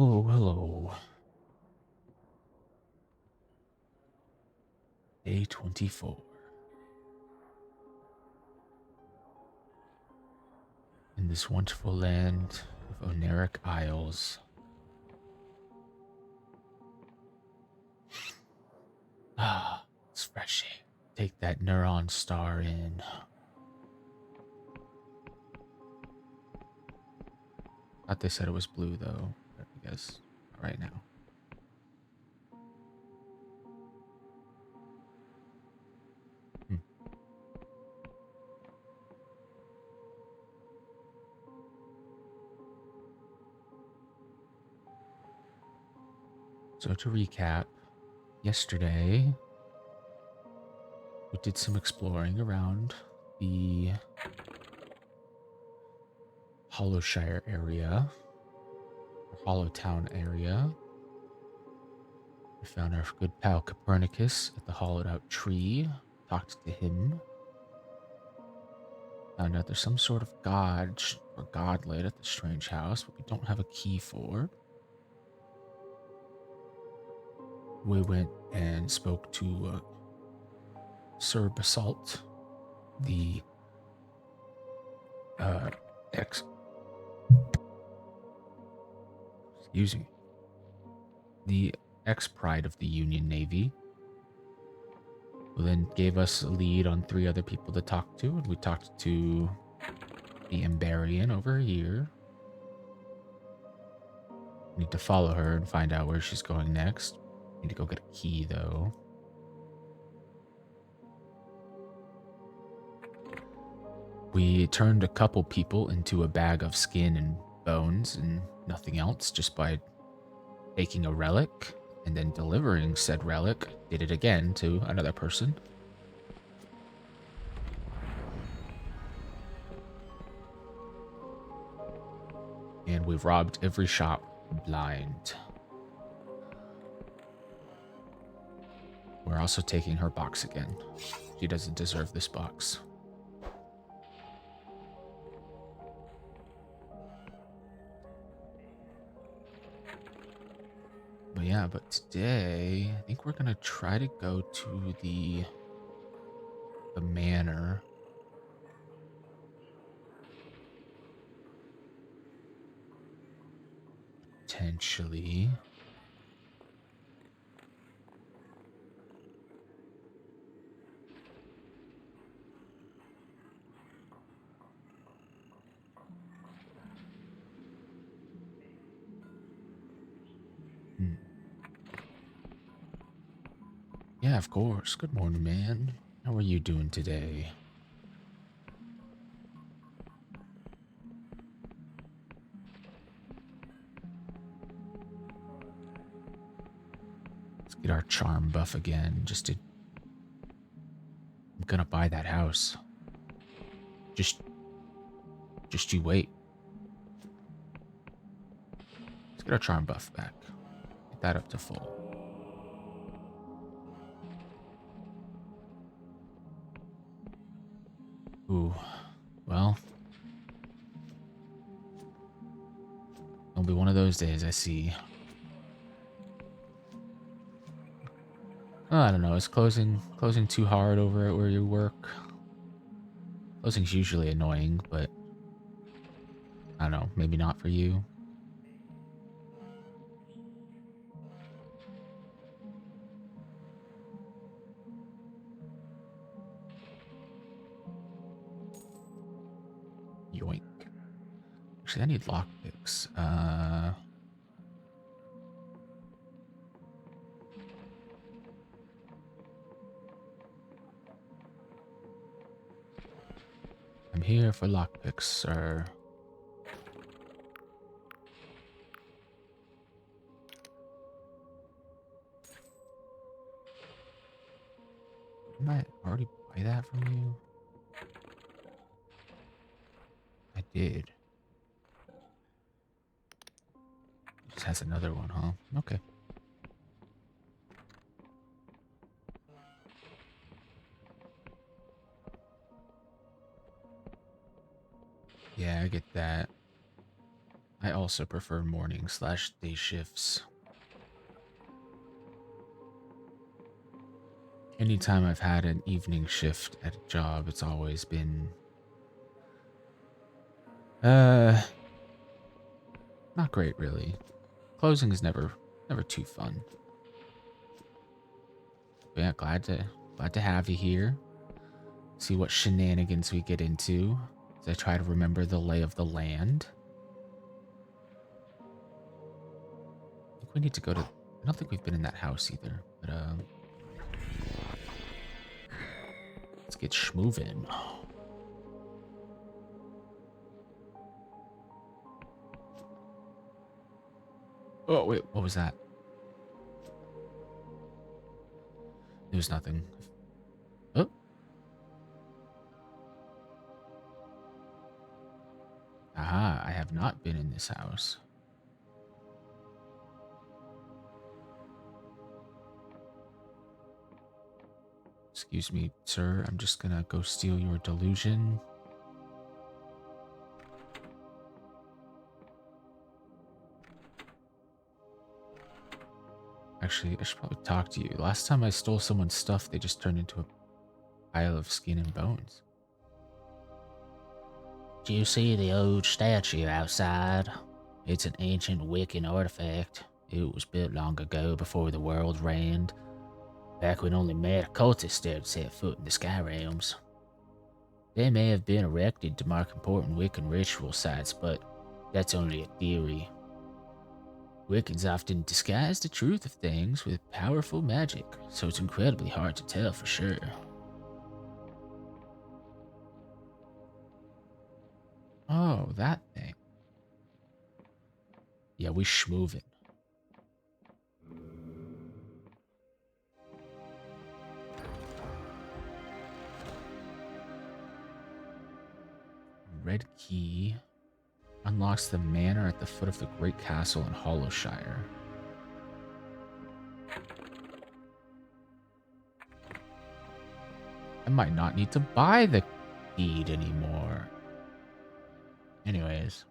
Oh, hello. Day 24. In this wonderful land of Oneric Isles. Ah, it's freshy. Take that neuron star in. Thought they said it was blue, though. But I guess not right now. Hmm. So to recap, yesterday we did some exploring around the Hollowshire area, or Hollowtown area. We found our good pal Copernicus at the hollowed out tree, talked to him, found out there's some sort of god or godlet at the strange house, but we don't have a key for. We went and spoke to Sir Basalt, the ex, excuse me, the ex-pride of the Union Navy, who then gave us a lead on 3 other people to talk to, and we talked to the Emberian over here. Need to follow her and find out where she's going next. Need to go get a key, though. We turned a couple people into a bag of skin and bones and nothing else just by taking a relic and then delivering said relic. Did it again to another person. And we've robbed every shop blind. We're also taking her box again. She doesn't deserve this box. But yeah, but today, I think we're gonna try to go to the manor. Potentially. Yeah, of course. Good morning, man. How are you doing today? Let's get our charm buff again. I'm gonna buy that house. Just you wait. Let's get our charm buff back. Get that up to full. Ooh, well, it'll be one of those days, I see. Oh, I don't know, is closing too hard over at where you work? Closing's usually annoying, but I don't know, maybe not for you. Yoink. Actually, I need lockpicks. I'm here for lockpicks, sir. Didn't I already buy that from you? I did. Just has another one, huh? Okay. Yeah, I get that. I also prefer morning/day shifts. Anytime I've had an evening shift at a job, it's always been not great really. Closing is never too fun. But yeah, glad to have you here. See what shenanigans we get into as I try to remember the lay of the land. I think we need to go to, I don't think we've been in that house either, but let's get schmovin'. Oh wait, what was that? It was nothing. Oh. Aha, I have not been in this house. Excuse me, sir. I'm just gonna go steal your delusion. Actually, I should probably talk to you. Last time I stole someone's stuff, they just turned into a pile of skin and bones. Do you see the old statue outside? It's an ancient Wiccan artifact. It was built long ago before the world reigned, back when only mad occultists dared set foot in the Sky Realms. They may have been erected to mark important Wiccan ritual sites, but that's only a theory. Wiccans often disguise the truth of things with powerful magic, so it's incredibly hard to tell for sure. Oh, that thing. Yeah, we schmovin'. Red key unlocks the manor at the foot of the Great Castle in Hollowshire. I might not need to buy the deed anymore. Anyways.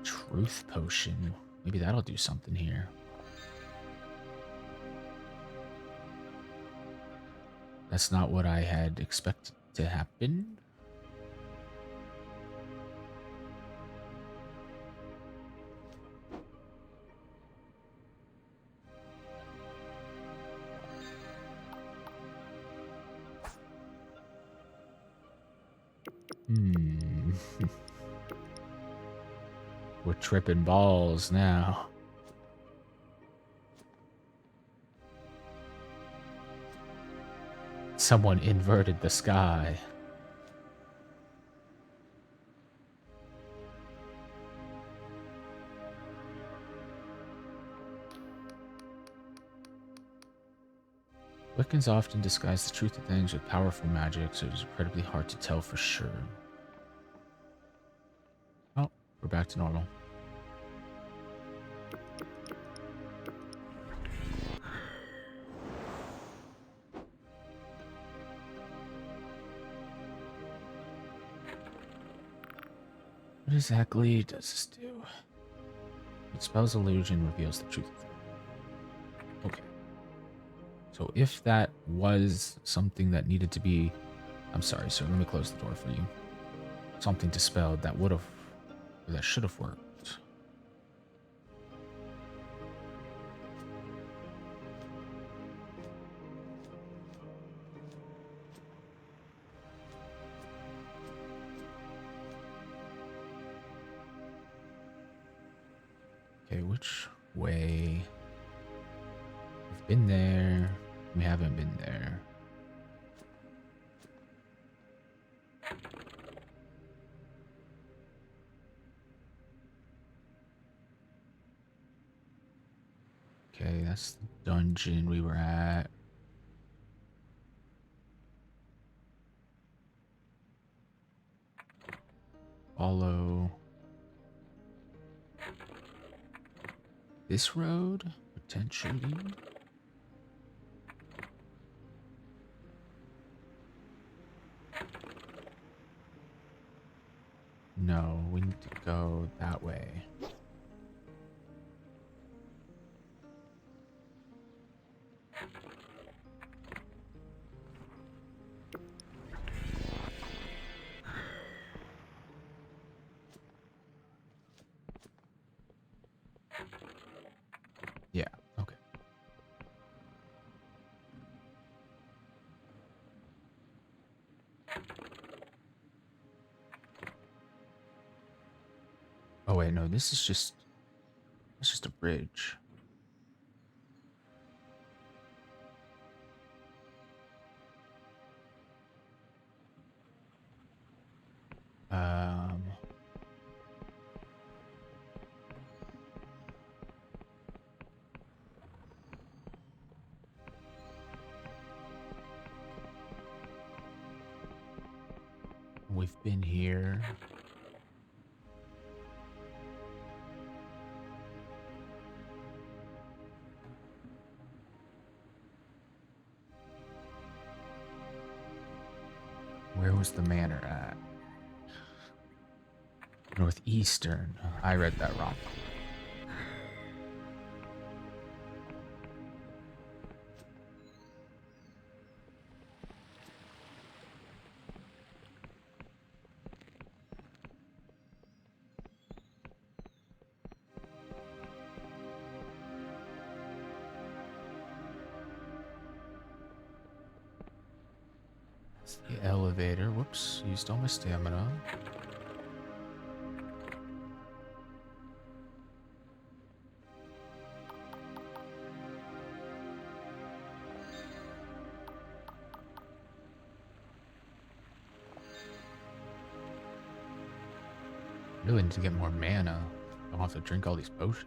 Truth potion. Maybe that'll do something here. That's not what I had expected to happen. We're tripping balls now. Someone inverted the sky. Wiccans often disguise the truth of things with powerful magic, so it is incredibly hard to tell for sure. Oh, we're back to normal. What exactly does this do? It spells illusion, reveals the truth. Okay. So if that was something that needed to be... I'm sorry, sir. Let me close the door for you. Something to spell that would have... or that should have worked. Okay, which way? We've been there. We haven't been there. Okay, that's the dungeon we were at. Follow this road, potentially. No, we need to go that way. Yeah, okay. Oh wait, no, this is just it's just a bridge. Um we've been here. Where was the manor at? Northeastern. I read that wrong. It's the elevator. Whoops, used all my stamina. Really need to get more mana. I don't have to drink all these potions.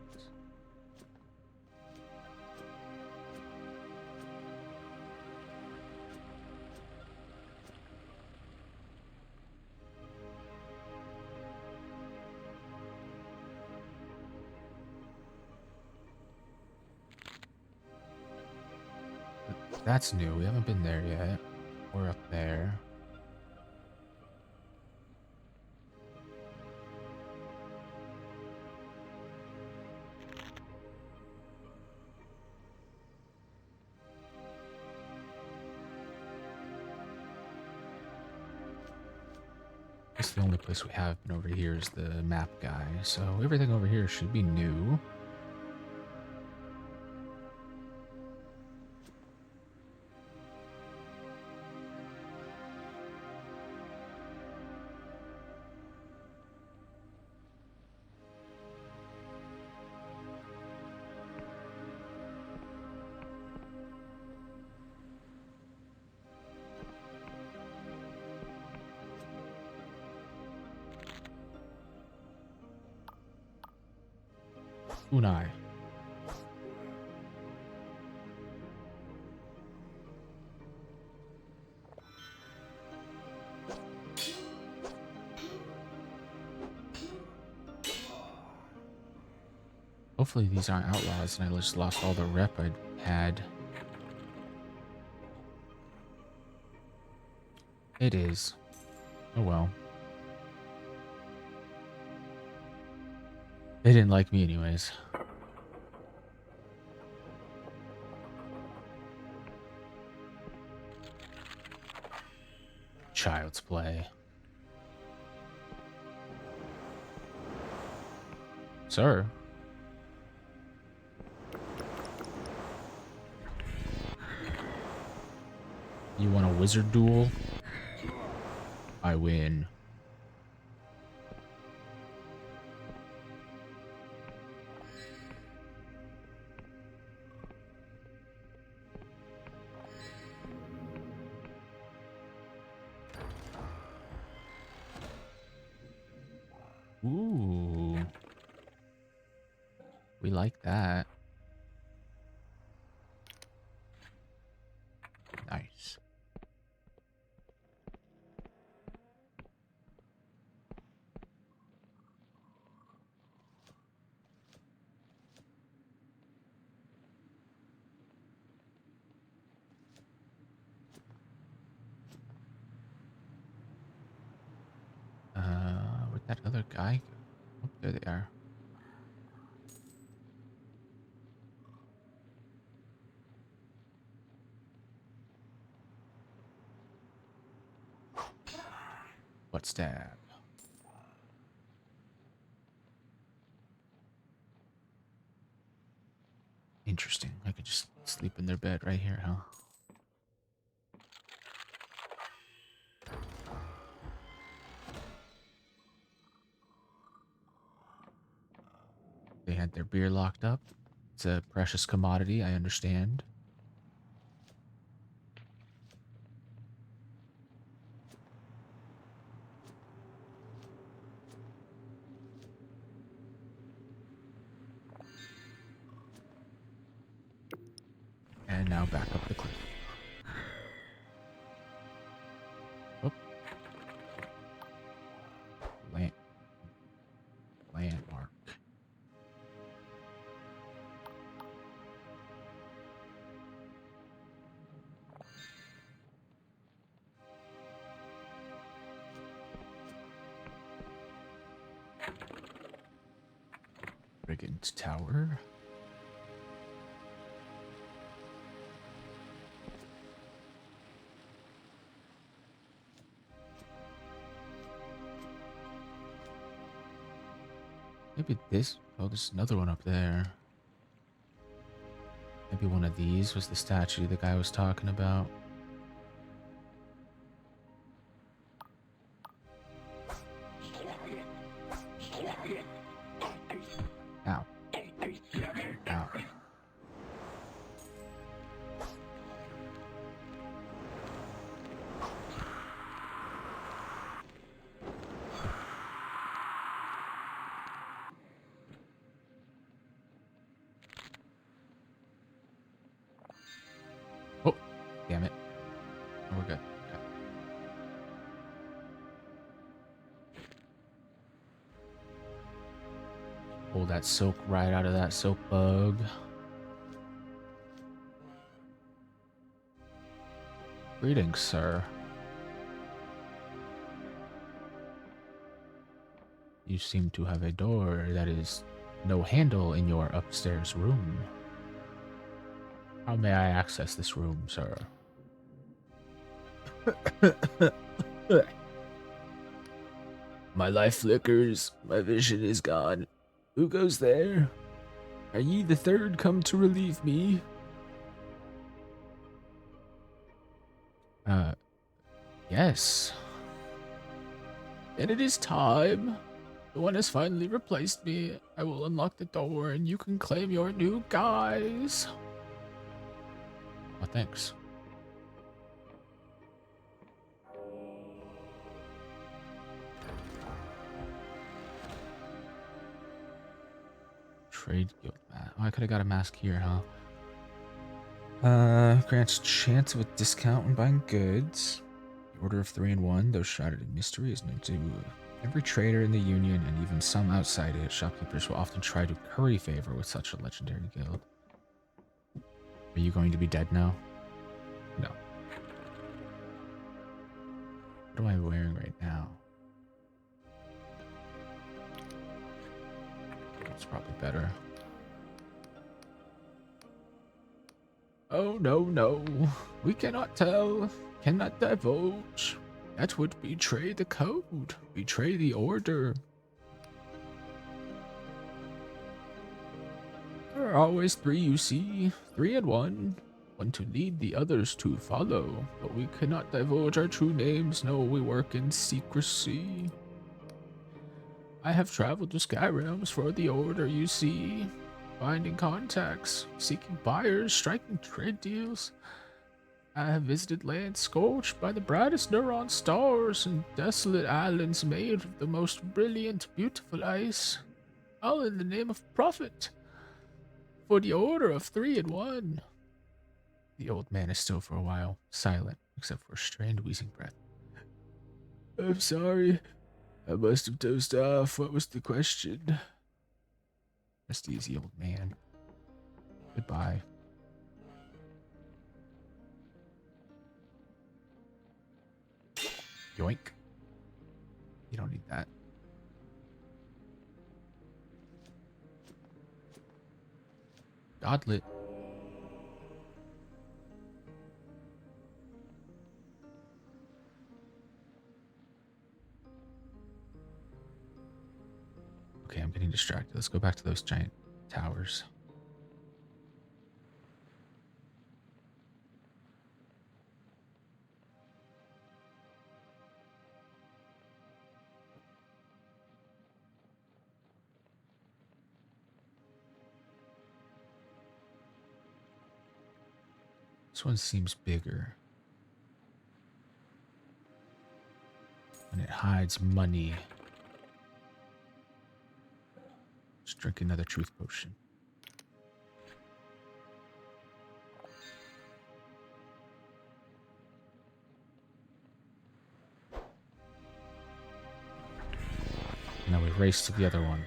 That's new. We haven't been there yet. We're up there. Guess the only place we have been over here is the map guy, so everything over here should be new. Unai. Hopefully these aren't outlaws and I just lost all the rep I had. It is. Oh well. They didn't like me anyways. Child's play. Sir. You want a wizard duel? I win. Ooh. We like that. Nice. Where'd That other guy go? Oh, there they are. Butt stab. Interesting. I could just sleep in their bed right here, huh? They had their beer locked up. It's a precious commodity, I understand. And now back up the cliff. Oh, land landmark. Brigand Tower. Maybe this. Oh, there's another one up there. Maybe one of these was the statue the guy was talking about. Ow. Ow. Oh, damn it. Oh, we're good. Okay. Pull that silk right out of that silk bug. Greetings, sir. You seem to have a door that is no handle in your upstairs room. How may I access this room, sir? My life flickers, my vision is gone. Who goes there? Are ye the third come to relieve me? Yes. Then it is time. The one has finally replaced me. I will unlock the door and you can claim your new guise. Oh, thanks. Trade guild mask. Oh, I could have got a mask here, huh? Grants chance of a discount when buying goods. The order of 3 and 1, though shrouded in mystery, is known to every trader in the Union and even some outside it. Shopkeepers will often try to curry favor with such a legendary guild. Are you going to be dead now? No. What am I wearing right now? It's probably better. Oh, no, no. We cannot tell. Cannot divulge. That would betray the code. Betray the order. There are always 3, you see. 3 and 1. One to lead, the others to follow. But we cannot divulge our true names. No, we work in secrecy. I have traveled to Skyrealms for the order, you see. Finding contacts, seeking buyers, striking trade deals. I have visited lands scorched by the brightest neuron stars and desolate islands made of the most brilliant, beautiful ice. All in the name of profit. For the order of 3 and 1. The old man is still for a while silent, except for a strained, wheezing breath. I'm sorry. I must have dozed off. What was the question? Rest easy, old man. Goodbye. Yoink. You don't need that. Godlet. Okay, I'm getting distracted. Let's go back to those giant towers. This one seems bigger. And it hides money. Let's drink another truth potion. Now we race to the other one.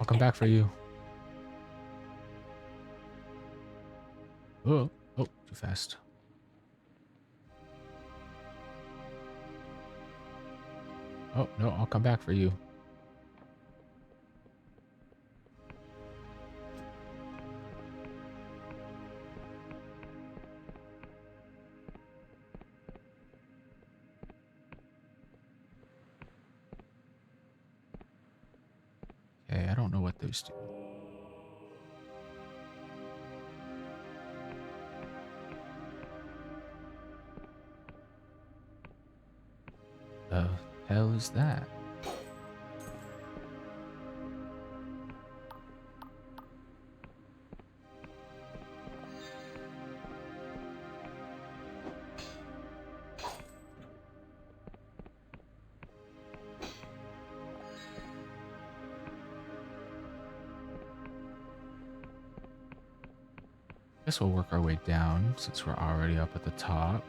I'll come back for you. Oh, too fast. Oh, no, I'll come back for you. Okay, I don't know what those do. The hell is that? Guess we'll work our way down since we're already up at the top.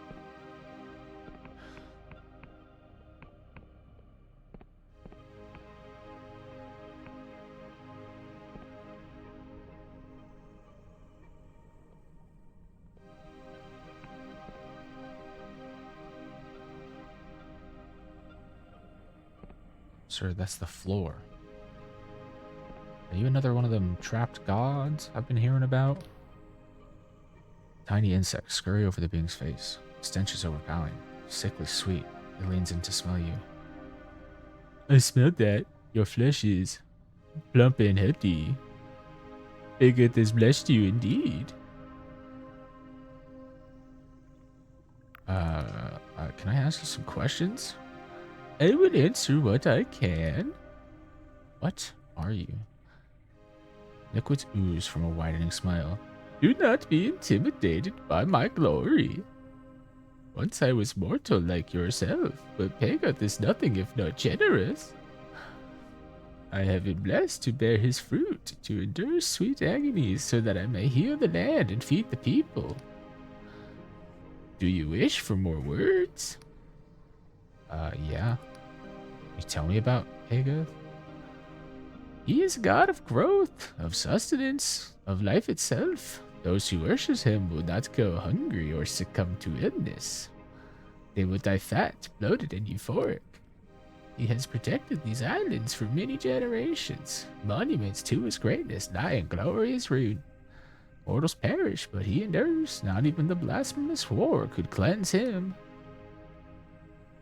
Sir, that's the floor. Are you another one of them trapped gods I've been hearing about? Tiny insects scurry over the being's face. Stench is overpowering. Sickly sweet. It leans in to smell you. I smelled that. Your flesh is plump and healthy. Bigot has blessed you indeed. Can I ask you some questions? I will answer what I can. What are you? Liquids ooze from a widening smile. Do not be intimidated by my glory. Once I was mortal like yourself, but Pegath is nothing if not generous. I have been blessed to bear his fruit, to endure sweet agonies, so that I may heal the land and feed the people. Do you wish for more words? Yeah. You tell me about Pegath? He is a god of growth, of sustenance, of life itself. Those who worship him will not go hungry or succumb to illness. They will die fat, bloated, and euphoric. He has protected these islands for many generations. Monuments to his greatness lie in glorious ruin. Mortals perish, but he endures. Not even the blasphemous war could cleanse him.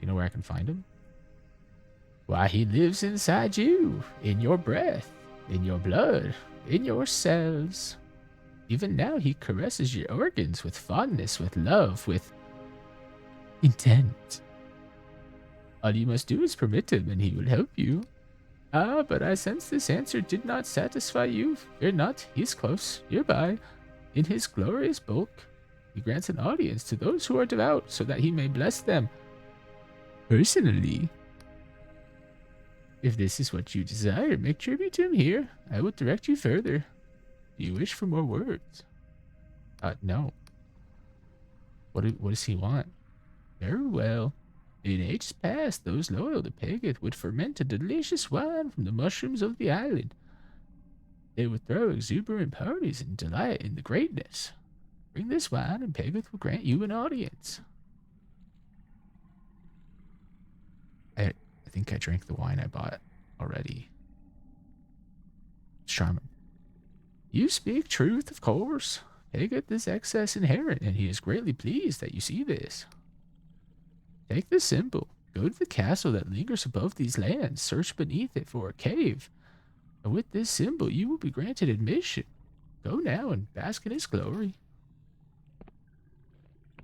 You know where I can find him? Why, he lives inside you, in your breath, in your blood, in your cells. Even now he caresses your organs with fondness, with love, with intent. All you must do is permit him and he will help you. Ah, but I sense this answer did not satisfy you. Fear not, he's close, nearby. In his glorious bulk, he grants an audience to those who are devout so that he may bless them personally. If this is what you desire, make tribute to him here. I will direct you further. Do you wish for more words? No. What does he want? Very well. In ages past, those loyal to Pegath would ferment a delicious wine from the mushrooms of the island. They would throw exuberant parties and delight in the greatness. Bring this wine and Pegath will grant you an audience. I think I drank the wine I bought already. Charming. You speak truth, of course. Take it this excess inherent, and he is greatly pleased that you see this. Take this symbol. Go to the castle that lingers above these lands. Search beneath it for a cave. And with this symbol, you will be granted admission. Go now and bask in his glory.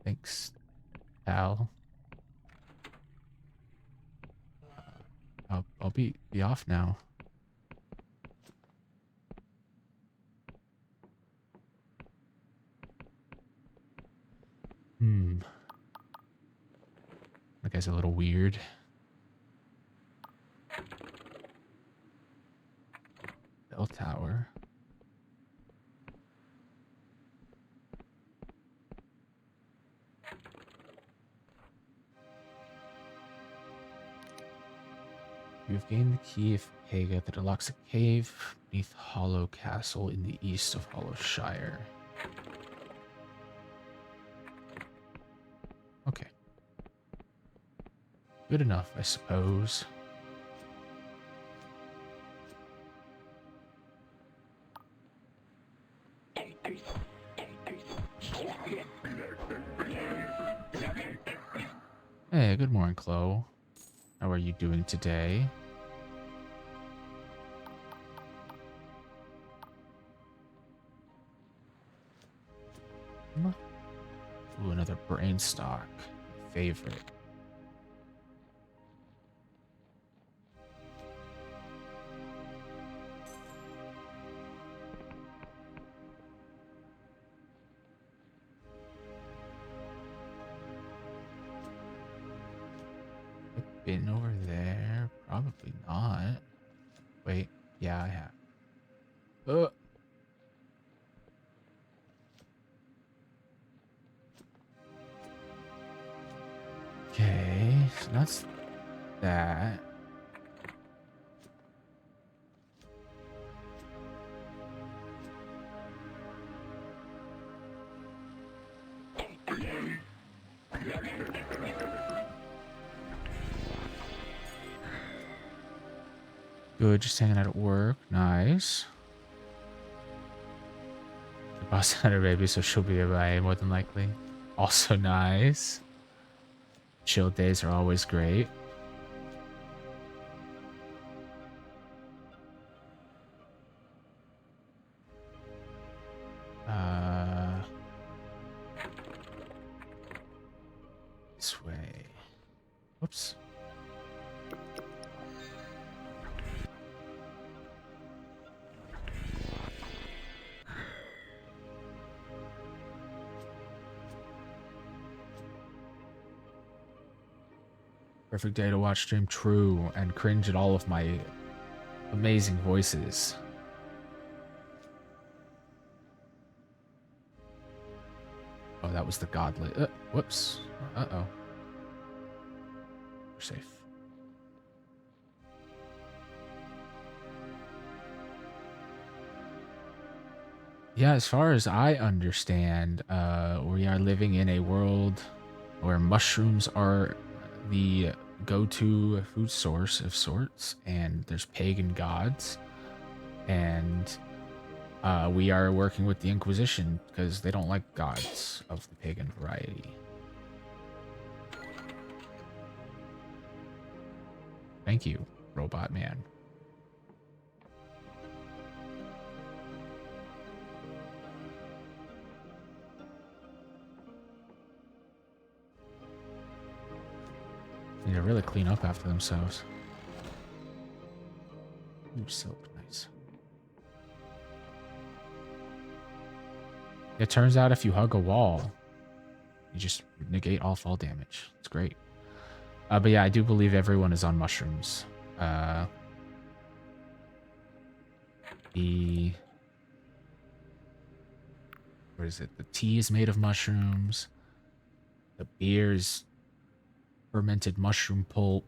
Thanks, pal. I'll be off now. That guy's a little weird. Bell tower. You have gained the key of Haga that unlocks a cave beneath Hollow Castle in the east of Hollow Shire. Okay. Good enough, I suppose. Hey, good morning, Chloe. How are you doing today? Ooh, another brain stock. Favorite. Been over there? Probably not. Wait, yeah, I have. Okay, so that's that. Good, just hanging out at work. Nice. The boss had a baby, so she'll be away more than likely. Also nice. Chill days are always great. This way. Whoops. Perfect day to watch stream, true, and cringe at all of my amazing voices. Oh, that was the godly. Whoops. Uh-oh. We're safe. Yeah, as far as I understand, we are living in a world where mushrooms are the go-to food source of sorts, and there's pagan gods, and we are working with the Inquisition because they don't like gods of the pagan variety. Thank you, Robot Man. Need to really clean up after themselves. Ooh, silk, nice. It turns out if you hug a wall, you just negate all fall damage. It's great. But yeah, I do believe everyone is on mushrooms. What is it? The tea is made of mushrooms. The beer is fermented mushroom pulp.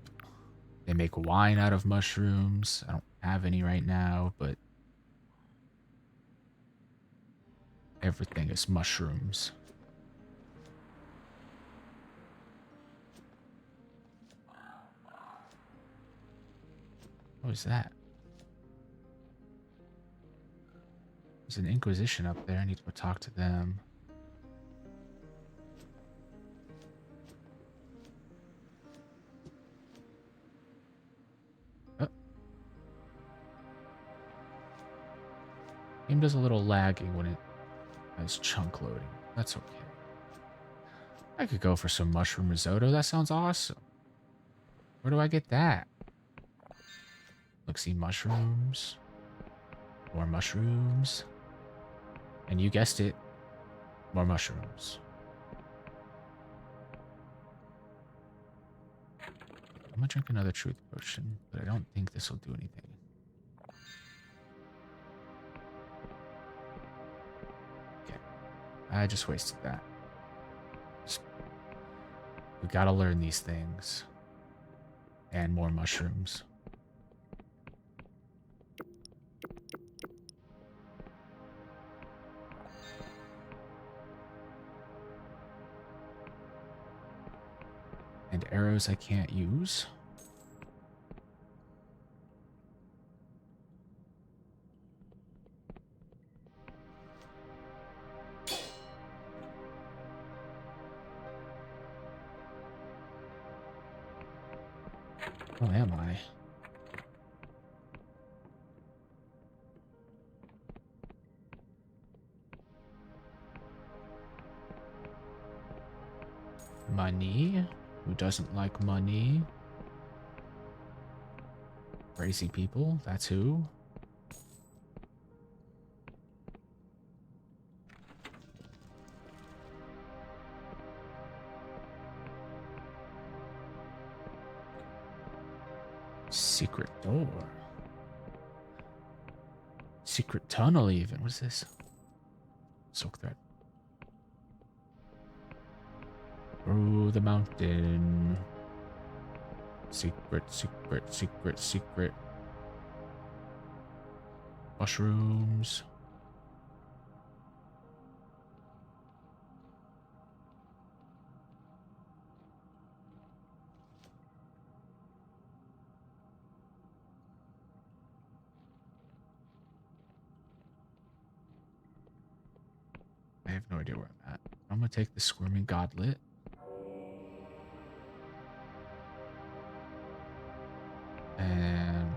They make wine out of mushrooms. I don't have any right now, but everything is mushrooms. What was that? There's an Inquisition up there. I need to go talk to them. Oh. Game does a little lagging when it has chunk loading. That's okay. I could go for some mushroom risotto. That sounds awesome. Where do I get that? Look, see, mushrooms. More mushrooms. And you guessed it, more mushrooms. I'm gonna drink another truth potion, but I don't think this will do anything. Okay, I just wasted that. We gotta learn these things. And more mushrooms. And arrows I can't use. Oh, am I? Money? Who doesn't like money? Crazy people, that's who. Secret door. Secret tunnel even. What is this? Silk thread. Through the mountain. Secret, secret, secret, secret. Mushrooms. I have no idea where I'm at. I'm gonna take the Squirming Godlet. And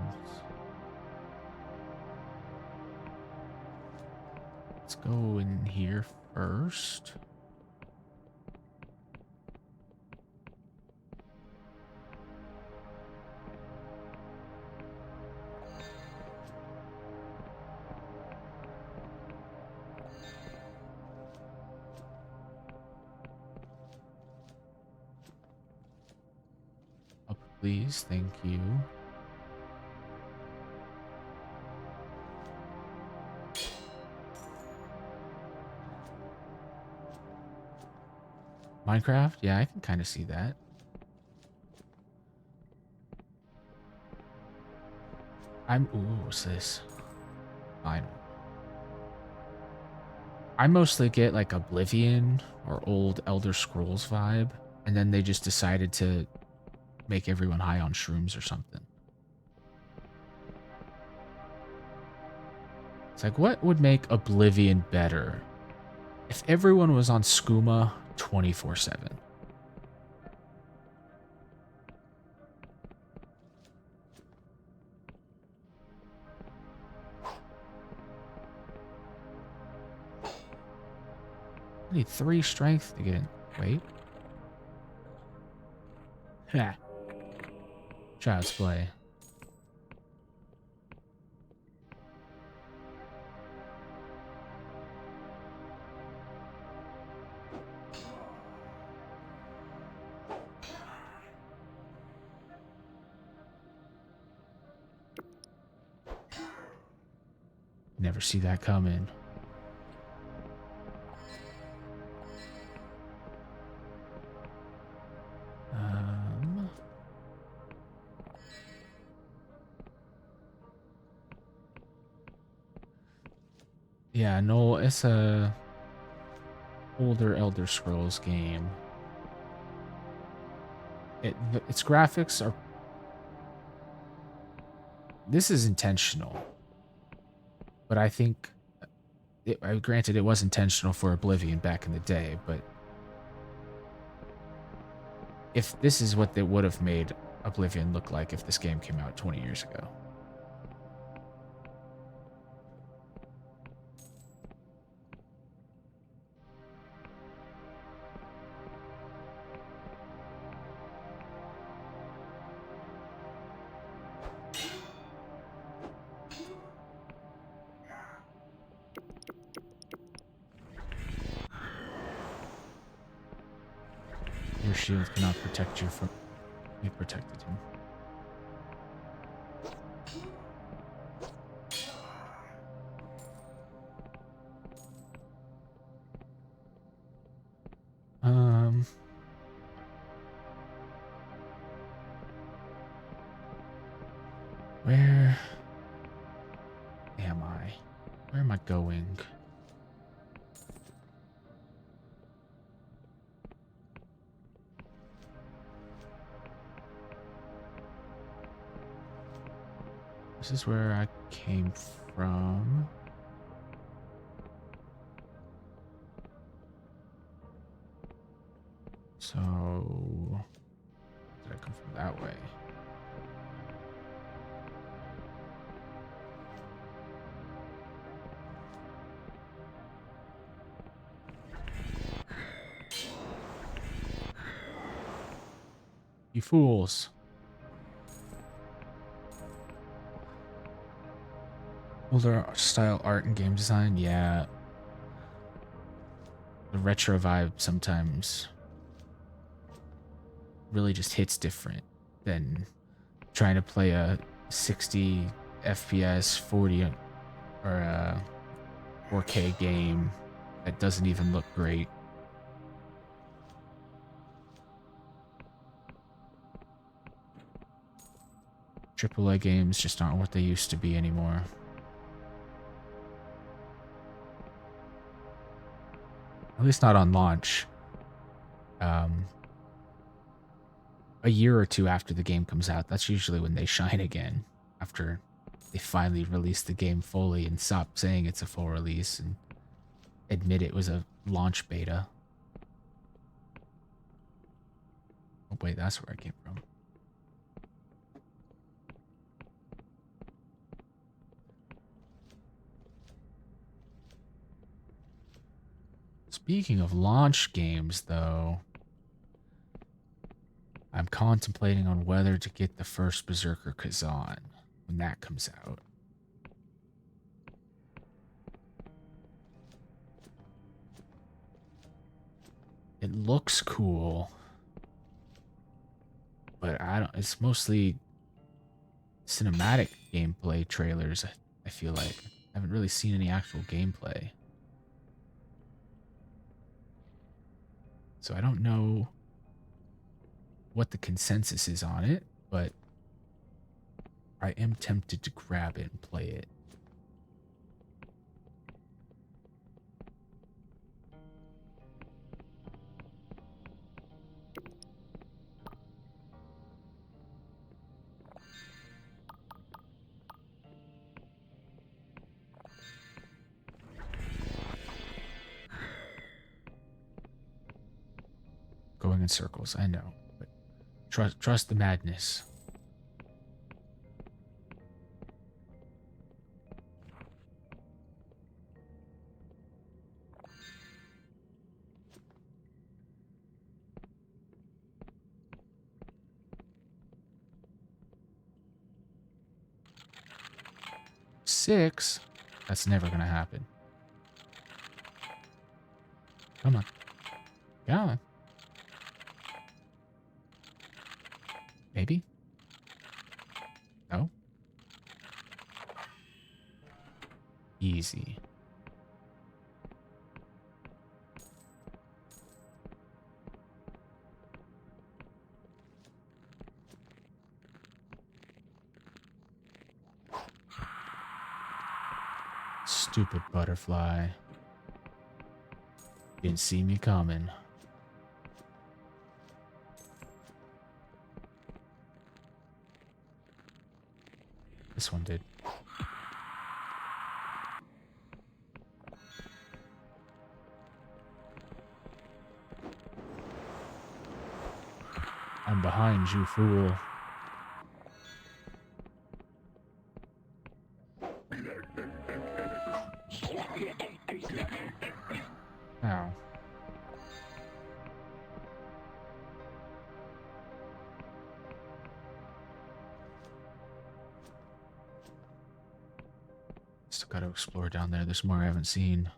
let's go in here first. Up, please. Thank you. Minecraft? Yeah, I can kind of see that. Ooh, what's this? Fine. I mostly get like Oblivion or old Elder Scrolls vibe, and then they just decided to make everyone high on shrooms or something. It's like, what would make Oblivion better if everyone was on skooma 24/7? I need 3 strength to get in. Wait. Ha. Child's play. Never see that coming. Yeah, no, it's a older Elder Scrolls game. Its graphics are... This is intentional. But I think Granted, it was intentional for Oblivion back in the day, but if this is what they would have made Oblivion look like if this game came out 20 years ago. Your shield cannot protect you from... You protected him. Where am I? Where am I going? This is where I came from. So, did I come from that way? You fools. Older style art and game design, yeah. The retro vibe sometimes really just hits different than trying to play a 60 FPS 40 or a 4K game that doesn't even look great. AAA games just aren't what they used to be anymore. At least not on launch. A year or two after the game comes out, that's usually when they shine again. After they finally release the game fully and stop saying it's a full release and admit it was a launch beta. Oh wait, that's where I came from. Speaking of launch games, though, I'm contemplating on whether to get the first Berserker Kazan when that comes out. It looks cool, but I don't. It's mostly cinematic gameplay trailers. I feel like I haven't really seen any actual gameplay, so I don't know what the consensus is on it, but I am tempted to grab it and play it. Going in circles, I know, but trust the madness. Six? That's never gonna happen. Come on. Come on. Maybe? No? Easy. Stupid butterfly. Didn't see me coming. This one did. from behind, you fool. Ow. Still gotta explore down there. There's more I haven't seen.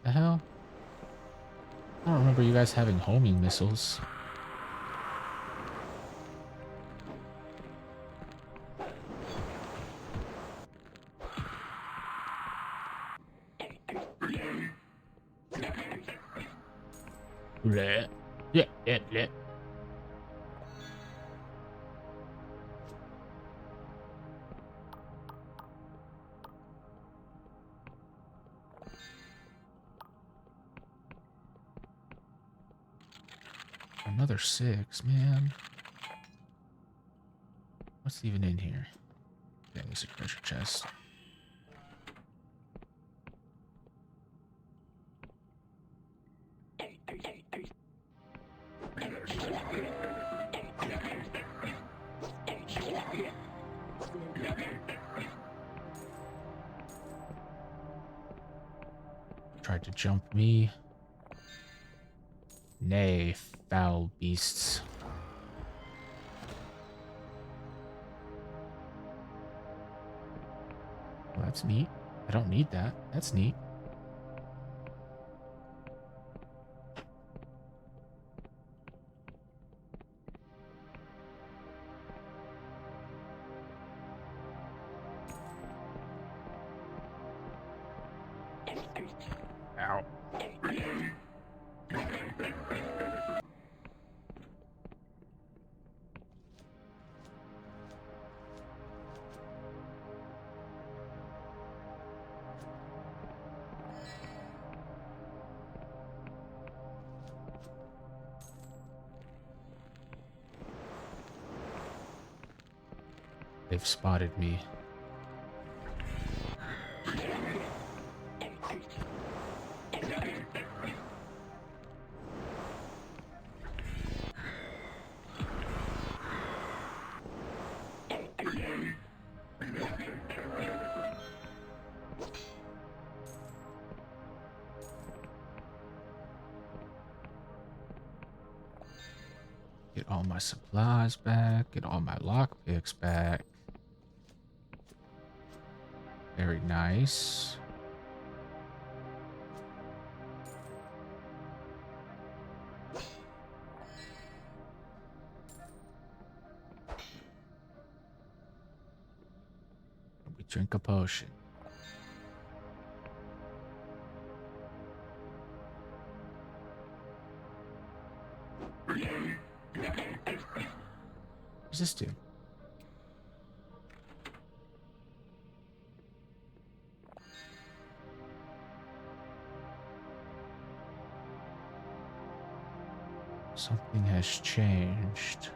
The hell? I don't remember you guys having homing missiles. Bleh. Yeah, yeah, yeah. Another 6, man. What's even in here? Okay, there's a treasure chest. Tried to jump me. Nay, foul beasts. Well, that's neat. I don't need that. That's neat. Ow. They've spotted me. Get all my supplies back. Get all my lockpicks back. Very nice. We drink a potion. What's this do? Something has changed.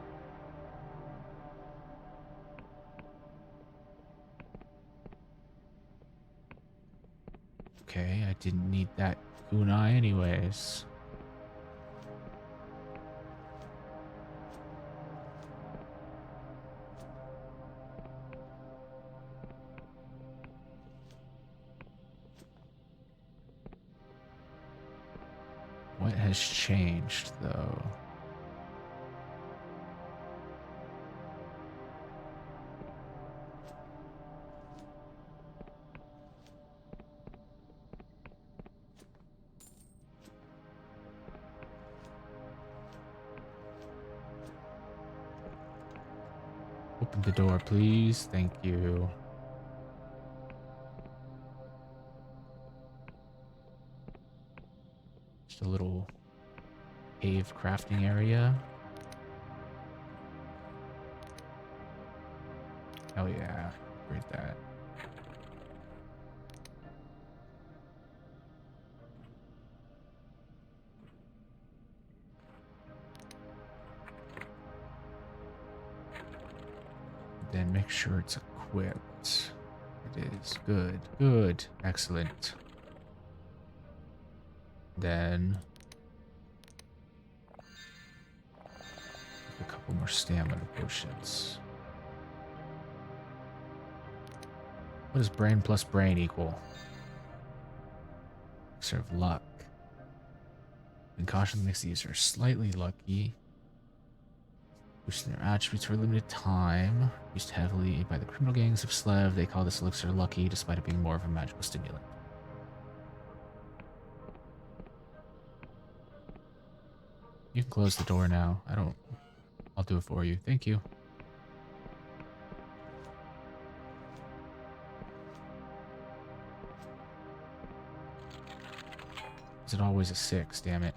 Okay, I didn't need that kunai anyways. What has changed, though? Open the door, please. Thank you. Just a little cave crafting area. Hell yeah. Read that. Then make sure it's equipped. It is. Good. Good. Excellent. Then a couple more stamina potions. What does brain plus brain equal? Elixir of luck. Concussion makes the user slightly lucky. Boosting their attributes for a limited time. Used heavily by the criminal gangs of Slev. They call this elixir lucky, despite it being more of a magical stimulant. You can close the door now. I'll do it for you. Thank you. Is it always a 6? Damn it.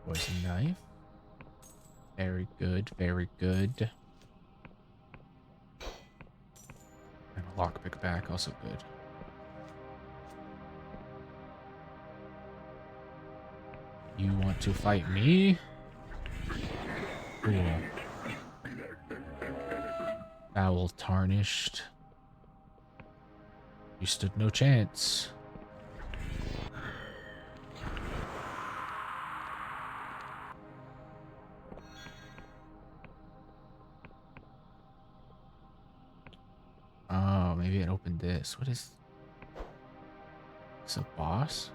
Poison knife. Very good, very good. And a lockpick back, also good. You want to fight me? Cool. Foul tarnished. You stood no chance. Oh, maybe it opened this. What is... Is a boss?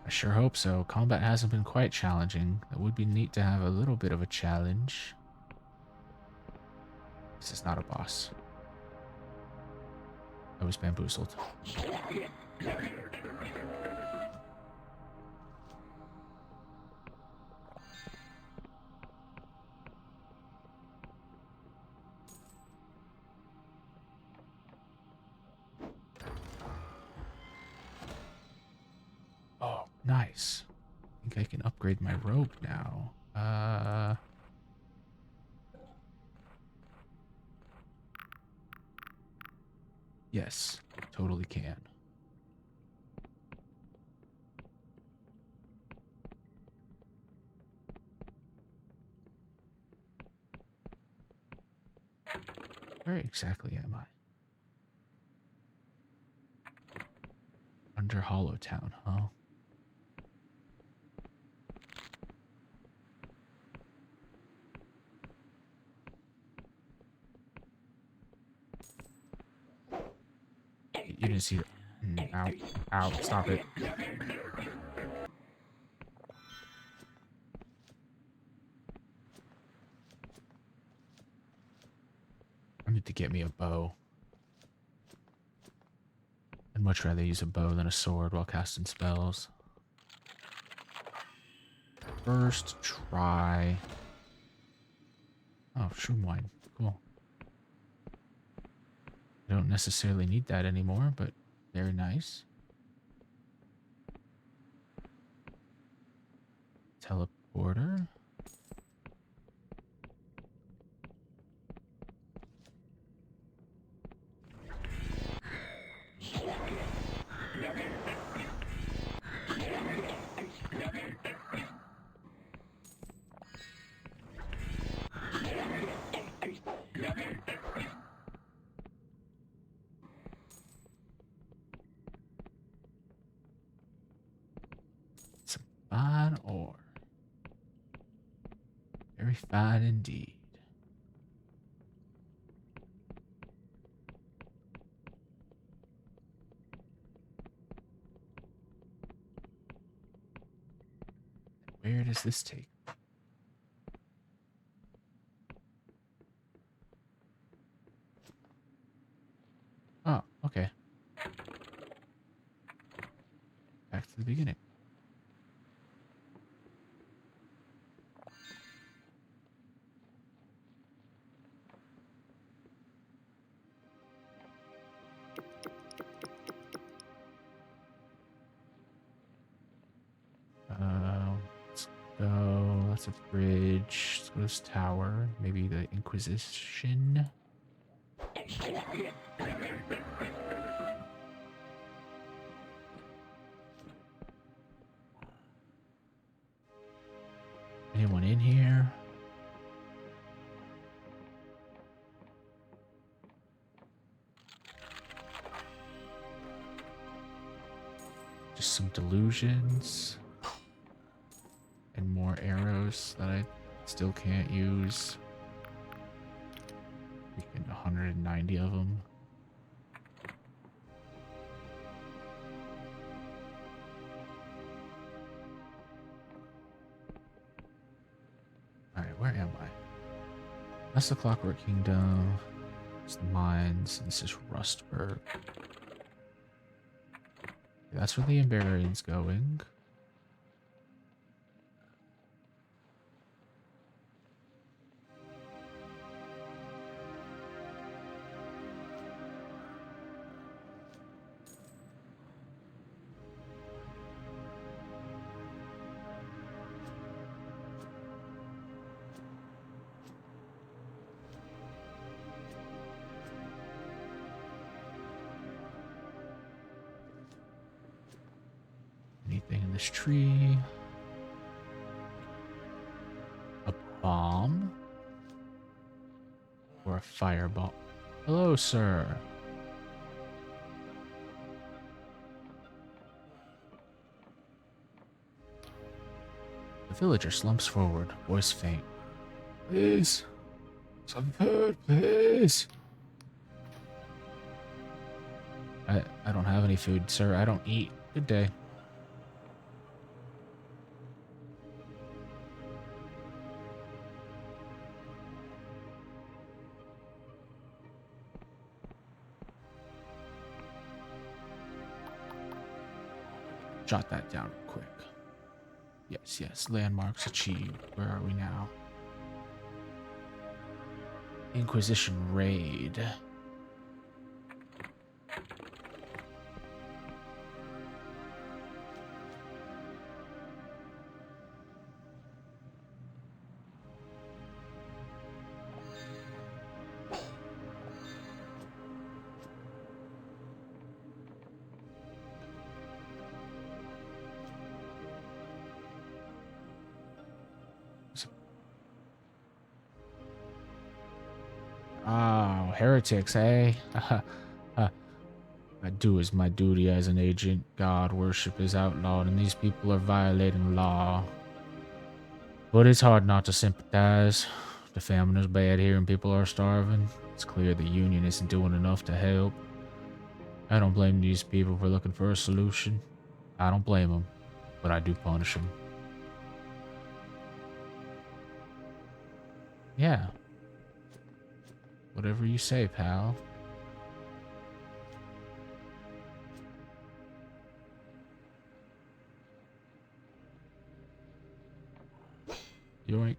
I sure hope so. Combat hasn't been quite challenging. It would be neat to have a little bit of a challenge. This is not a boss. I was bamboozled. Oh, nice. I think I can upgrade my robe now. Yes, totally can. Where exactly am I? Under Hollow Town, huh? You didn't see that. Ow. Ow. Stop it. I need to get me a bow. I'd much rather use a bow than a sword while casting spells. First try. Oh, shroom wine. Cool. I don't necessarily need that anymore, but very nice. Teleporter. Some fine ore. Very fine indeed. Where does this take? Oh, okay. Back to the beginning. Let's go. That's a bridge. Let's go to this tower. Maybe the Inquisition. Anyone in here? Just some delusions. And more arrows that I still can't use. Freaking 190 of them. Alright, where am I? That's the Clockwork Kingdom. It's the mines. And this is Rustburg. That's where the Emberian's going. Anything in this tree? A bomb? Or a fireball? Hello, sir. The villager slumps forward, voice faint. Please. Some food, please. I don't have any food, sir. I don't eat. Good day. Jot that down real quick. Yes, yes. Landmarks achieved. Where are we now? Inquisition raid. Oh, heretics, eh? I do as my duty as an agent. God worship is outlawed, and these people are violating law. But it's hard not to sympathize. The famine is bad here and people are starving. It's clear the Union isn't doing enough to help. I don't blame these people for looking for a solution. I don't blame them, but I do punish them. Yeah. Whatever you say, pal. Yoink.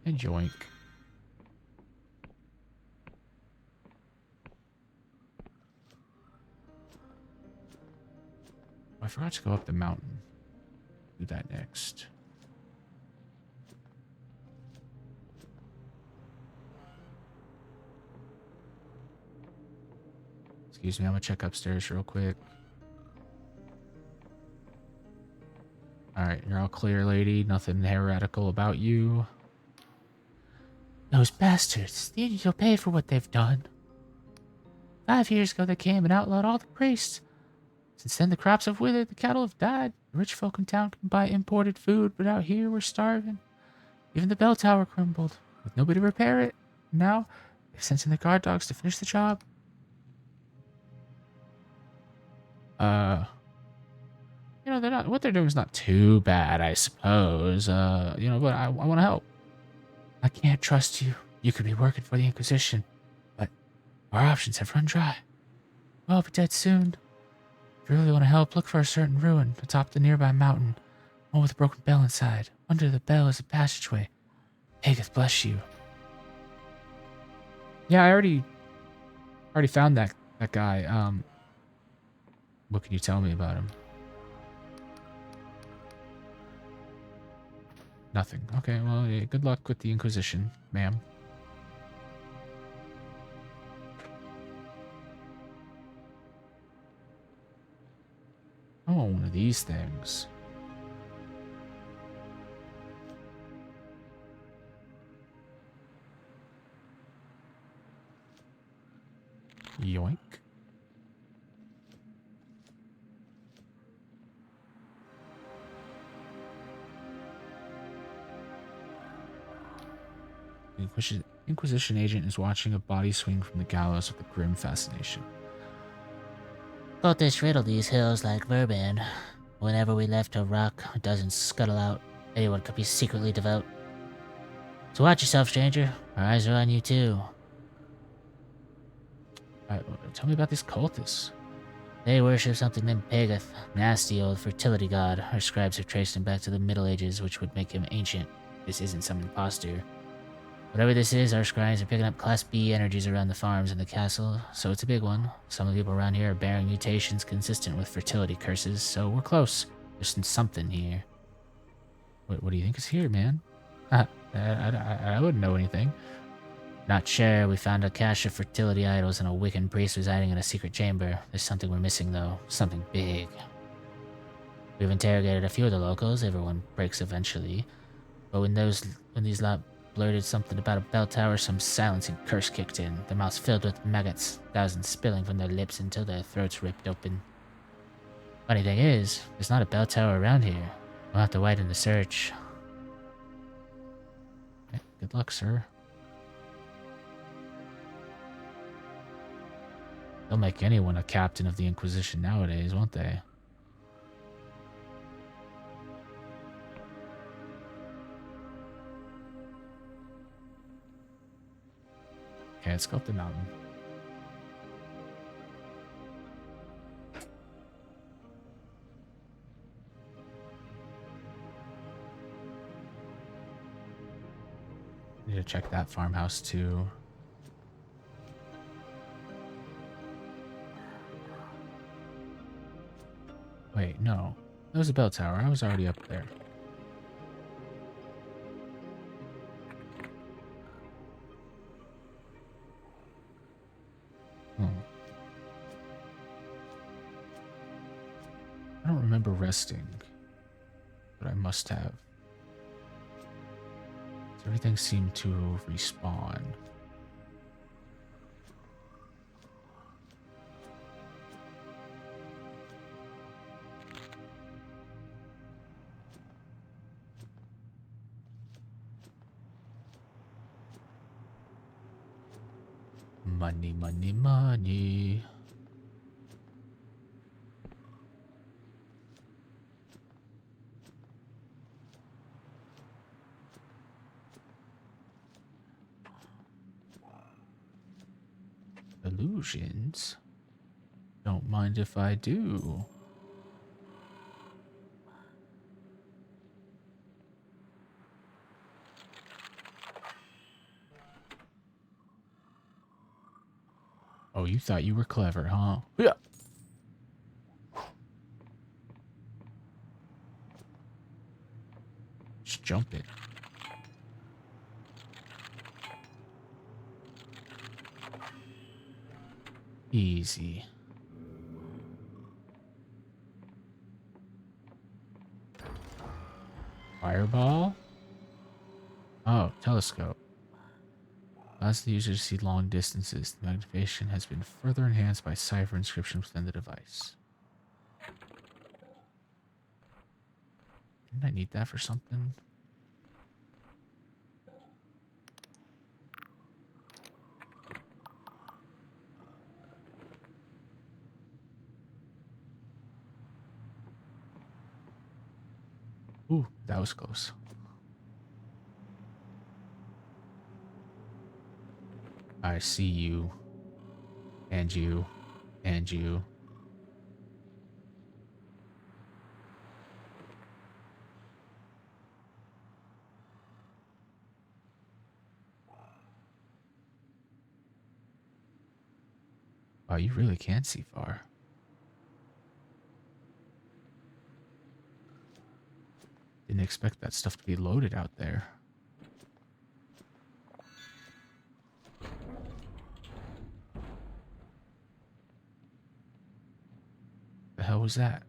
And yoink. I forgot to go up the mountain. Do that next. Excuse me, I'm gonna check upstairs real quick. Alright, you're all clear, lady. Nothing heretical about you. Those bastards. The Union will pay for what they've done. 5 years ago they came and outlawed all the priests. Since then the crops have withered, the cattle have died. The rich folk in town can buy imported food, but out here we're starving. Even the bell tower crumbled, with nobody to repair it. Now, they've sent in the guard dogs to finish the job. You know, they're not, what they're doing is not too bad, I suppose. You know, but I want to help. I can't trust you. You could be working for the Inquisition, but our options have run dry. We'll all be dead soon. If you really want to help, look for a certain ruin atop the nearby mountain. One with a broken bell inside. Under the bell is a passageway. Pageth bless you. Yeah, I already found that guy. What can you tell me about him? Nothing. Okay, well, yeah, good luck with the Inquisition, ma'am. I want one of these things. Yoink. Inquisition agent is watching a body swing from the gallows with a grim fascination. Cultists riddle these hills like vermin. Whenever we left a rock, it doesn't scuttle out. Anyone could be secretly devout. So watch yourself, stranger. Our eyes are on you too. Tell me about these cultists. They worship something named Pagath, nasty old fertility god. Our scribes have traced him back to the Middle Ages, which would make him ancient. This isn't some impostor. Whatever this is, our scribes are picking up Class B energies around the farms and the castle, so it's a big one. Some of the people around here are bearing mutations consistent with fertility curses, so we're close. There's something here. What do you think is here, man? I wouldn't know anything. Not sure. We found a cache of fertility idols and a Wiccan priest residing in a secret chamber. There's something we're missing, though. Something big. We've interrogated a few of the locals. Everyone breaks eventually. But when these lot blurted something about a bell tower, some silencing curse kicked in. Their mouths filled with maggots, thousands spilling from their lips until their throats ripped open. Funny thing is, there's not a bell tower around here. We'll have to widen the search. Okay, good luck, sir. They'll make anyone a captain of the Inquisition nowadays, won't they? Okay, let's go up the mountain. Need to check that farmhouse too. Wait, no. That was a bell tower. I was already up there. I don't remember resting, but I must have. Everything seemed to respawn. Money, money, money. Delusions? Don't mind if I do. Oh, you thought you were clever, huh? Yeah. Just jump it. Easy. Fireball? Oh, telescope. Allows the user to see long distances. The magnification has been further enhanced by cipher inscriptions within the device. Didn't I need that for something? Ooh, that was close. I see you. And you. And you. Wow, you really can see far. Didn't expect that stuff to be loaded out there. The hell was that?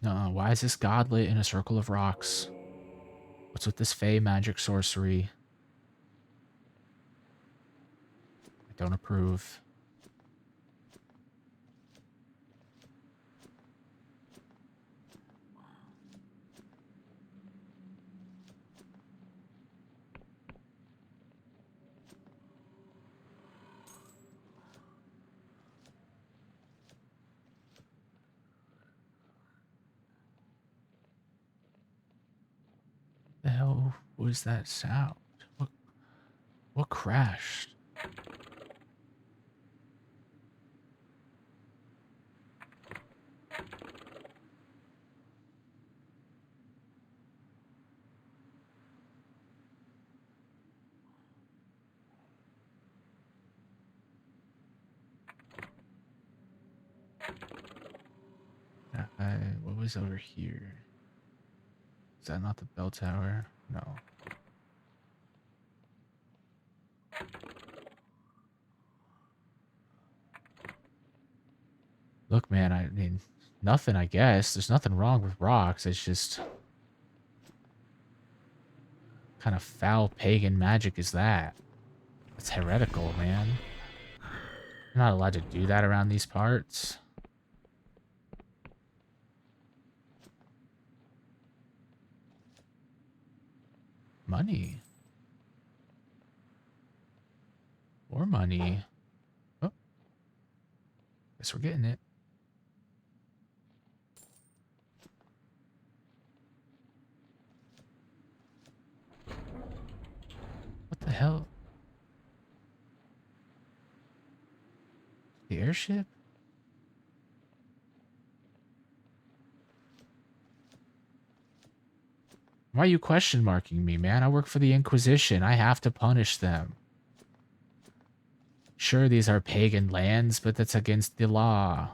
No, why is this godlet in a circle of rocks? What's with this fey magic sorcery? I don't approve. The hell was that sound? What crashed? What was over here? Is that not the bell tower? No. Look, man, I mean, nothing, I guess. There's nothing wrong with rocks. It's just... kind of foul pagan magic is that? It's heretical, man. You're not allowed to do that around these parts. Money. More money. Oh. Guess we're getting it. What the hell? The airship? Why are you question marking me, man? I work for the Inquisition. I have to punish them. Sure, these are pagan lands, but that's against the law.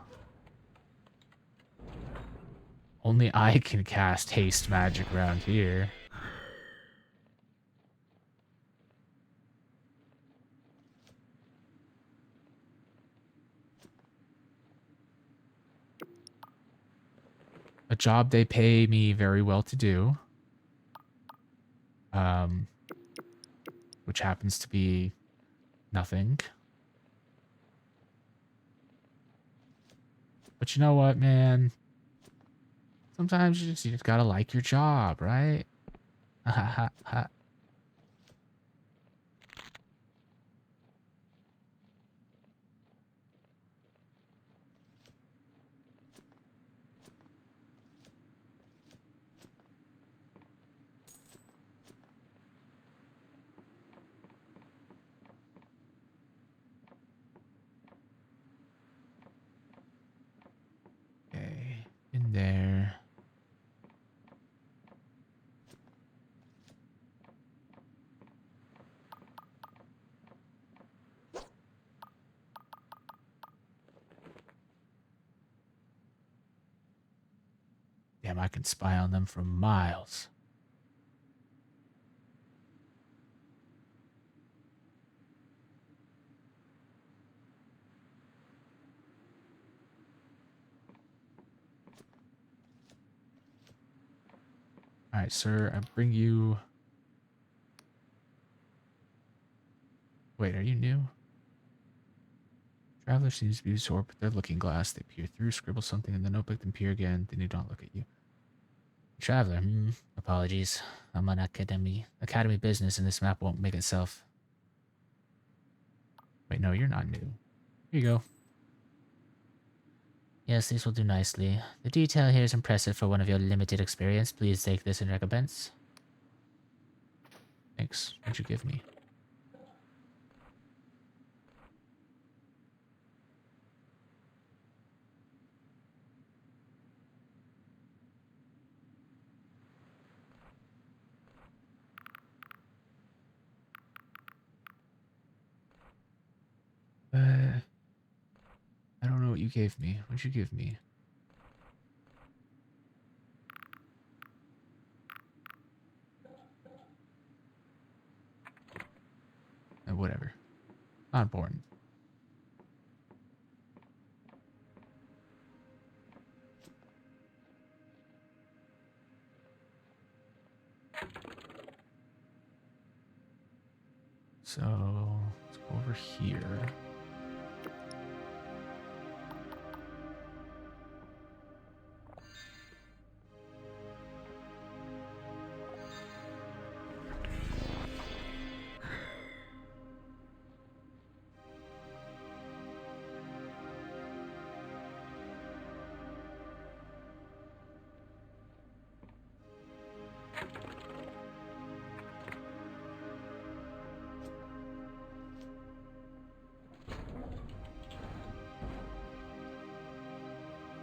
Only I can cast haste magic around here. A job they pay me very well to do. Which happens to be nothing. But you know what, man? Sometimes you just gotta like your job, right? Ha ha ha. Okay, in there. Damn, I can spy on them from miles. Alright, sir, I bring you... Wait, are you new? Traveler seems to be absorbed with their looking glass. They peer through, scribble something in the notebook, then peer again. Then they don't look at you. Traveler, apologies. I'm on academy business and this map won't make itself. Wait, no, you're not new. Here you go. Yes, these will do nicely. The detail here is impressive for one of your limited experience. Please take this in recompense. Thanks. What'd you give me? you gave me. What'd you give me? Whatever. Not important. So let's go over here.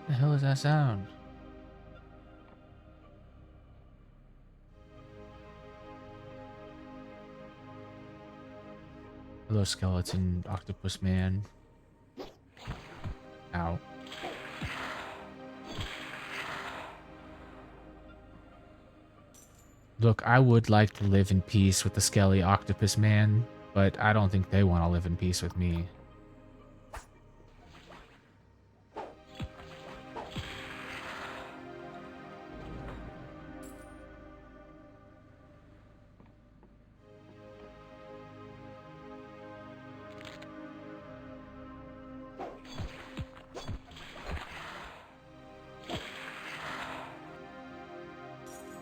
The hell is that sound? Hello, skeleton octopus man. Ow. Look, I would like to live in peace with the skelly octopus man, but I don't think they want to live in peace with me.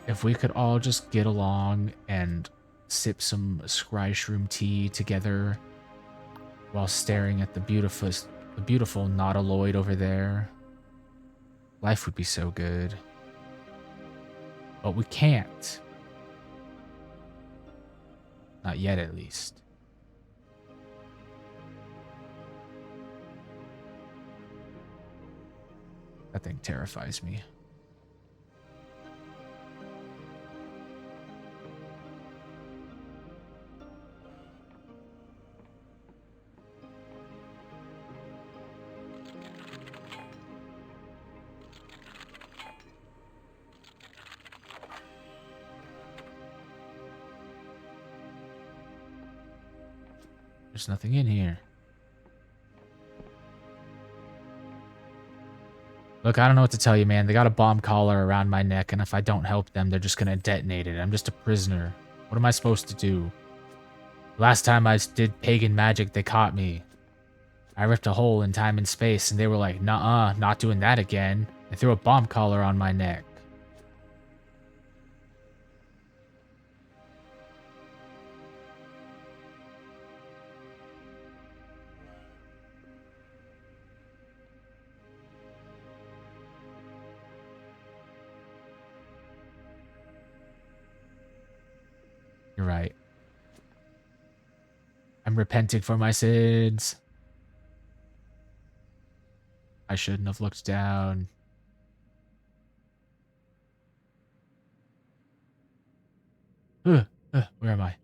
If we could all just get along and sip some scry shroom tea together while staring at the beautiful nautiloid over there, life would be so good. But we can't. Not yet, at least. That thing terrifies me. There's nothing in here. Look, I don't know what to tell you, man. They got a bomb collar around my neck, and if I don't help them, they're just gonna detonate it. I'm just a prisoner. What am I supposed to do? Last time I did pagan magic, they caught me. I ripped a hole in time and space, and they were like, "Nuh-uh, not doing that again." They threw a bomb collar on my neck. You're right. I'm repenting for my sins. I shouldn't have looked down. Where am I?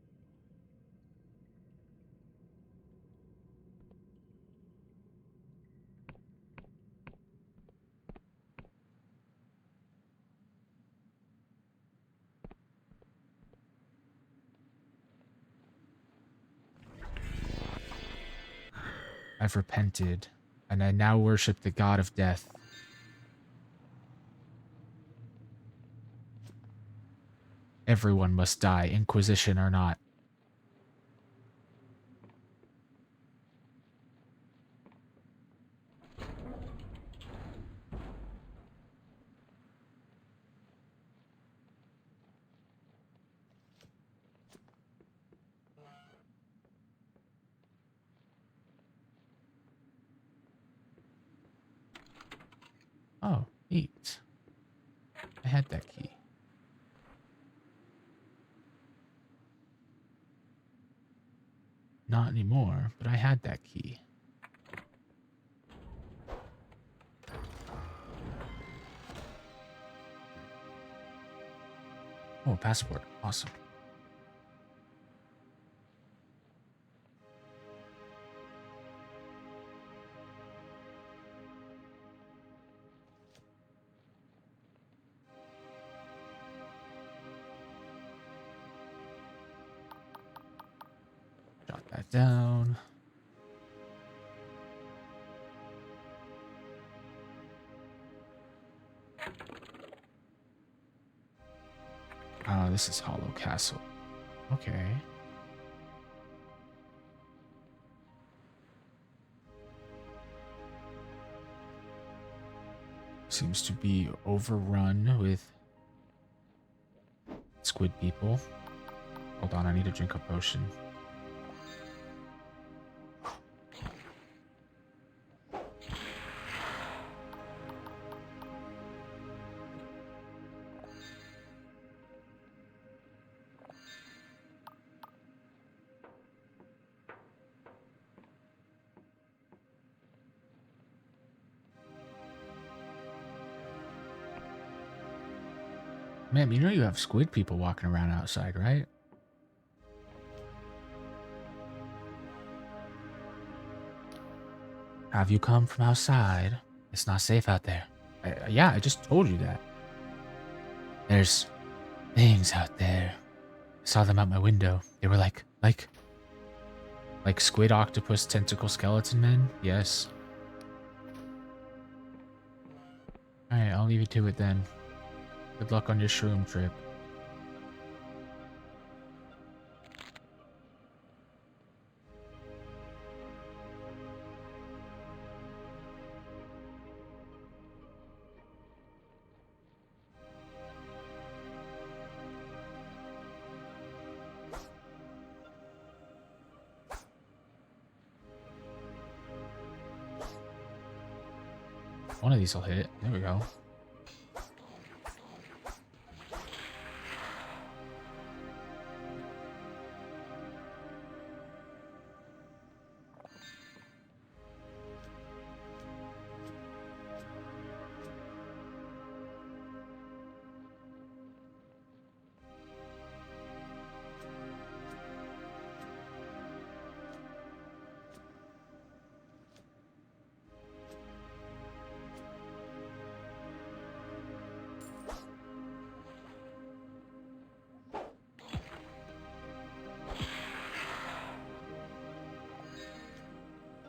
I've repented, and I now worship the god of death. Everyone must die, Inquisition or not. Oh, neat. I had that key. Not anymore, but I had that key. Oh, a passport. Awesome. Jot that down. Oh, this is Hollow Castle. Okay. Seems to be overrun with squid people. Hold on, I need to drink a potion. Man, you know you have squid people walking around outside, right? Have you come from outside? It's not safe out there. Yeah, I just told you that. There's things out there. I saw them out my window. They were like squid, octopus, tentacle, skeleton men. Yes. All right, I'll leave you to it then. Good luck on your shroom trip. One of these will hit. There we go.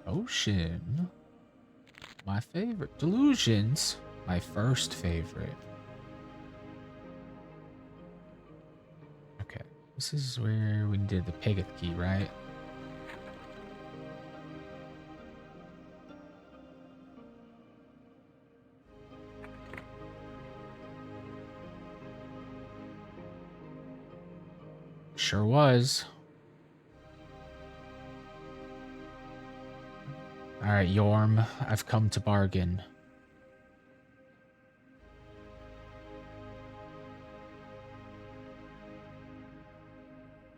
Ocean. My favorite. Delusions. My first favorite. Okay. This is where we did the Pegeth key, right? Sure was. Alright, Yorm. I've come to bargain.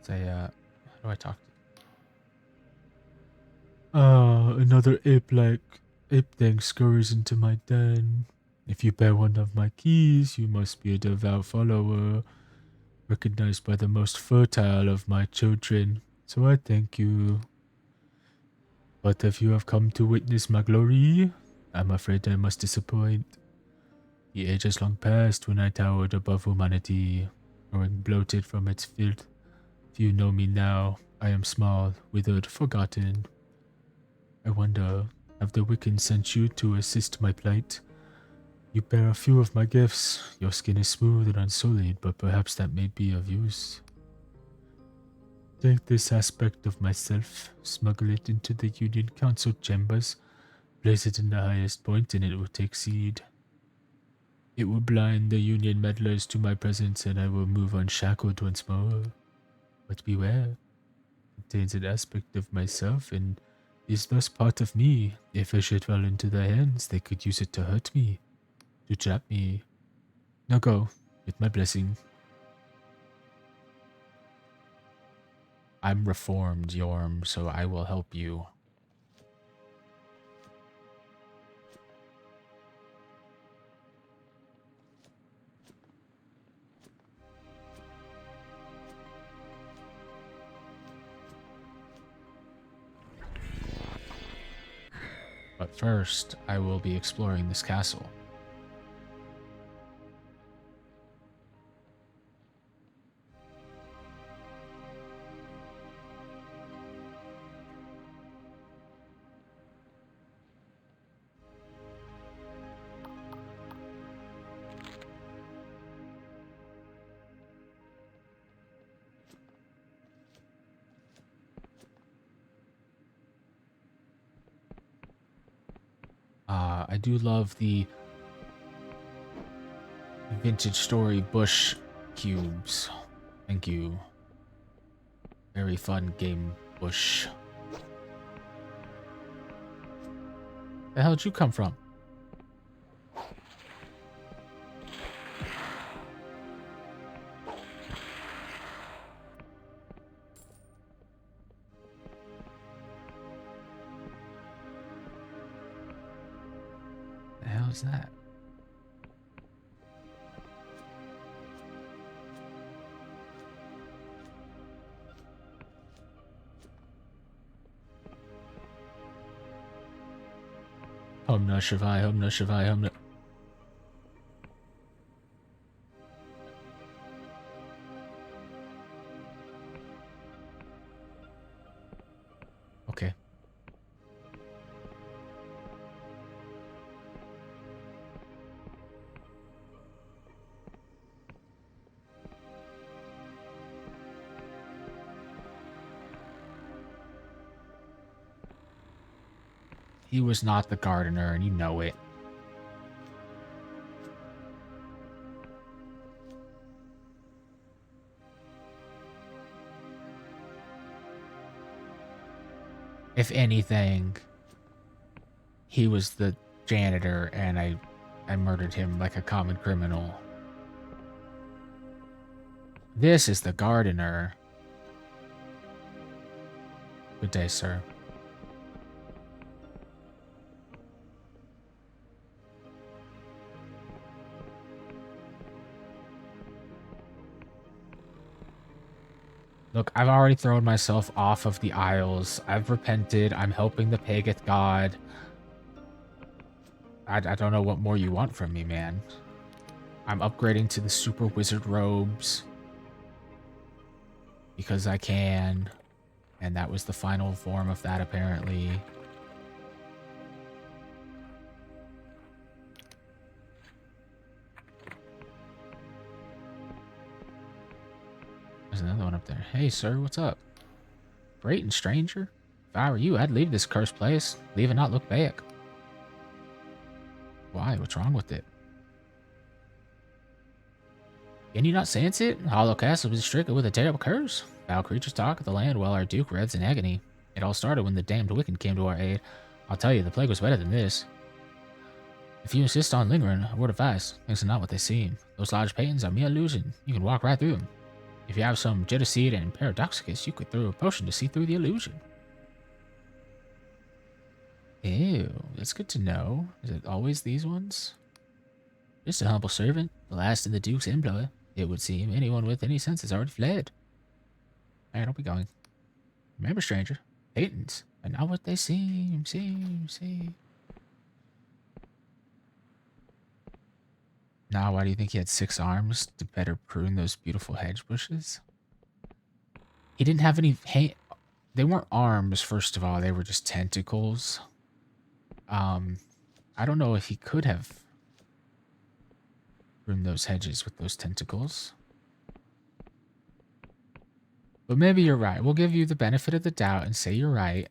Say, how do I talk to another ape thing scurries into my den. If you bear one of my keys, you must be a devout follower, recognized by the most fertile of my children. So I thank you. But if you have come to witness my glory, I'm afraid I must disappoint. The age has long passed when I towered above humanity, growing bloated from its filth. If you know me now, I am small, withered, forgotten. I wonder, have the Wiccans sent you to assist my plight? You bear a few of my gifts. Your skin is smooth and unsullied, but perhaps that may be of use. Take this aspect of myself, smuggle it into the Union Council chambers, place it in the highest point, and it will take seed. It will blind the Union meddlers to my presence, and I will move unshackled once more. But beware, it contains an aspect of myself, and is thus part of me. If I should fall into their hands, they could use it to hurt me, to trap me. Now go, with my blessing. I'm reformed, Yorm, so I will help you. But first, I will be exploring this castle. I do love the vintage story bush cubes. Thank you. Very fun game, bush. The hell did you come from? The hell is that? Hum na Shivai, hum na Shivai, hum na. Okay. He was not the gardener, and you know it. If anything, he was the janitor, and I murdered him like a common criminal. This is the gardener. Good day, sir. Look, I've already thrown myself off of the Isles. I've repented. I'm helping the Pageth god. I don't know what more you want from me, man. I'm upgrading to the super wizard robes. Because I can. And that was the final form of that, apparently. There's another one up there. Hey, sir, what's up? Great and stranger. If I were you, I'd leave this cursed place. Leave and not look back. Why? What's wrong with it? Can you not sense it? Hollow Castle was stricken with a terrible curse. Foul creatures talk of the land while our Duke writhes in agony. It all started when the damned Wiccan came to our aid. I'll tell you, the plague was better than this. If you insist on lingering, a word of advice, things are not what they seem. Those large paintings are mere illusion. You can walk right through them. If you have some Jetaseed and Paradoxicus, you could throw a potion to see through the illusion. Ew, that's good to know. Is it always these ones? Just a humble servant, the last in the Duke's employ. It would seem anyone with any sense has already fled. Alright, I'll be going. Remember, stranger, paintings are not what they seem. Now, why do you think he had 6 arms? To better prune those beautiful hedge bushes? He didn't have any... They weren't arms, first of all. They were just tentacles. I don't know if he could have pruned those hedges with those tentacles. But maybe you're right. We'll give you the benefit of the doubt and say you're right.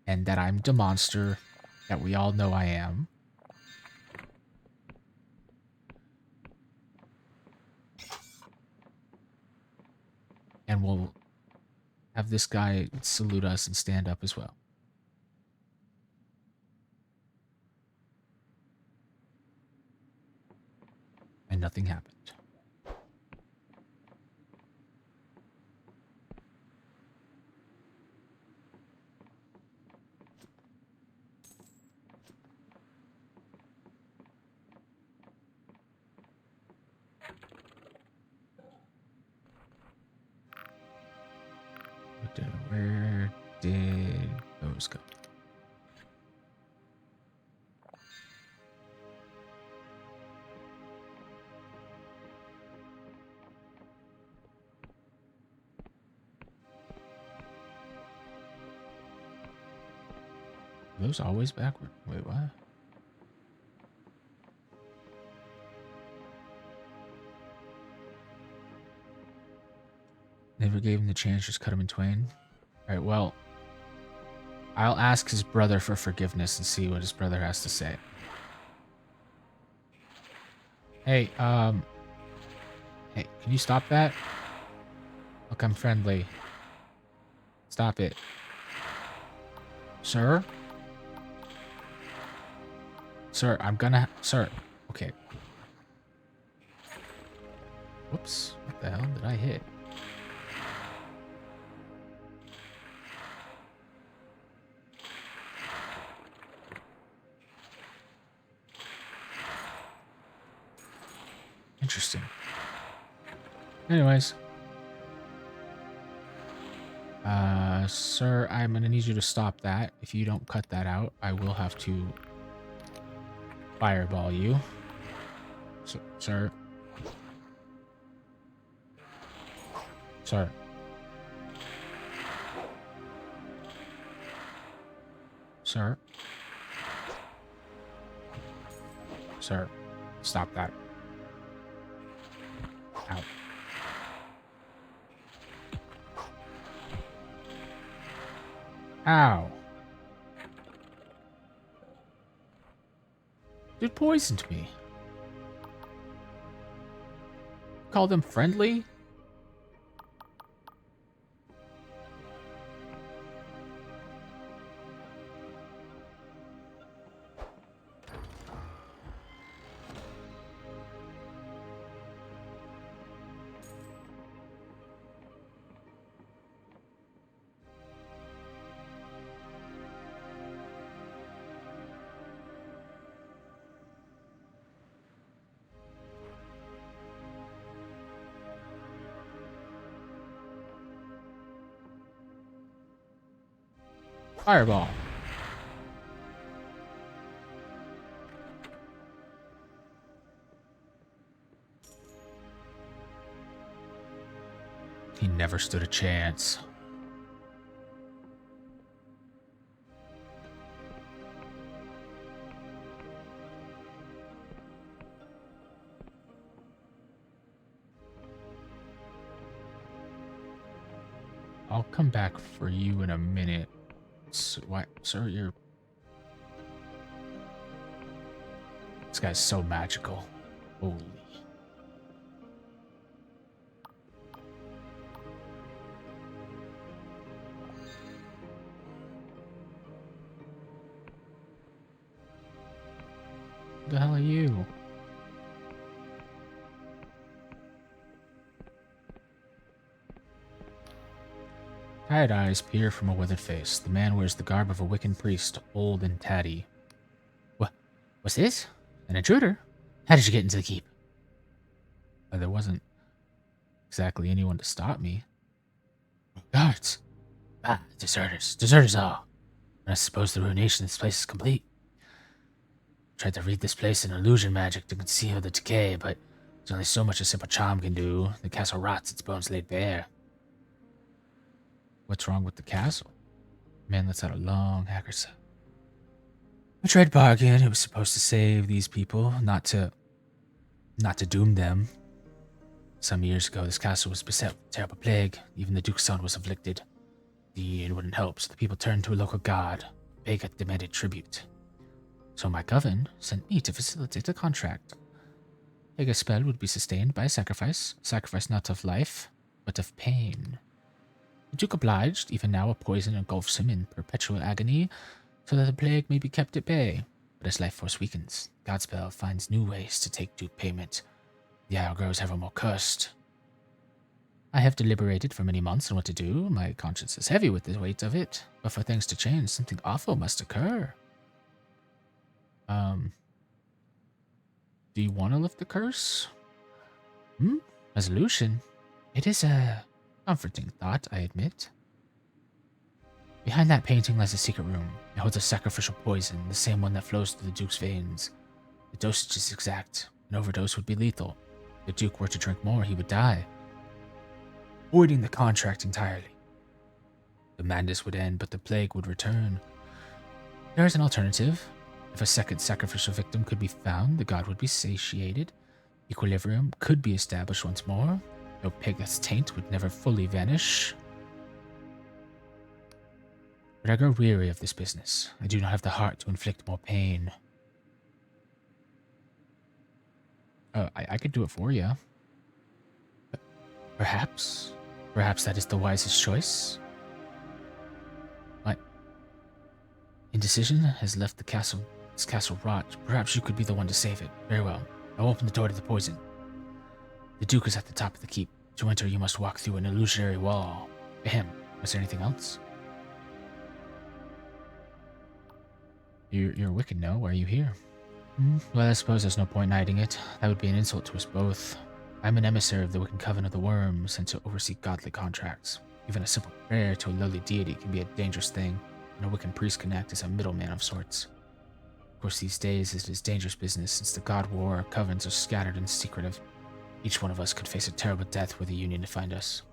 And that I'm the monster that we all know I am. And we'll have this guy salute us and stand up as well. And nothing happened. Where did those go? Are those always backward? Wait, what? Never gave him the chance, just cut him in twain. All right, well, I'll ask his brother for forgiveness and see what his brother has to say. Hey, hey, can you stop that? Look, I'm friendly. Stop it. Sir? Sir, I'm gonna... Sir. Okay. Whoops. What the hell did I hit? Interesting. Anyways. Sir, I'm gonna need you to stop that. If you don't cut that out, I will have to fireball you. Sir. Sir. Sir. Sir. Stop that. Ow. Ow. Dude poisoned me. Call them friendly? Fireball. He never stood a chance. I'll come back for you in a minute. What, sir? You're... This guy's so magical. Holy. Who the hell are you? Tired eyes peer from a withered face. The man wears the garb of a Wiccan priest, old and tatty. What's this? An intruder? How did you get into the keep? There wasn't exactly anyone to stop me. Guards. Ah, deserters. Deserters all. And I suppose the ruination of this place is complete. Tried to read this place in illusion magic to conceal the decay, but there's only so much a simple charm can do. The castle rots, its bones laid bare. What's wrong with the castle? Man, let's out a long hacker's. I tried to bargain. It was supposed to save these people, not to doom them. Some years ago, this castle was beset with a terrible plague. Even the Duke's son was afflicted. The union wouldn't help, so the people turned to a local god. Vega demanded tribute. So my coven sent me to facilitate the contract. Vega's spell would be sustained by a sacrifice not of life, but of pain. The Duke obliged. Even now a poison engulfs him in perpetual agony, so that the plague may be kept at bay. But as life force weakens, Godspell finds new ways to take due payment. The isle grows ever more cursed. I have deliberated for many months on what to do. My conscience is heavy with the weight of it. But for things to change, something awful must occur. Do you want to lift the curse? Resolution? It is a comforting thought, I admit. Behind that painting lies a secret room. It holds a sacrificial poison, the same one that flows through the Duke's veins. The dosage is exact. An overdose would be lethal. If the Duke were to drink more, he would die, voiding the contract entirely. The madness would end, but the plague would return. There is an alternative. If a second sacrificial victim could be found, the god would be satiated. Equilibrium could be established once more, though Pega's taint would never fully vanish. But I grow weary of this business. I do not have the heart to inflict more pain. I could do it for you. Perhaps. Perhaps that is the wisest choice. What? Indecision has left the castle. This castle rot. Perhaps you could be the one to save it. Very well. I'll open the door to the poison. The Duke is at the top of the keep. To enter, you must walk through an illusionary wall. Ahem. Was there anything else? You're wicked, no? Why are you here? Well, I suppose there's no point in hiding it. That would be an insult to us both. I'm an emissary of the Wiccan Coven of the Worm, sent to oversee godly contracts. Even a simple prayer to a lowly deity can be a dangerous thing, and a Wiccan priest can act as a middleman of sorts. Of course, these days it is dangerous business, since the God War our covens are scattered and secretive. Each one of us could face a terrible death were the Union to find us.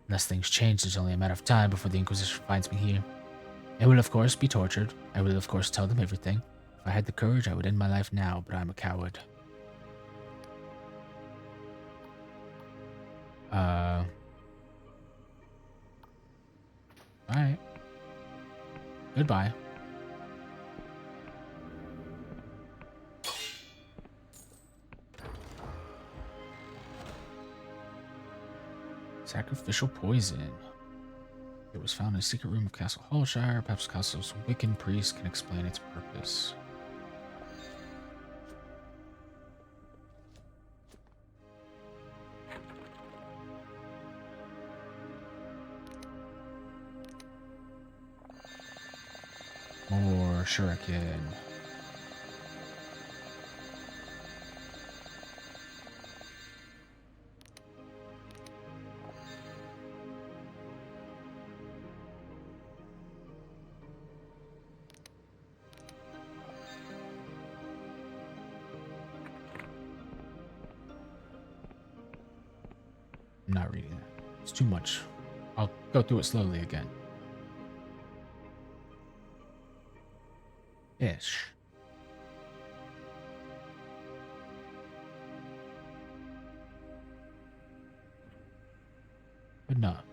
Unless things change, it's only a matter of time before the Inquisition finds me here. I will, of course, be tortured. I will, of course, tell them everything. If I had the courage, I would end my life now, but I'm a coward. Alright. Goodbye. Sacrificial poison. It was found in a secret room of Castle Hallshire. Perhaps Castle's Wiccan priest can explain its purpose. More shuriken. I'm not reading that. It's too much. I'll go through it slowly again. Ish. Good enough.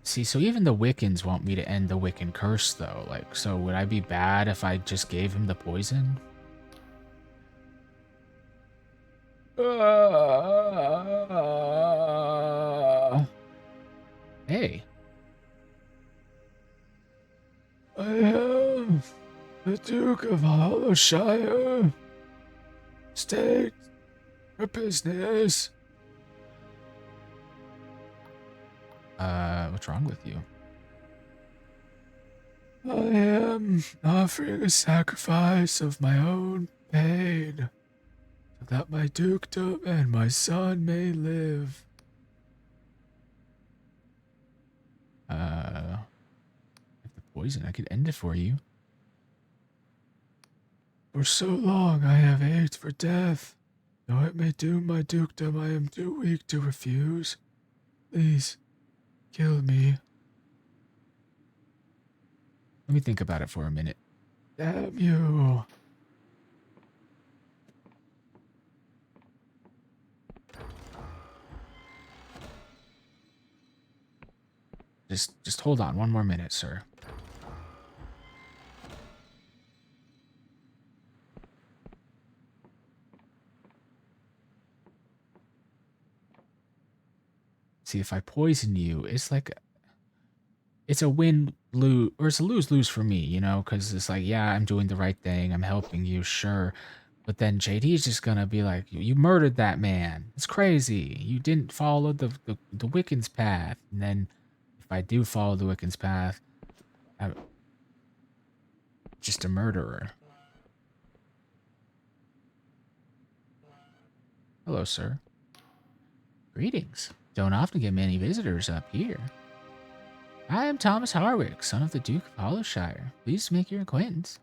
See, so even the Wiccans want me to end the Wiccan curse, though. Like, so would I be bad if I just gave him the poison? Hey. I am the Duke of Hollowshire. State your business. What's wrong with you? I am offering a sacrifice of my own pain, so that my dukedom and my son may live. If the poison, I could end it for you. For so long I have ached for death. Though it may doom my dukedom, I am too weak to refuse. Please, kill me. Let me think about it for a minute. Damn you. Just hold on one more minute, sir. See, if I poison you, it's like it's a win-lose, or it's a lose-lose for me, you know, because it's like, yeah, I'm doing the right thing, I'm helping you, sure. But then JD is just gonna be like, you murdered that man. It's crazy. You didn't follow the Wiccan's path. And then if I do follow the Wiccan's path, I'm just a murderer. Hello, sir. Greetings. Don't often get many visitors up here. I am Thomas Harwick, son of the Duke of Hollowshire. Pleased to make your acquaintance.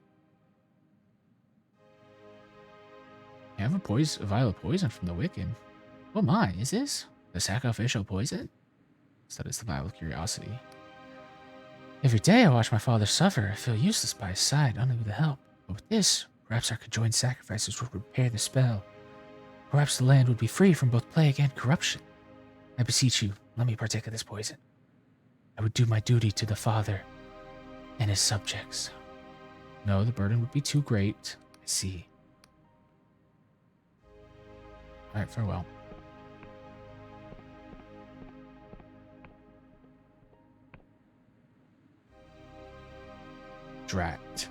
You have a vial of poison from the Wiccan. Oh my, is this the sacrificial poison? So that is the vial of curiosity. Every day I watch my father suffer. I feel useless by his side, only with the help. But with this, perhaps our conjoined sacrifices would repair the spell. Perhaps the land would be free from both plague and corruption. I beseech you, let me partake of this poison. I would do my duty to the father and his subjects. No, the burden would be too great. I see. All right, farewell. Drat.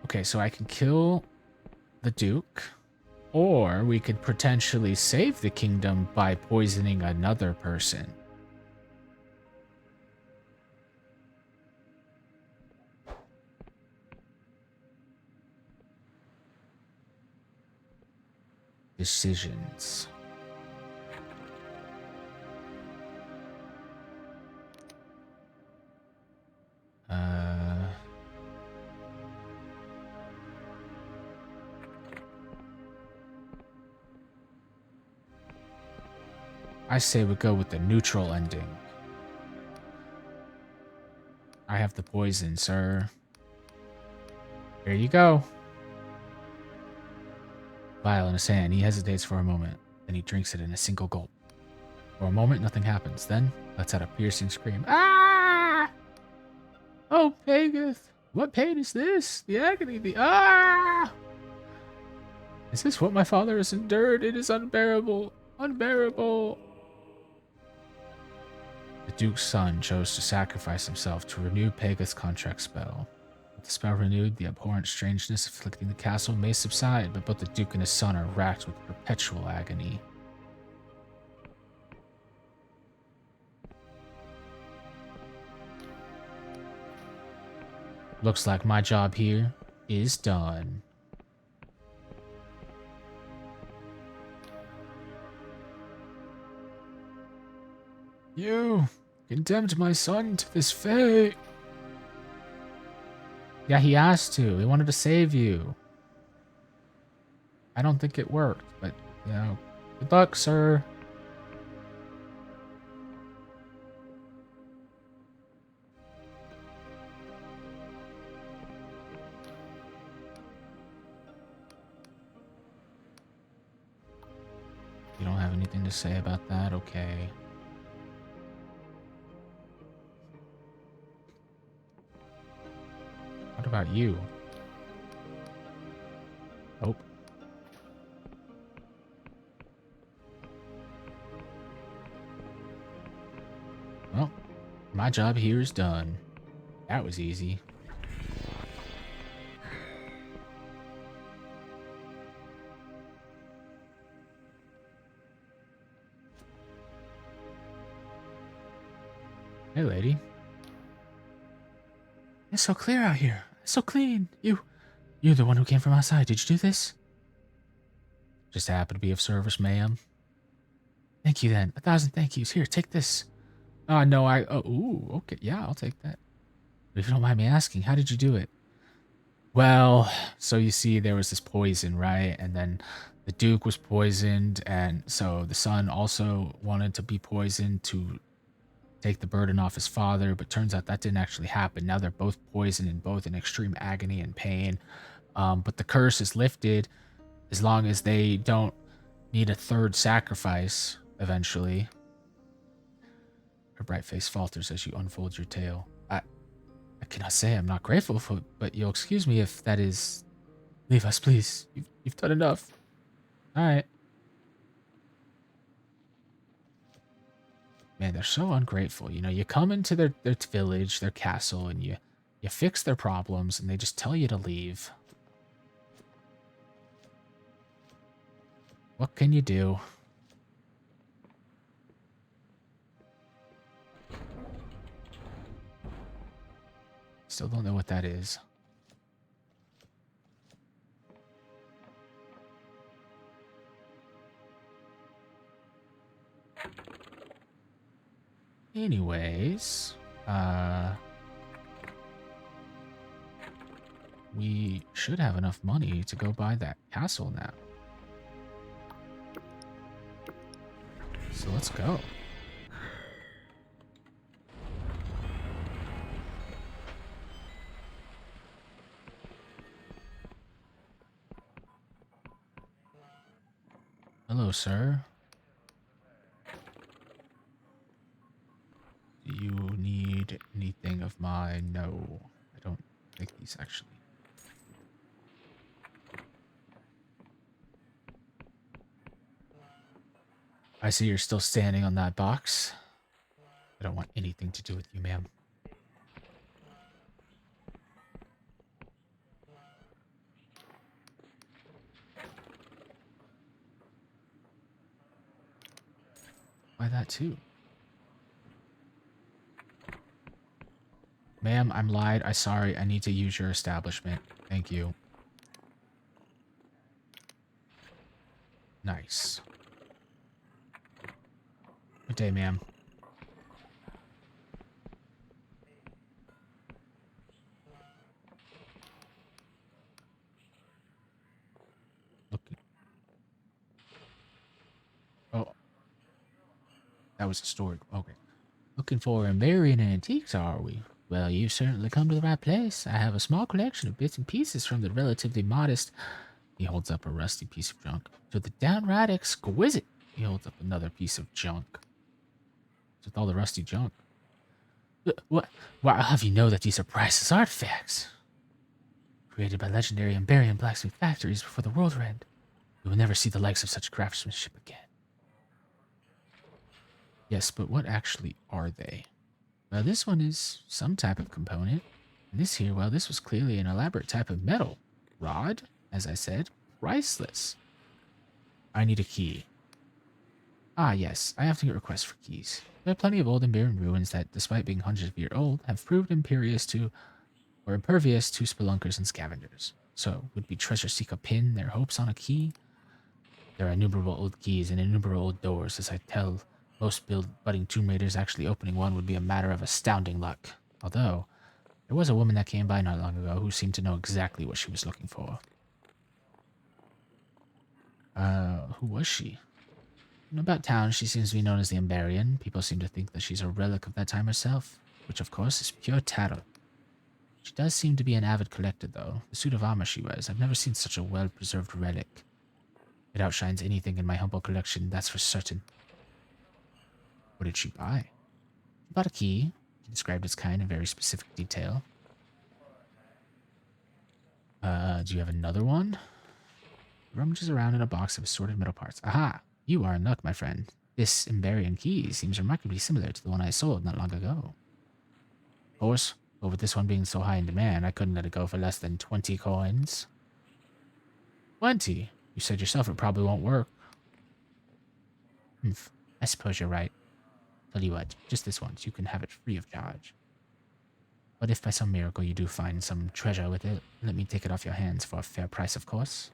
Okay, so I can kill the Duke, or we could potentially save the kingdom by poisoning another person. Decisions. I say we go with the neutral ending. I have the poison, sir. Here you go. Vial in his hand. He hesitates for a moment. Then he drinks it in a single gulp. For a moment, nothing happens. Then, lets out a piercing scream. Ah! Oh, Pegasus! What pain is this? The agony, the ah! Is this what my father has endured? It is unbearable. Unbearable. The Duke's son chose to sacrifice himself to renew Pega's contract spell. With the spell renewed, the abhorrent strangeness afflicting the castle may subside, but both the Duke and his son are racked with perpetual agony. Looks like my job here is done. You condemned my son to this fate. Yeah, he asked to. He wanted to save you. I don't think it worked, but, you know, good luck, sir. You don't have anything to say about that? Okay. What about you? Nope. Well, my job here is done. That was easy. Hey, lady. It's so clear out here. It's so clean. You're the one who came from outside. Did you do this? Just happened to be of service, ma'am. Thank you, then. 1,000 thank yous. Here, take this. No, ooh, okay. Yeah, I'll take that. But if you don't mind me asking, how did you do it? Well, so you see, there was this poison, right? And then the Duke was poisoned, and so the son also wanted to be poisoned to take the burden off his father, but turns out that didn't actually happen. Now they're both poisoned and both in extreme agony and pain. But the curse is lifted as long as they don't need a third sacrifice eventually. Her bright face falters as you unfold your tale. I cannot say I'm not grateful for, but you'll excuse me if that is. Leave us, please. You've done enough. All right. Man, they're so ungrateful. You know, you come into their village, their castle, and you fix their problems, and they just tell you to leave. What can you do? Still don't know what that is. Anyways, we should have enough money to go buy that castle now. So let's go. Hello, sir. Do you need anything of mine? No, I keys, actually. I see you're still standing on that box. I don't want anything to do with you, ma'am. Why that too? Ma'am, I'm lied. I'm sorry. I need to use your establishment. Thank you. Nice. Good day, ma'am. Looking. Oh, that was a story. Okay. Looking for Amberian antiques, are we? Well, you've certainly come to the right place. I have a small collection of bits and pieces from the relatively modest. He holds up a rusty piece of junk. To the downright exquisite. He holds up another piece of junk. With all the rusty junk. What? Why, I'll have you know that these are priceless artifacts. Created by legendary Amberian blacksmith factories before the world will end. We will never see the likes of such craftsmanship again. Yes, but what actually are they? Well, this one is some type of component. And this here, well, this was clearly an elaborate type of metal. Rod, as I said, priceless. I need a key. Ah, yes, I often get requests for keys. There are plenty of old and barren ruins that, despite being hundreds of years old, have proved impervious to spelunkers and scavengers. So, would be treasure seek a pin their hopes on a key? There are innumerable old keys and innumerable old doors, as I tell most budding tomb raiders. Actually opening one would be a matter of astounding luck. Although, there was a woman that came by not long ago who seemed to know exactly what she was looking for. Who was she? About town, she seems to be known as the Amberian. People seem to think that she's a relic of that time herself, which of course is pure tattle. She does seem to be an avid collector, though. The suit of armor she wears, I've never seen such a well-preserved relic. It outshines anything in my humble collection, that's for certain. What did she buy? She bought a key. She described its kind in very specific detail. Do you have another one? Rummages around in a box of assorted metal parts. Aha! You are in luck, my friend. This Amberian key seems remarkably similar to the one I sold not long ago. Of course, but with this one being so high in demand, I couldn't let it go for less than 20 coins. 20? You said yourself it probably won't work. Humph. I suppose you're right. Tell you what, just this once, you can have it free of charge. But if by some miracle you do find some treasure with it, let me take it off your hands for a fair price, of course.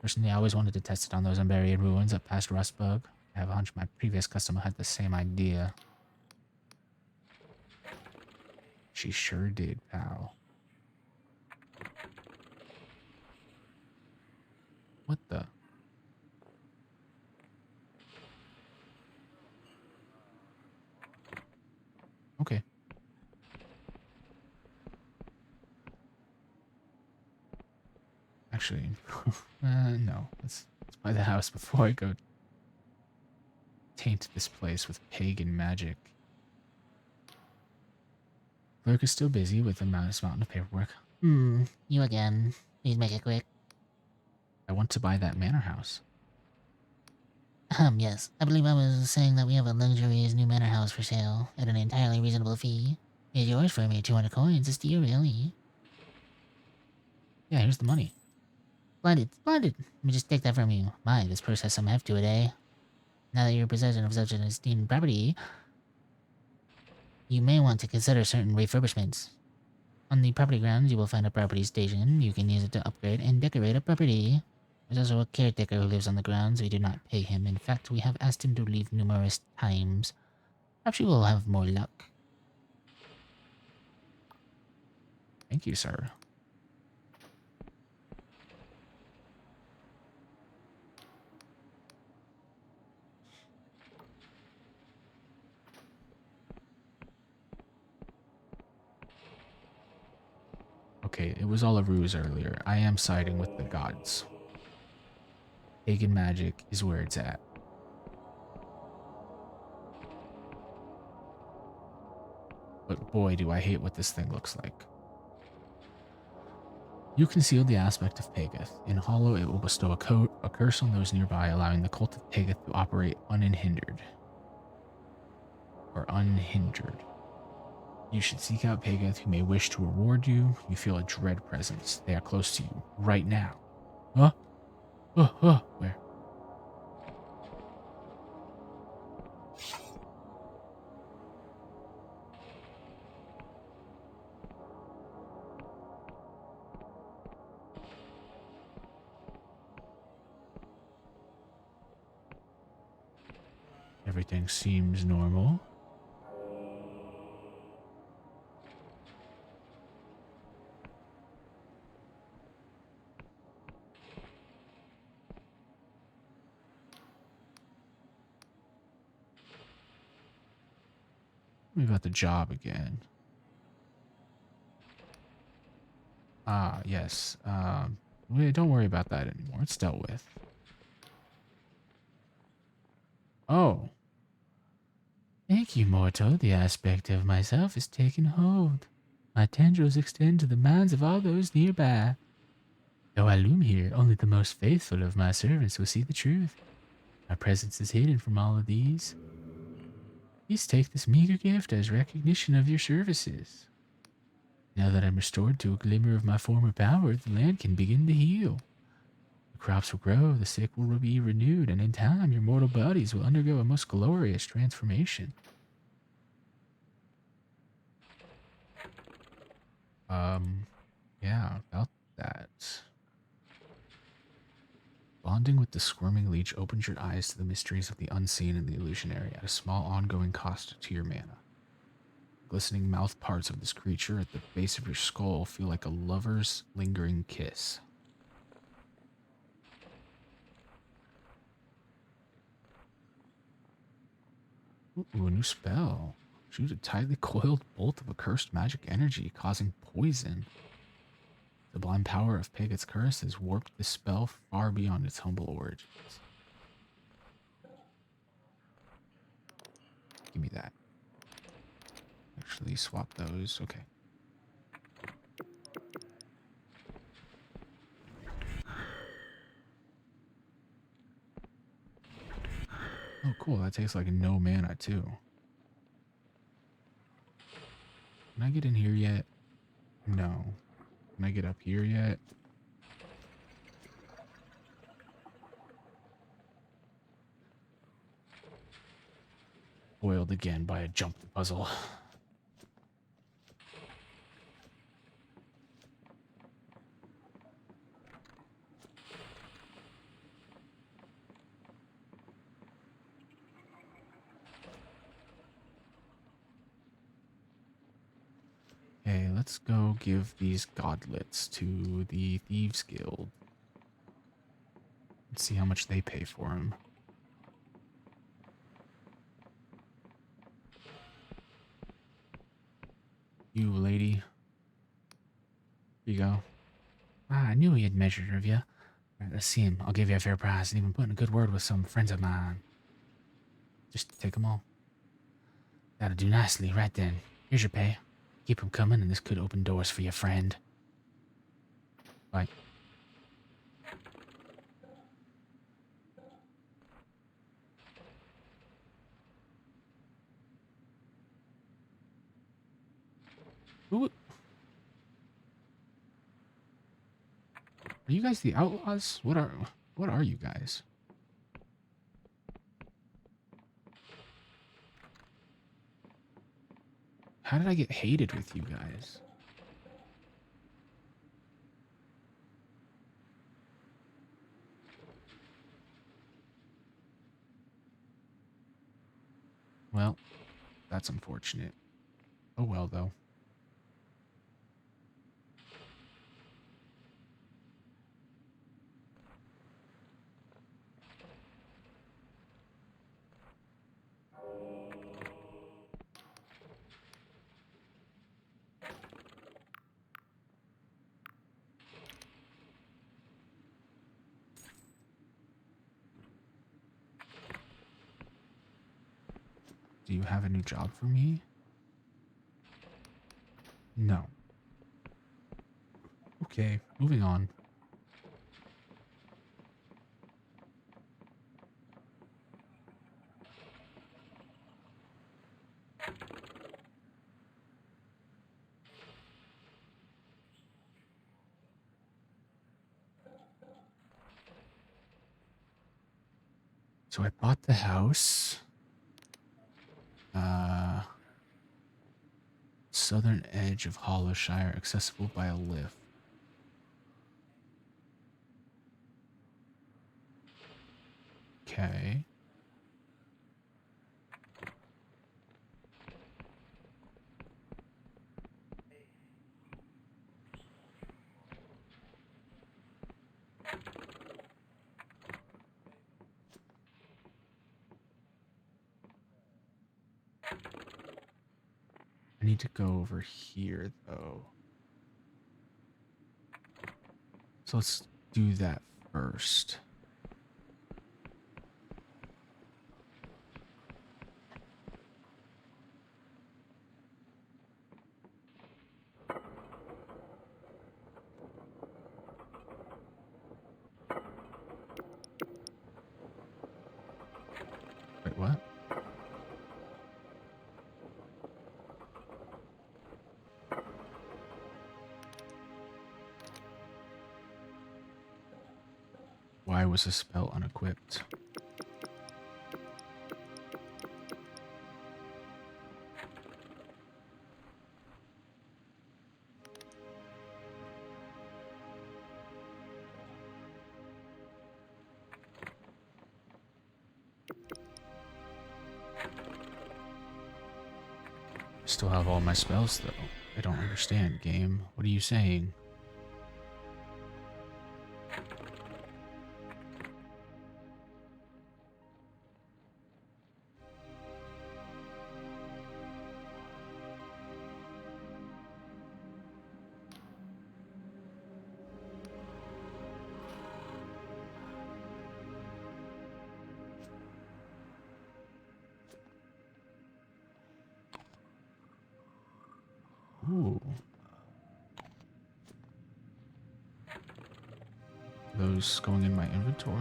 Personally, I always wanted to test it on those unburied ruins up past Rustburg. I have a hunch my previous customer had the same idea. She sure did, pal. What the? Okay. Actually, no. Let's buy the house before I go taint this place with pagan magic. Clerk is still busy with a mountain of paperwork. You again. Please make it quick. I want to buy that manor house. Yes. I believe I was saying that we have a luxurious new manor house for sale at an entirely reasonable fee. It's yours for me 200 coins. It's to you, really. Yeah, here's the money. Splendid, splendid. Let me just take that from you. My, this purse has some heft to it, eh? Now that you're in possession of such an esteemed property, you may want to consider certain refurbishments. On the property grounds, you will find a property station. You can use it to upgrade and decorate a property. There's also a caretaker who lives on the grounds. We do not pay him. In fact, we have asked him to leave numerous times. Perhaps you will have more luck. Thank you, sir. Okay, it was all a ruse earlier. I am siding with the gods. Pagan magic is where it's at. But boy, do I hate what this thing looks like. You conceal the aspect of Pageth. In Hollow, it will bestow a curse on those nearby, allowing the cult of Pageth to operate unhindered. Or unhindered. You should seek out Pageth, who may wish to reward you. You feel a dread presence. They are close to you, right now. Huh? Where? Everything seems normal. We got the job again. Ah, yes. Don't worry about that anymore. It's dealt with. Oh. Thank you, mortal. The aspect of myself has taken hold. My tendrils extend to the minds of all those nearby. Though I loom here, only the most faithful of my servants will see the truth. My presence is hidden from all of these. Please take this meager gift as recognition of your services. Now that I'm restored to a glimmer of my former power, the land can begin to heal. The crops will grow, the sick will be renewed, and in time your mortal bodies will undergo a most glorious transformation. Yeah, about that. Bonding with the squirming leech opens your eyes to the mysteries of the unseen and the illusionary at a small ongoing cost to your mana. Glistening mouth parts of this creature at the base of your skull feel like a lover's lingering kiss. Ooh, a new spell. Shoot a tightly coiled bolt of accursed magic energy, causing poison. The blind power of Pageth's curse has warped this spell far beyond its humble origins. Give me that. Actually, swap those. Okay. Oh, cool. That tastes like no mana, too. Can I get in here yet? No. Can I get up here yet? Foiled again by a jump puzzle. Okay, let's go give these godlets to the Thieves Guild. Let's see how much they pay for them. You, lady. Here you go. Ah, I knew he had measured of you. All right, let's see him. I'll give you a fair price and even put in a good word with some friends of mine. Just take them all. That'll do nicely. Right then. Here's your pay. Keep 'em coming, and this could open doors for your friend. Bye. Who? Are you guys the outlaws? What are you guys? How did I get hated with you guys? Well, that's unfortunate. Oh well, though. Do you have a new job for me? No. Okay, moving on. So I bought the house. Southern edge of Hollowshire, accessible by a lift. Okay. I need to go over here, though. So let's do that first. Wait, what? Why was the spell unequipped? Still have all my spells, though. I don't understand, game. What are you saying? Ooh. Those going in my inventory?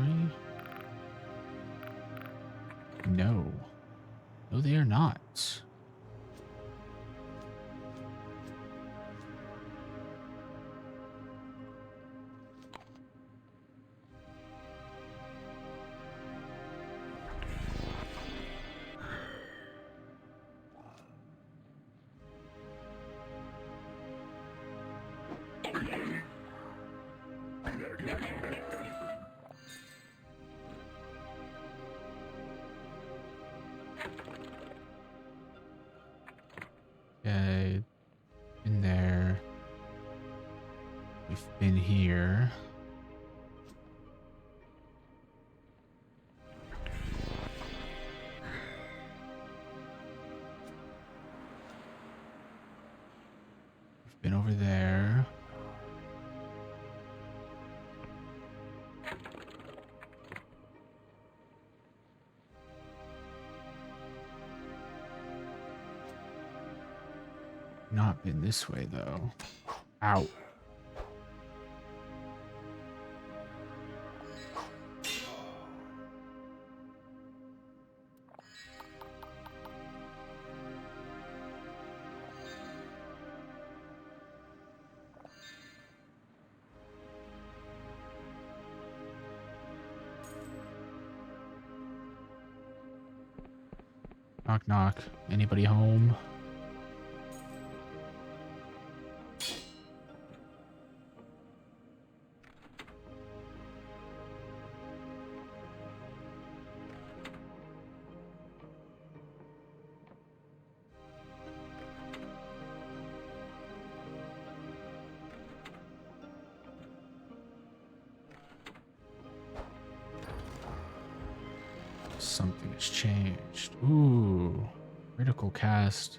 No. No, they are not. Okay. In there. We've been here. We've been over there. Not been this way, though. Ow. Knock, knock. Anybody home? Something has changed. Ooh. Critical cast.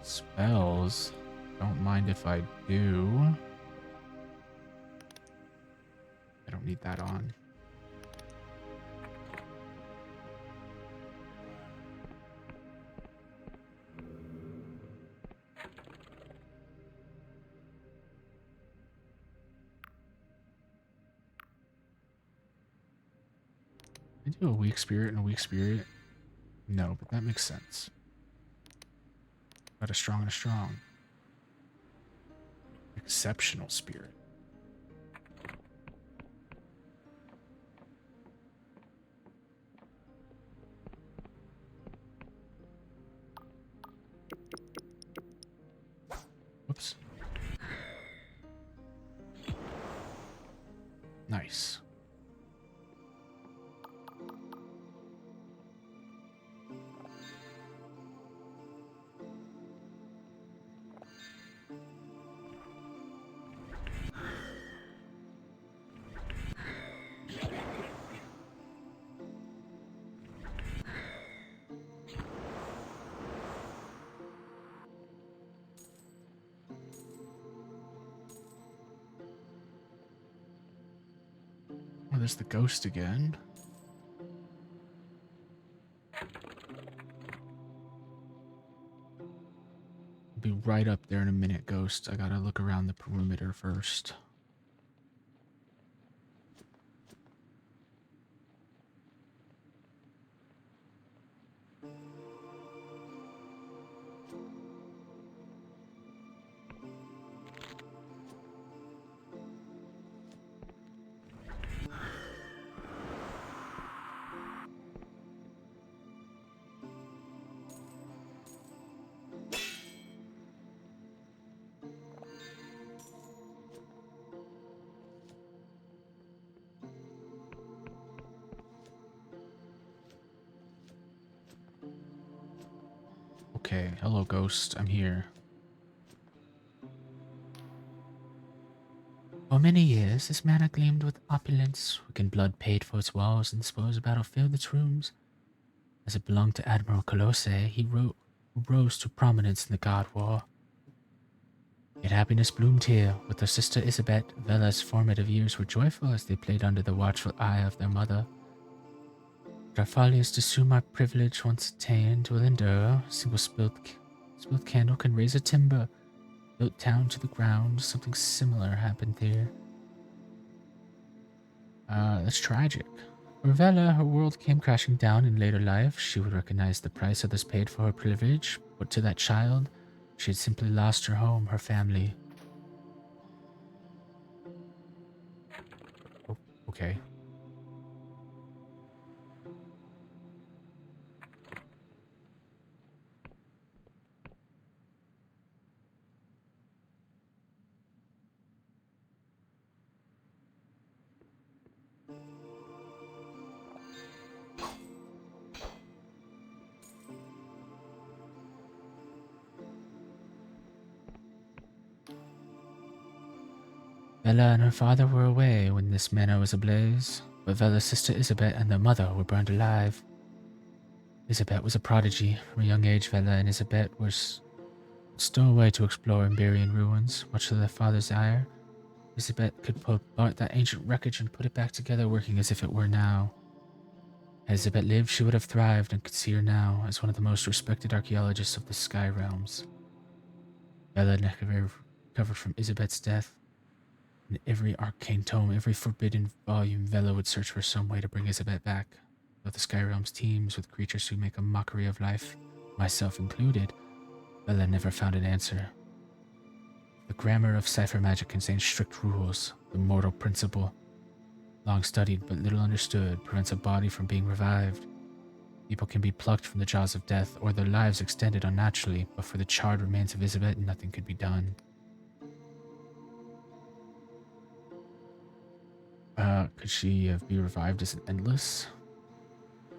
Spells. Don't mind if I do. I don't need that on. I do a weak spirit and a weak spirit. No, but that makes sense. Got a strong and a strong. Exceptional spirit. Whoops. Nice. Oh, there's the ghost again. I'll be right up there in a minute, ghost. I gotta look around the perimeter first. Okay, hello, ghost. I'm here. For many years, this manor gleamed with opulence. Wicked blood paid for its walls, and the spoils of battle filled its rooms. As it belonged to Admiral Colosse, who rose to prominence in the God War. Yet happiness bloomed here. With her sister Isabet, Vella's formative years were joyful as they played under the watchful eye of their mother. But our follies to sue my privilege once attained will endure. A single spilled candle can raise a timber. Built down to the ground, something similar happened here. That's tragic. For Vela, her world came crashing down in later life. She would recognize the price others paid for her privilege, but to that child, she had simply lost her home, her family. Oh, okay. Vela and her father were away when this manor was ablaze, but Vela's sister Isabet and their mother were burned alive. Isabet was a prodigy. From a young age, Vela and Isabet were stowaway to explore Iberian ruins, much to their father's ire. Isabet could pull apart that ancient wreckage and put it back together, working as if it were now. Had Isabet lived, she would have thrived, and could see her now as one of the most respected archaeologists of the Sky Realms. Vela never recovered from Isabet's death. In every arcane tome, every forbidden volume, Vela would search for some way to bring Isabet back. Though the Sky Realms teems with creatures who make a mockery of life, myself included, Vela never found an answer. The grammar of cipher magic contains strict rules. The mortal principle, long studied but little understood, prevents a body from being revived. People can be plucked from the jaws of death or their lives extended unnaturally, but for the charred remains of Isabet, nothing could be done. Could she be revived as an endless?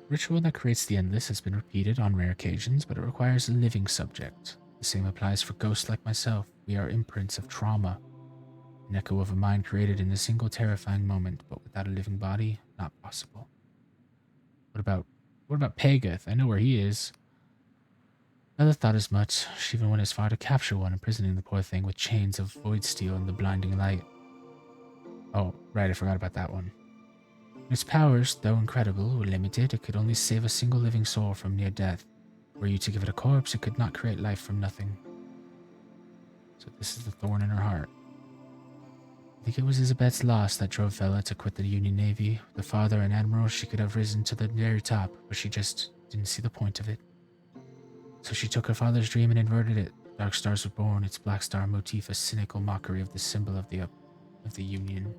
Ritual that creates the endless has been repeated on rare occasions, but it requires a living subject. The same applies for ghosts like myself. We are imprints of trauma, an echo of a mind created in a single terrifying moment, but without a living body, not possible. What about Pageth? I know where he is. Bella thought as much. She even went as far to capture one, imprisoning the poor thing with chains of void steel in the blinding light. Oh, right, I forgot about that one. Its powers, though incredible, were limited. It could only save a single living soul from near death. Were you to give it a corpse, it could not create life from nothing. So this is the thorn in her heart. I think it was Isabet's loss that drove Vela to quit the Union Navy. The father and admiral, she could have risen to the very top, but she just didn't see the point of it. So she took her father's dream and inverted it. Dark Stars were born, its black star motif a cynical mockery of the symbol of the Union.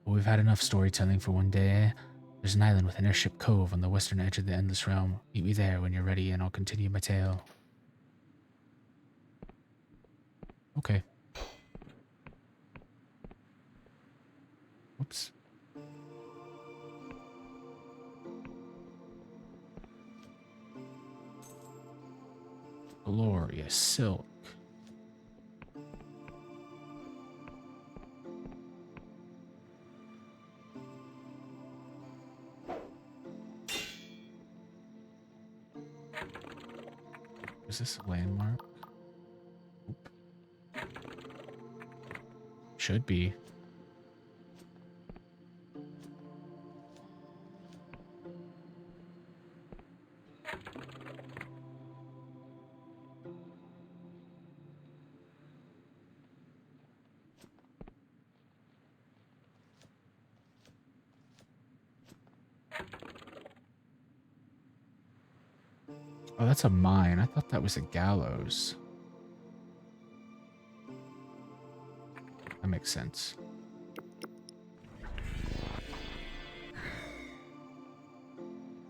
But we've had enough storytelling for one day, eh? There's an island with an airship cove on the western edge of the Endless Realm. Meet me there when you're ready and I'll continue my tale. Okay. Whoops. Glorious silk. Is this a landmark? Oop. Should be. Oh, that's a mine. I thought that was a gallows. That makes sense.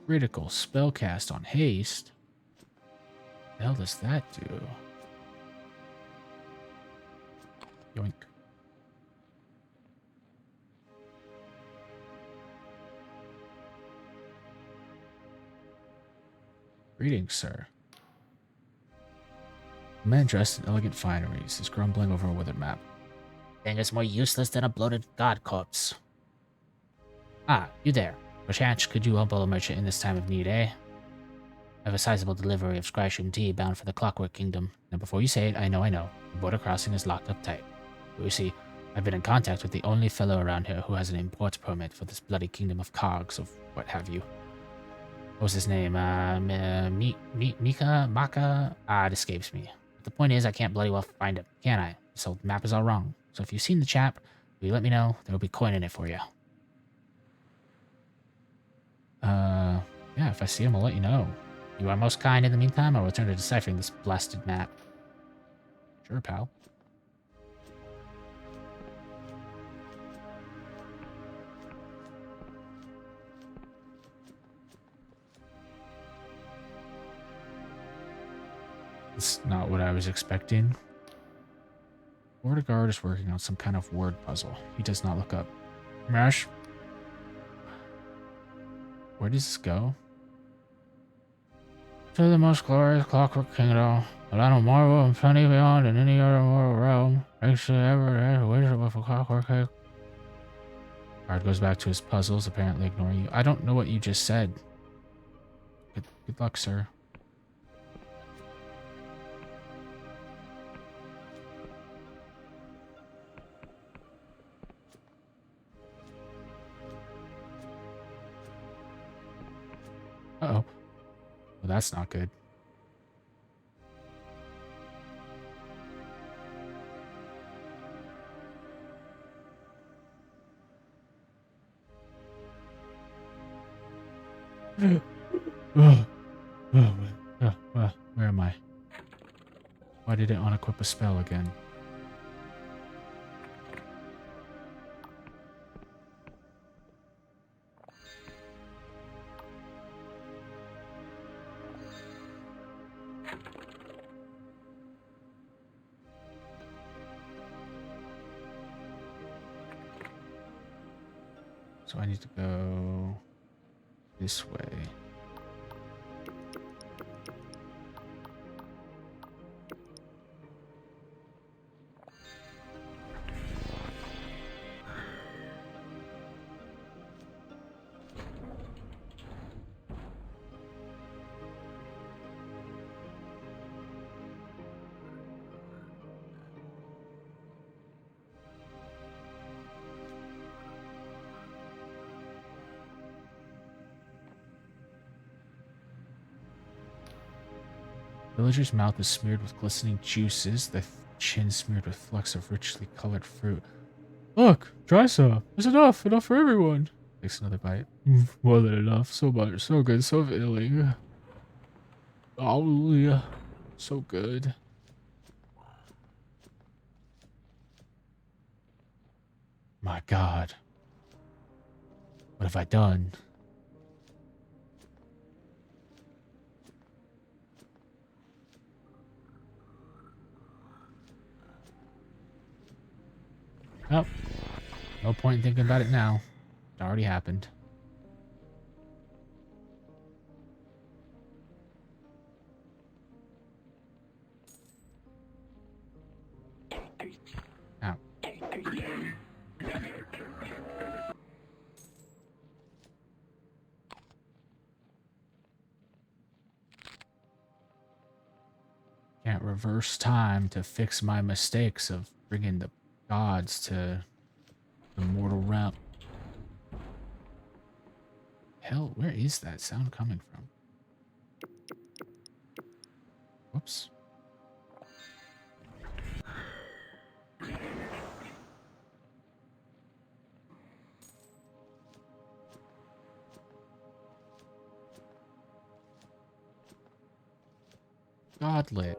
Critical spellcast on haste. The hell does that do? Yoink. Greetings, sir. A man dressed in elegant fineries is grumbling over a withered map. Thing is more useless than a bloated god corpse. Ah, you there. Perchance could you help a merchant in this time of need, eh? I have a sizable delivery of Scryshroom tea bound for the Clockwork Kingdom. Now before you say it, I know. The border crossing is locked up tight. But you see, I've been in contact with the only fellow around here who has an import permit for this bloody kingdom of cogs of what have you. What was his name? Maka? It escapes me. But the point is, I can't bloody well find him, can I? So the map is all wrong. So if you've seen the chap, will you let me know? There'll be coin in it for you. Yeah, if I see him, I'll let you know. You are most kind. In the meantime, I'll return to deciphering this blasted map. Sure, pal. That's not what I was expecting. Vortigard is working on some kind of word puzzle. He does not look up. Mash. Where does this go? To the most glorious Clockwork Kingdom, a land of marvel and plenty beyond in any other mortal realm. Thanks to ever wisdom of a clockwork cake. Card goes back to his puzzles, apparently ignoring you. I don't know what you just said. Good luck, sir. Uh-oh. Well, that's not good. Where am I? Why did it unequip a spell again? So I need to go this way. Villager's mouth is smeared with glistening juices. The Chin smeared with flecks of richly colored fruit. Look, try some. There's enough. Enough for everyone. Takes another bite. More than enough. So much. So good. So filling. Hallelujah. So good. My God. What have I done? Oh, no point in thinking about it now. It already happened. Ow. Can't reverse time to fix my mistakes of bringing the gods to the mortal realm. Hell, where is that sound coming from? Whoops. Godlit.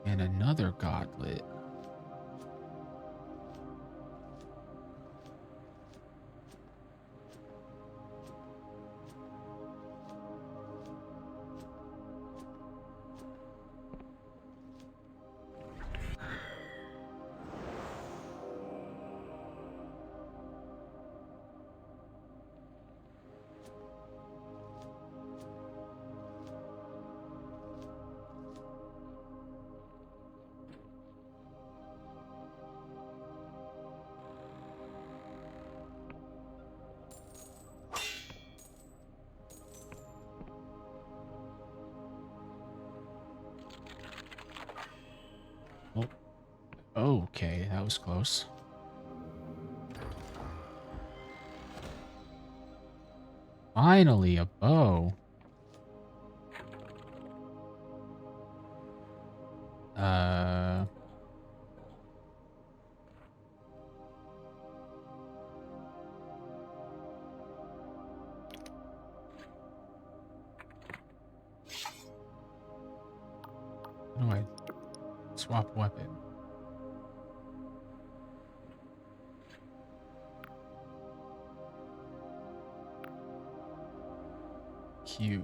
And another godlet. Oh, okay, that was close. Finally, a bow. Uh... How do I swap weapon? Q.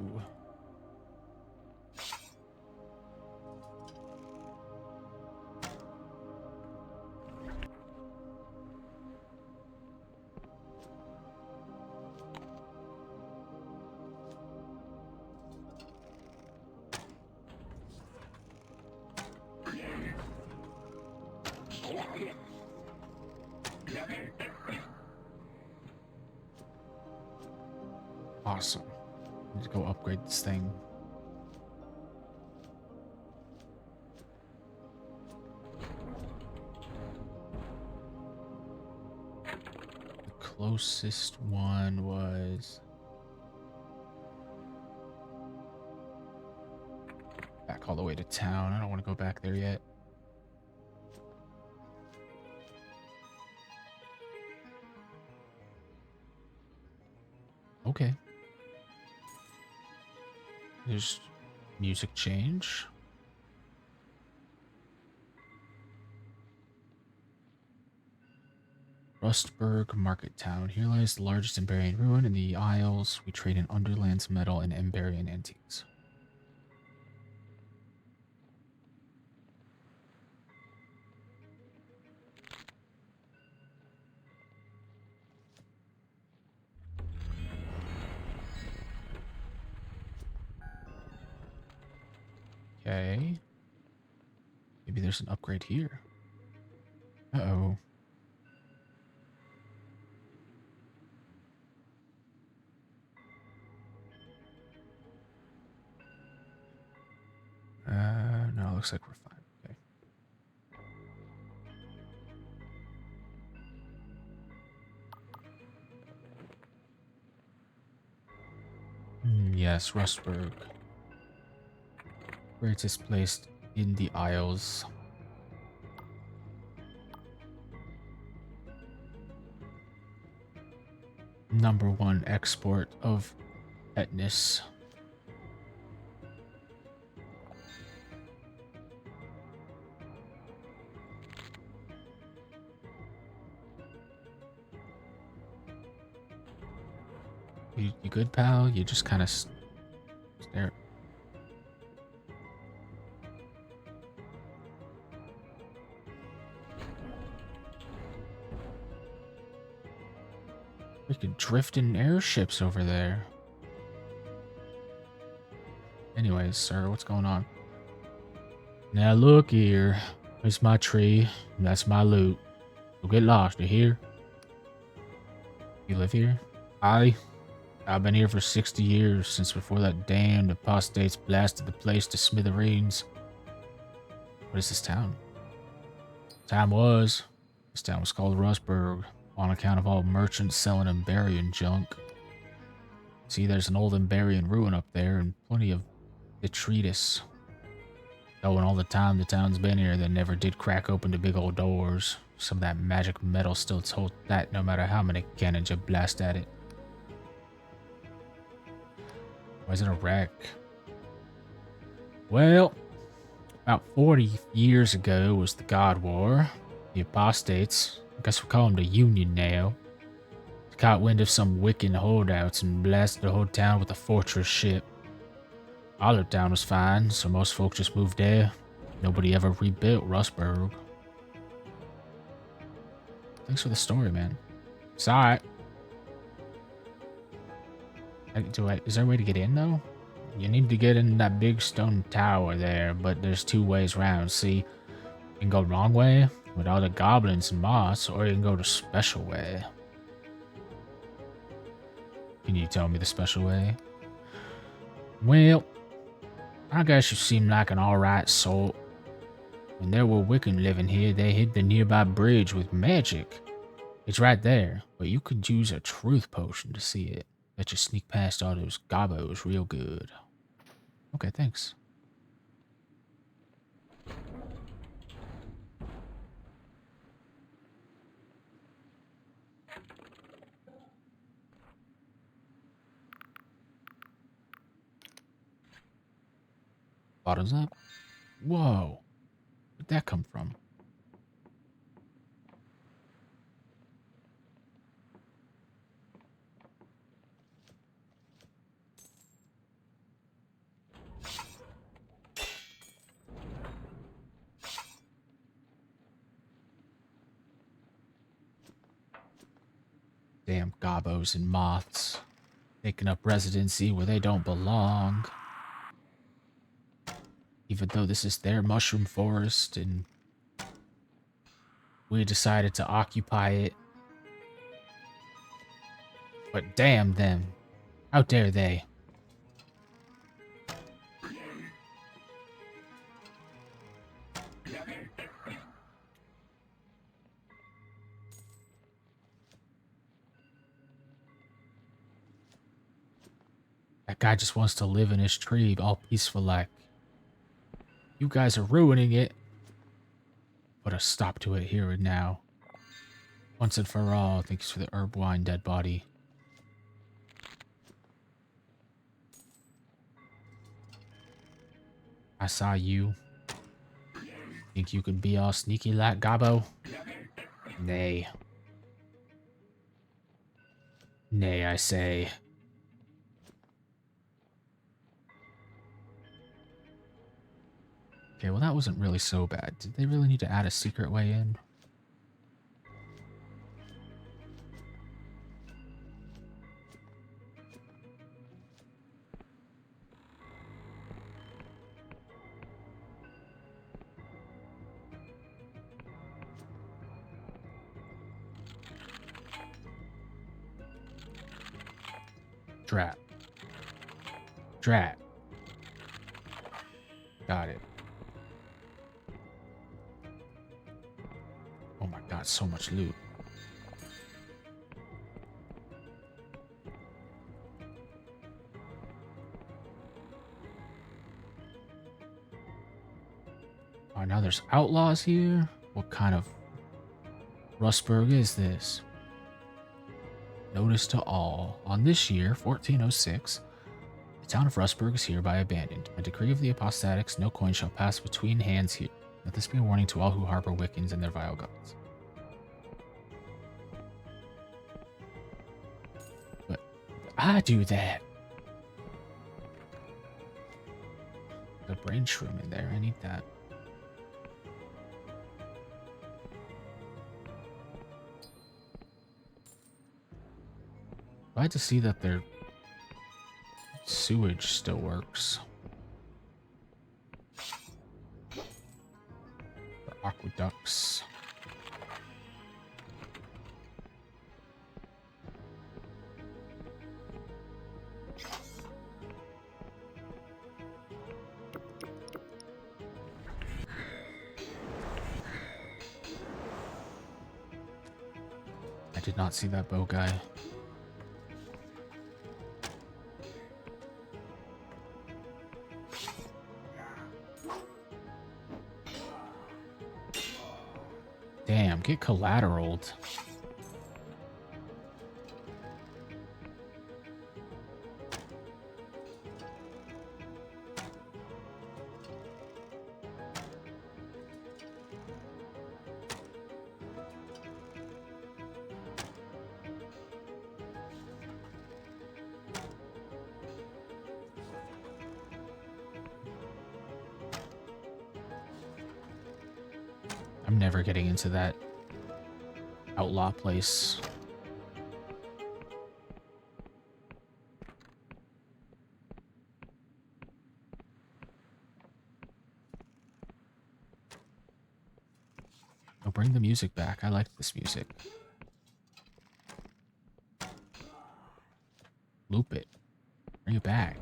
Awesome. Need to go upgrade this thing. The closest one was back all the way to town. I don't want to go back there yet. Okay. There's music change. Rustburg Market Town. Here lies the largest Emberian ruin in the Isles. We trade in Underland's metal and Emberian antiques. Okay. Maybe there's an upgrade here. Uh-oh. No, it looks like we're fine. Okay. Yes, Rustburg. Greatest placed in the Isles. #1 export of Etnis. You good, pal? You just kind of stare. Freaking drifting airships over there. Anyways, sir, what's going on? Now look here. It's my tree. And that's my loot. Don't get lost, you hear? You live here? I've been here for 60 years, since before that damned apostates blasted the place to smithereens. What is this town? This town was called Rustburg, on account of all merchants selling Emberian junk. See, there's an old Emberian ruin up there, and plenty of detritus. Though in all the time the town's been here, they never did crack open the big old doors. Some of that magic metal still told that no matter how many cannons you blast at it. Why is it a wreck? Well, about 40 years ago was the God War. The apostates, I guess we call them the Union now, caught wind of some Wiccan holdouts and blasted the whole town with a fortress ship. Our town was fine, so most folk just moved there. Nobody ever rebuilt Rustburg. Thanks for the story, man. It's alright. Is there a way to get in, though? You need to get in that big stone tower there, but there's 2 ways around. See, you can go wrong way with all the goblins and moss, or you can go the special way. Can you tell me the special way? Well, I guess you seem like an alright sort. When there were Wiccan living here, they hid the nearby bridge with magic. It's right there, but you could use a truth potion to see it. Let you sneak past all those gobbos real good. Okay, thanks. Bottoms up. Whoa. Where'd that come from? Damn gobbos and moths. Taking up residency where they don't belong. Even though this is their mushroom forest and we decided to occupy it. But damn them. How dare they? That guy just wants to live in his tree all peaceful like. You guys are ruining it. Put a stop to it here and now. Once and for all, thanks for the herb wine, dead body. I saw you. Think you could be all sneaky like Gobbo? Nay. Nay, I say. Okay, well that wasn't really so bad. Did they really need to add a secret way in? Drat. Drat. Got it. Oh my god, so much loot. Oh, now there's outlaws here? What kind of Rustburg is this? Notice to all. On this year, 1406, the town of Rustburg is hereby abandoned. By decree of the apostatics, no coin shall pass between hands here. Let this be a warning to all who harbor Wiccans and their vile gods. But I do that. The brain shroom in there. I need that. Glad to see that their sewage still works. The aqueducts. I did not see that bow guy. Damn, get collateraled. I'm never getting into that outlaw place. Oh, bring the music back. I like this music. Loop it. Bring it back.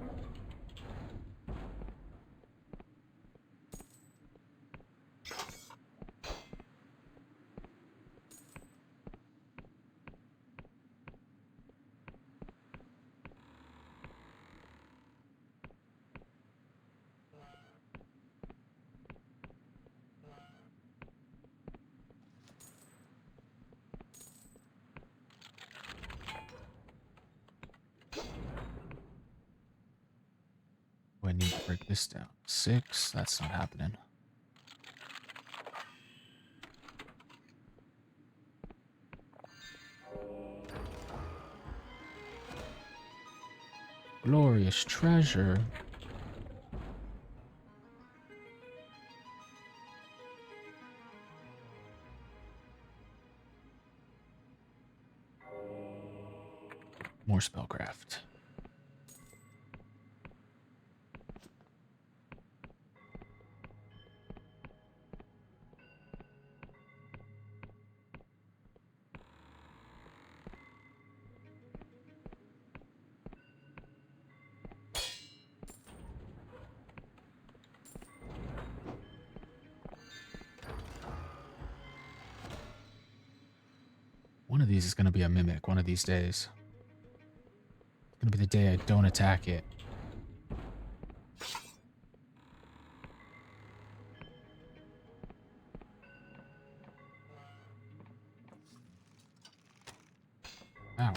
Oh, I need to break this down. 6. That's not happening. Glorious treasure. More spellcraft. One of these is going to be a mimic one of these days. It's going to be the day I don't attack it. Ow.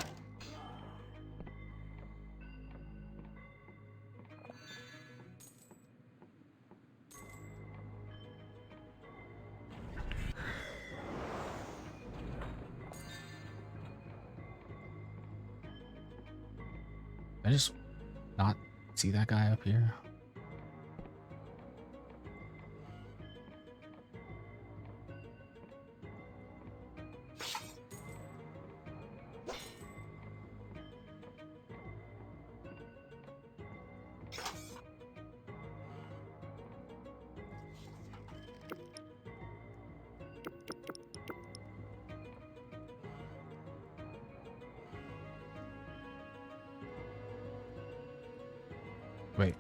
Did I just not see that guy up here? Wait.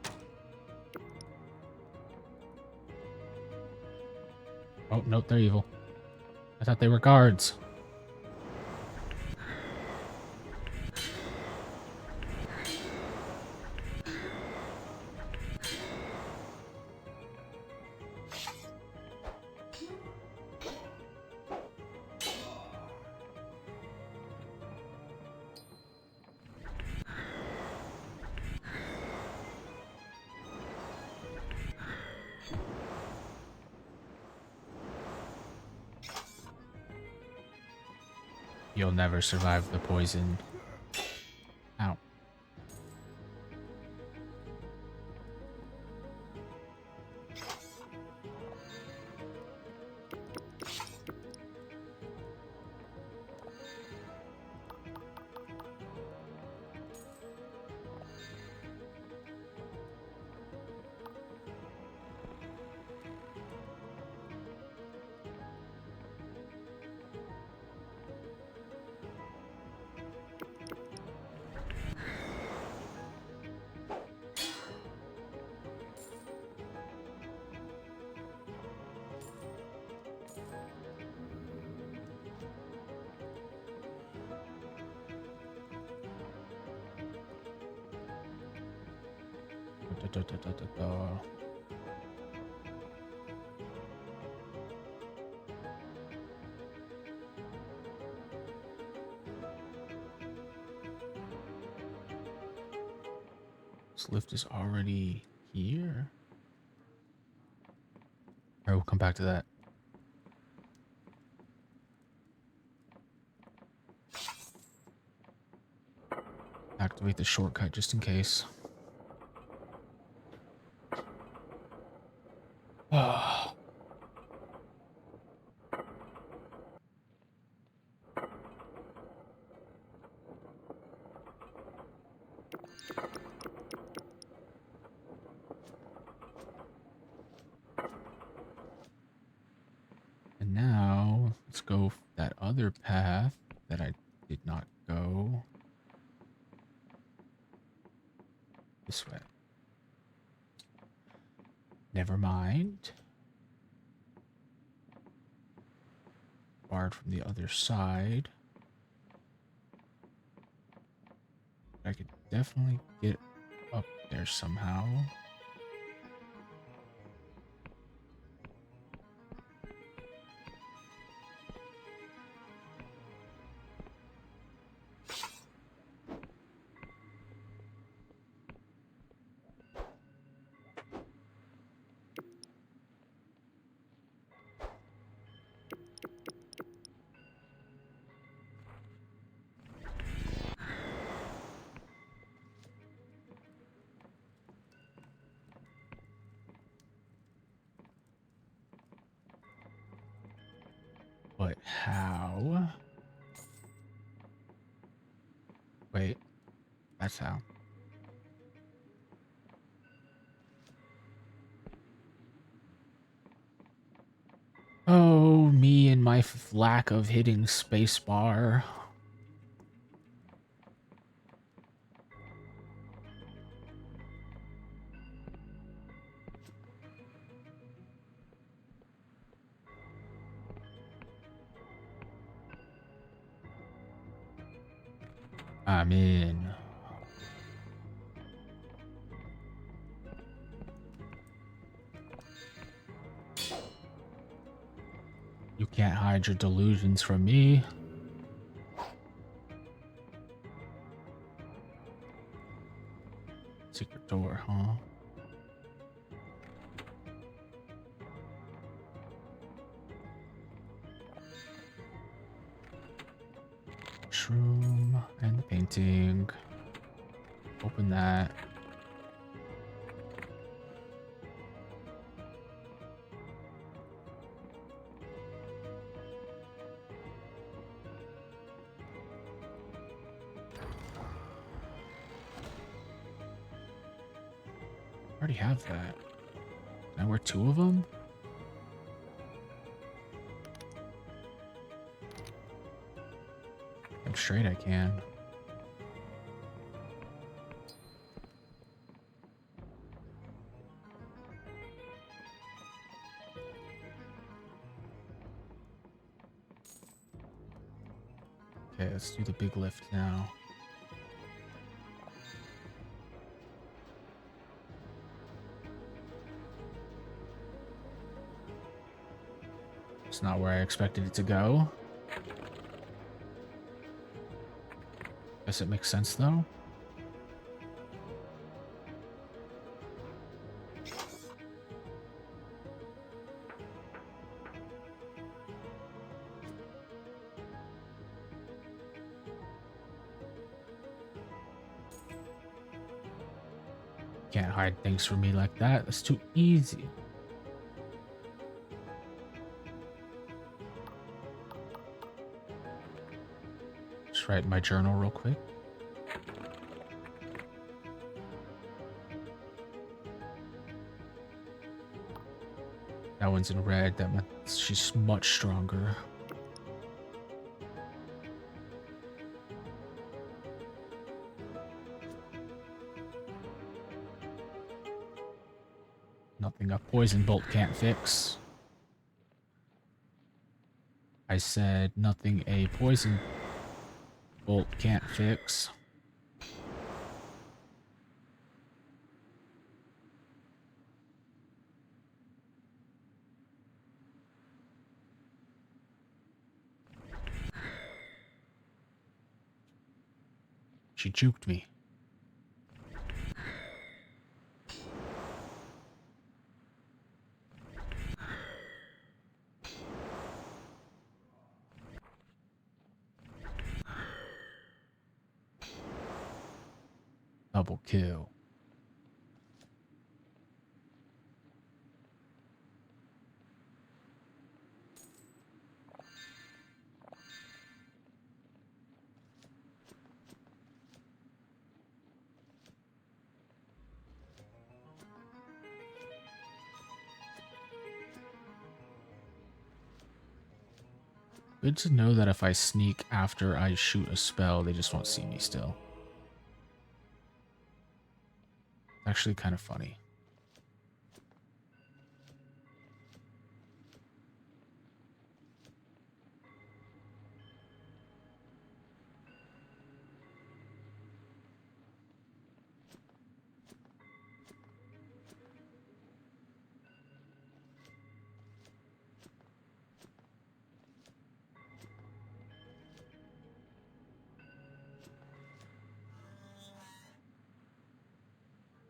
Oh, no, they're evil. I thought they were guards. You'll never survive the poison. Ow. Da, da, da, da, da, da. This lift is already here. All right, we'll come back to that. Activate the shortcut just in case. Ah. And now let's go that other path that I did not go. This way. Never mind. Barred from the other side. I could definitely get up there somehow. But how? Wait, that's how. Oh, me and my lack of hitting spacebar. I'm in. You can't hide your delusions from me. Secret door, huh? Shroom and the painting. Open that. I already have that. Can I wear 2 of them? I'm straight I can. Okay, let's do the big lift now. It's not where I expected it to go. Guess it makes sense though. Can't hide things from me like that. That's too easy. Just write in my journal real quick. That one's in red. That means she's much stronger. Nothing a poison bolt can't fix. I said nothing a poison bolt can't fix. She juked me. Double kill. Good to know that if I sneak after I shoot a spell, they just won't see me still. Actually kind of funny.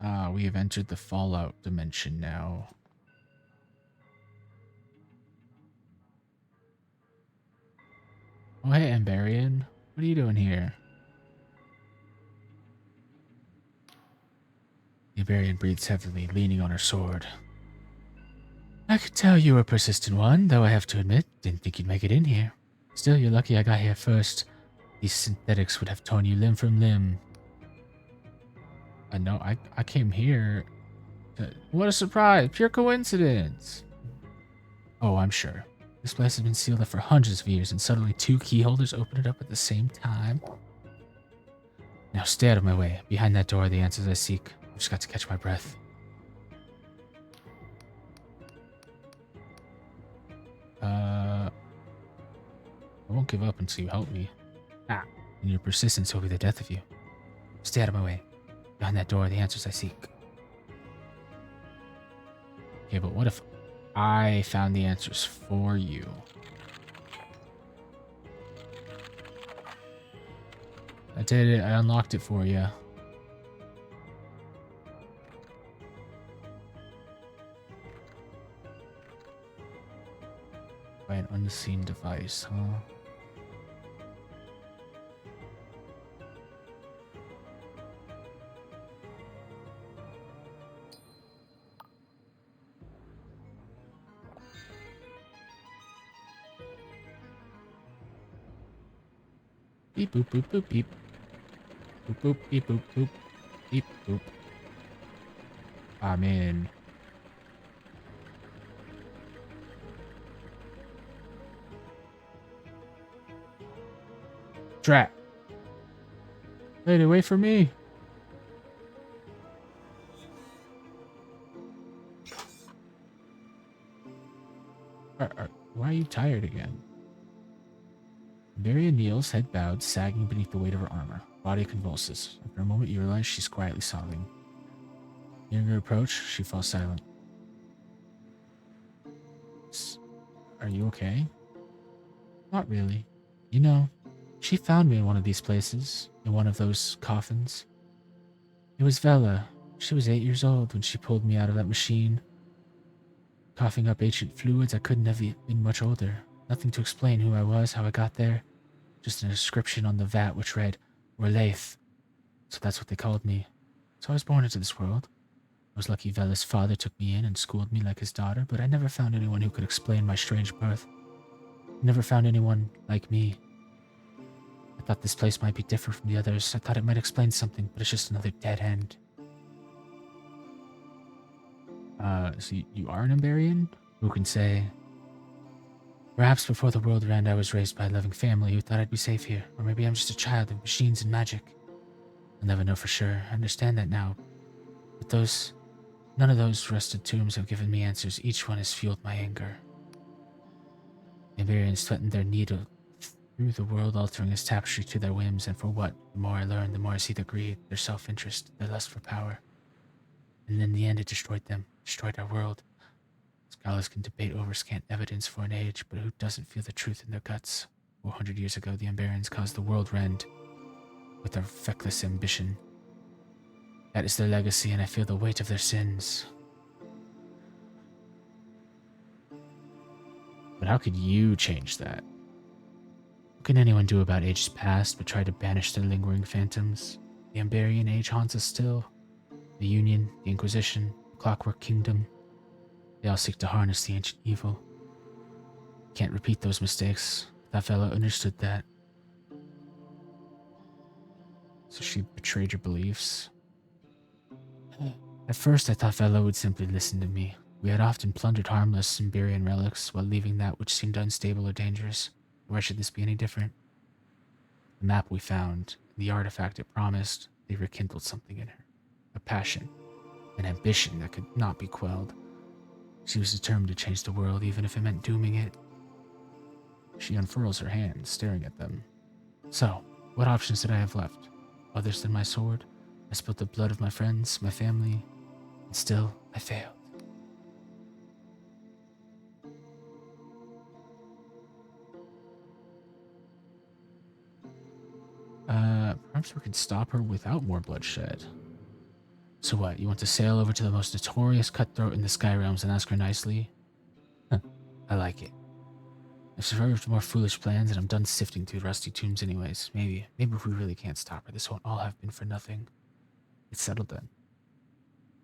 Ah, we have entered the Fallout dimension now. Oh, hey, Ambarian. What are you doing here? The Ambarian breathes heavily, leaning on her sword. I could tell you were a persistent one, though I have to admit, didn't think you'd make it in here. Still, you're lucky I got here first. These synthetics would have torn you limb from limb. No, I came here. What a surprise! Pure coincidence! Oh, I'm sure. This place has been sealed up for hundreds of years, and suddenly two key holders open it up at the same time. Now stay out of my way. Behind that door are the answers I seek. I've just got to catch my breath. I won't give up until you help me. Ah, and your persistence will be the death of you. Stay out of my way. Behind that door are the answers I seek. Okay, but what if I found the answers for you? I did it. I unlocked it for you. By an unseen device, huh? Beep boop boop boop beep. Boop boop beep boop boop. Beep boop. I'm in. Drat. Lady, wait for me. Why are you tired again? Varia kneels, head bowed, sagging beneath the weight of her armor. Body convulses. After a moment, you realize she's quietly sobbing. Hearing her approach, she falls silent. Are you okay? Not really. You know, she found me in one of these places, in one of those coffins. It was Vela. She was 8 years old when she pulled me out of that machine. Coughing up ancient fluids, I couldn't have been much older. Nothing to explain who I was, how I got there. Just an inscription on the vat which read, Relaith. So that's what they called me. So I was born into this world. I was lucky Vela's father took me in and schooled me like his daughter, but I never found anyone who could explain my strange birth. I never found anyone like me. I thought this place might be different from the others. I thought it might explain something, but it's just another dead end. So you are an Emberian? Who can say? Perhaps before the world end, I was raised by a loving family who thought I'd be safe here. Or maybe I'm just a child of machines and magic. I'll never know for sure. I understand that now. But none of those rusted tombs have given me answers. Each one has fueled my anger. Emberians threatened their needle through the world, altering its tapestry to their whims, and for what? The more I learn, the more I see their greed, their self-interest, their lust for power. And in the end, it destroyed them, destroyed our world. Scholars can debate over scant evidence for an age, but who doesn't feel the truth in their guts? 400 years ago, the Emberians caused the world rend with their feckless ambition. That is their legacy, and I feel the weight of their sins. But how could you change that? What can anyone do about ages past but try to banish their lingering phantoms? The Emberian age haunts us still. The Union, the Inquisition, the Clockwork Kingdom, they all seek to harness the ancient evil. Can't repeat those mistakes. That fellow understood that. So she betrayed your beliefs. At first, I thought Vela would simply listen to me. We had often plundered harmless Emberian relics while leaving that which seemed unstable or dangerous. Why should this be any different? The map we found, the artifact it promised, they rekindled something in her. A passion, an ambition that could not be quelled. She was determined to change the world, even if it meant dooming it. She unfurls her hands, staring at them. So, what options did I have left? Others than my sword? I spilled the blood of my friends, my family, and still I failed. Perhaps we could stop her without more bloodshed. So what, you want to sail over to the most notorious cutthroat in the Sky Realms and ask her nicely? Huh, I like it. I've survived more foolish plans and I'm done sifting through rusty tombs anyways. Maybe if we really can't stop her, this won't all have been for nothing. It's settled then.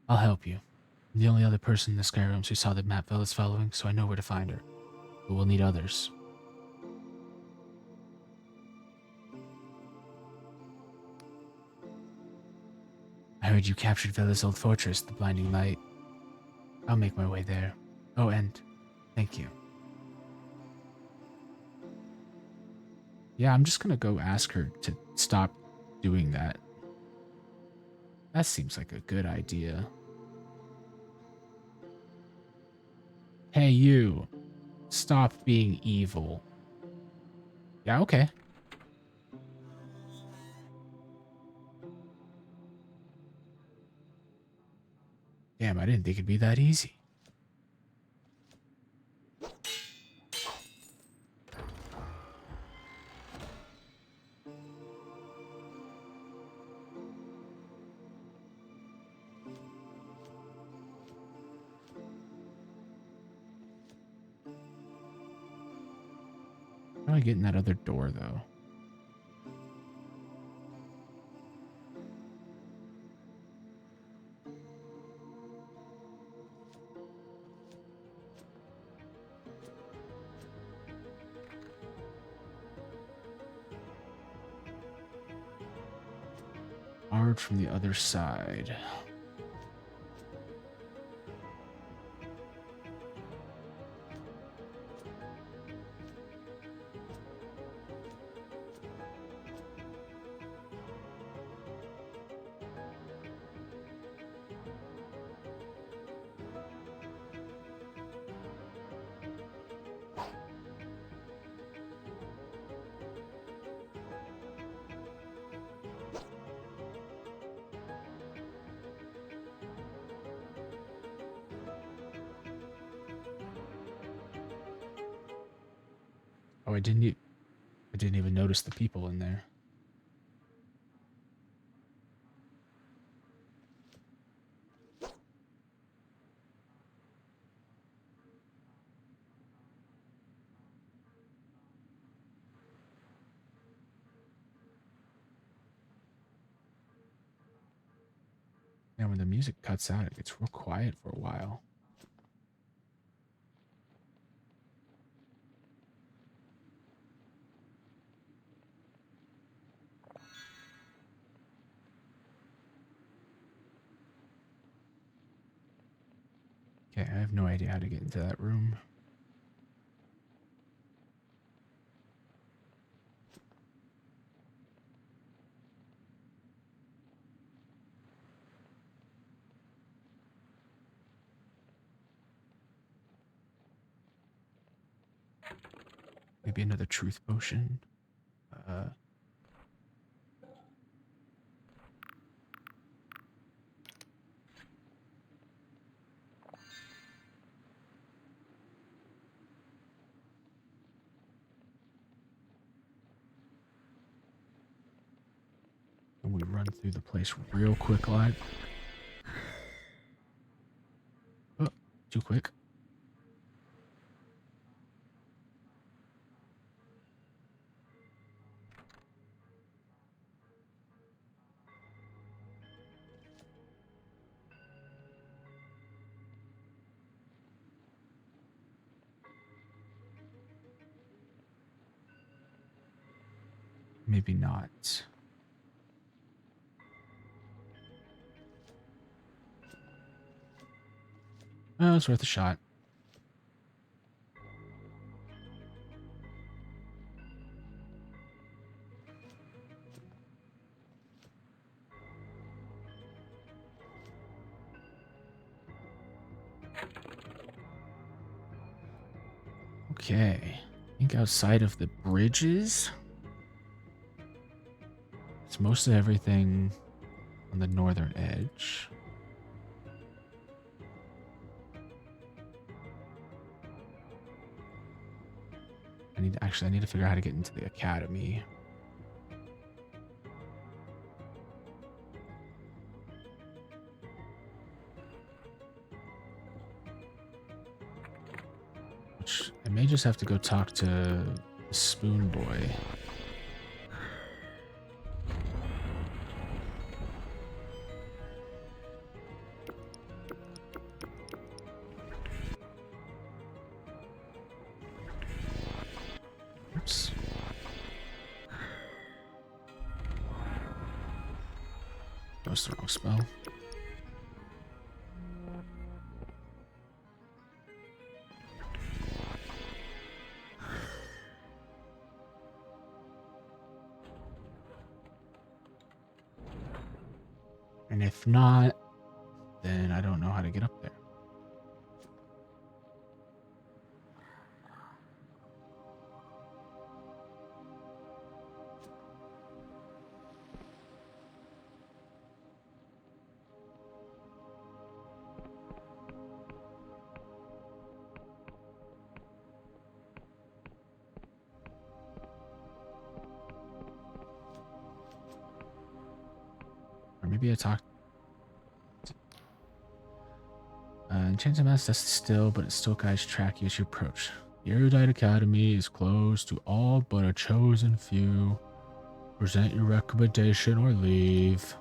I'll help you. I'm the only other person in the Sky Realms who saw the map Vela's following, so I know where to find her. But we'll need others. I heard you captured Vela's old fortress, the Blinding Light. I'll make my way there. Oh, and thank you. Yeah, I'm just gonna go ask her to stop doing that. That seems like a good idea. Hey, you. Stop being evil. Yeah, okay. Damn, I didn't think it'd be that easy. How do I get in that other door, though? Barred from the other side. Oh, I didn't even notice the people in there. And when the music cuts out, it gets real quiet for a while. Okay, I have no idea how to get into that room. Maybe another truth potion. Uh, and we run through the place real quick, like. Oh, too quick. Maybe not. Oh, it's worth a shot. Okay. I think outside of the bridges, it's most of everything on the northern edge. I need to figure out how to get into the academy. Which I may just have to go talk to the Spoon Boy. Oops. That was the wrong spell. And if not, then I don't know how to get up there. Or maybe I talked. Enchanted Mask that's still, but it still guides track you as you approach. The Erudite Academy is closed to all but a chosen few. Present your recommendation or leave.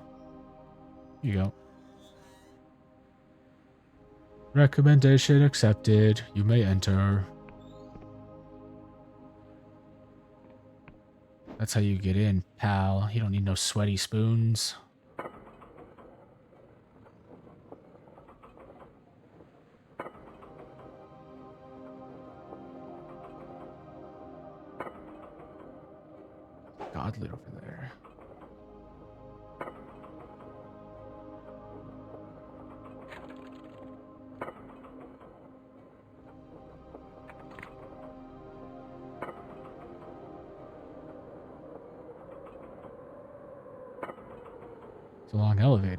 Here you go. Recommendation accepted. You may enter. That's how you get in, pal. You don't need no sweaty spoons. Godlet over there. It's a long elevator.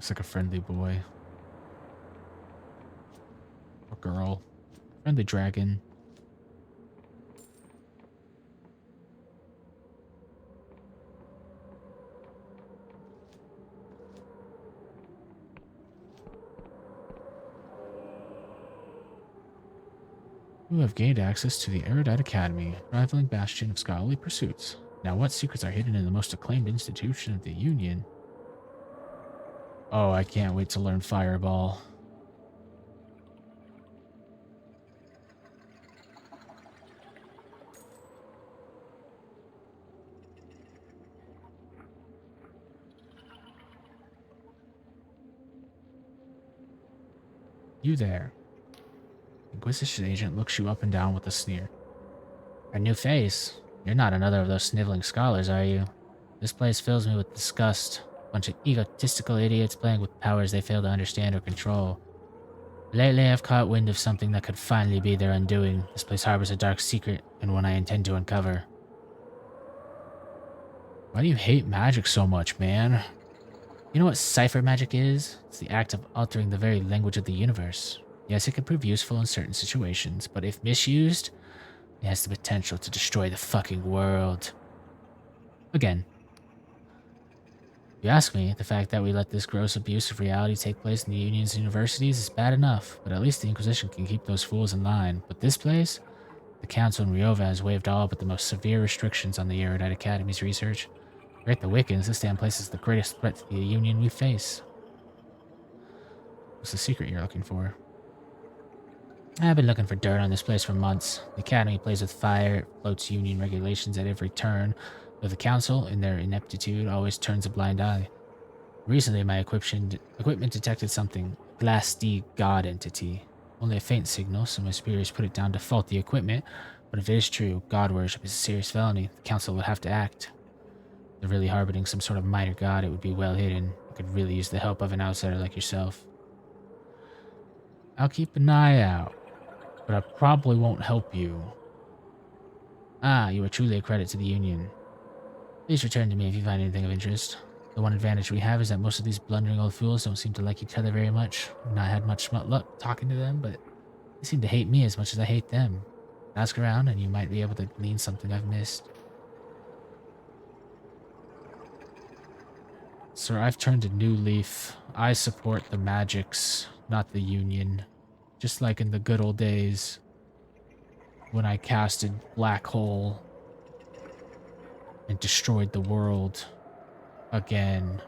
Looks like a friendly boy. Or girl. Friendly dragon. You have gained access to the Erudite Academy, rivaling bastion of scholarly pursuits. Now, what secrets are hidden in the most acclaimed institution of the Union? Oh, I can't wait to learn Fireball. You there. The Inquisition agent looks you up and down with a sneer. A new face? You're not another of those sniveling scholars, are you? This place fills me with disgust. Bunch of egotistical idiots playing with powers they fail to understand or control. Lately, I've caught wind of something that could finally be their undoing. This place harbors a dark secret, and one I intend to uncover. Why do you hate magic so much, man? You know what cipher magic is? It's the act of altering the very language of the universe. Yes, it can prove useful in certain situations, but if misused, it has the potential to destroy the fucking world. Again, if you ask me, the fact that we let this gross abuse of reality take place in the Union's universities is bad enough, but at least the Inquisition can keep those fools in line. But this place? The Council in Riova has waived all but the most severe restrictions on the Erudite Academy's research. Forget the Wiccans, this damn place is the greatest threat to the Union we face. What's the secret you're looking for? I've been looking for dirt on this place for months. The Academy plays with fire, it floats Union regulations at every turn, though the Council, in their ineptitude, always turns a blind eye. Recently, my equipment detected something, a Glass D God entity. Only a faint signal, so my superiors put it down to faulty equipment, but if it is true, God worship is a serious felony. The Council would have to act. If they're really harboring some sort of minor god, it would be well hidden. It could really use the help of an outsider like yourself. I'll keep an eye out, but I probably won't help you. Ah, you are truly a credit to the Union. Please return to me if you find anything of interest. The one advantage we have is that most of these blundering old fools don't seem to like each other very much. I've not had much luck talking to them, but they seem to hate me as much as I hate them. Ask around and you might be able to glean something I've missed. Sir, I've turned a new leaf. I support the magics, not the Union. Just like in the good old days when I casted Black Hole and destroyed the world again.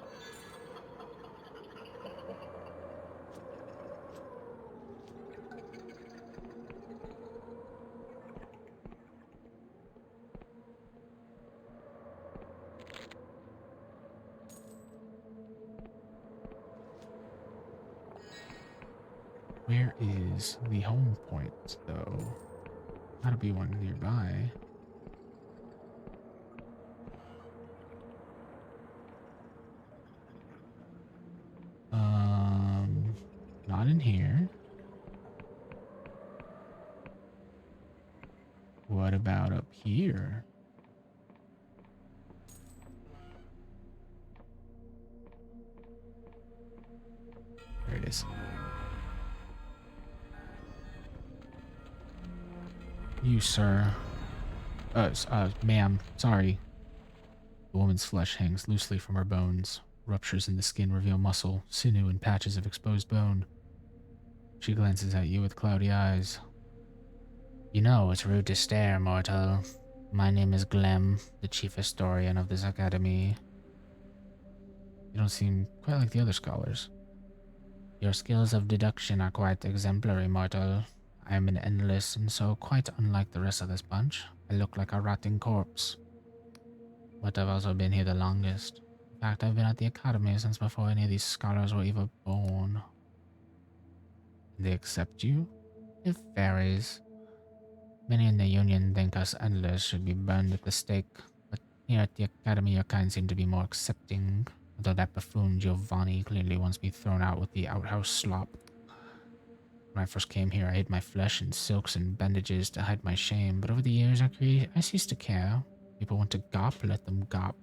Where is the home point, though? Gotta be one nearby. Not in here. What about up here? There it is. You, sir. Ma'am, sorry. The woman's flesh hangs loosely from her bones. Ruptures in the skin reveal muscle, sinew, and patches of exposed bone. She glances at you with cloudy eyes. You know, it's rude to stare, mortal. My name is Glem, the chief historian of this academy. You don't seem quite like the other scholars. Your skills of deduction are quite exemplary, mortal. I am an endless, and so quite unlike the rest of this bunch. I look like a rotting corpse. But I've also been here the longest. In fact, I've been at the academy since before any of these scholars were even born. They accept you? It varies. Many in the Union think us endless should be burned at the stake, but here at the academy your kind seem to be more accepting, although that buffoon Giovanni clearly wants me thrown out with the outhouse slop. When I first came here, I hid my flesh in silks and bandages to hide my shame, but over the years I ceased to care. People want to gop, let them gop.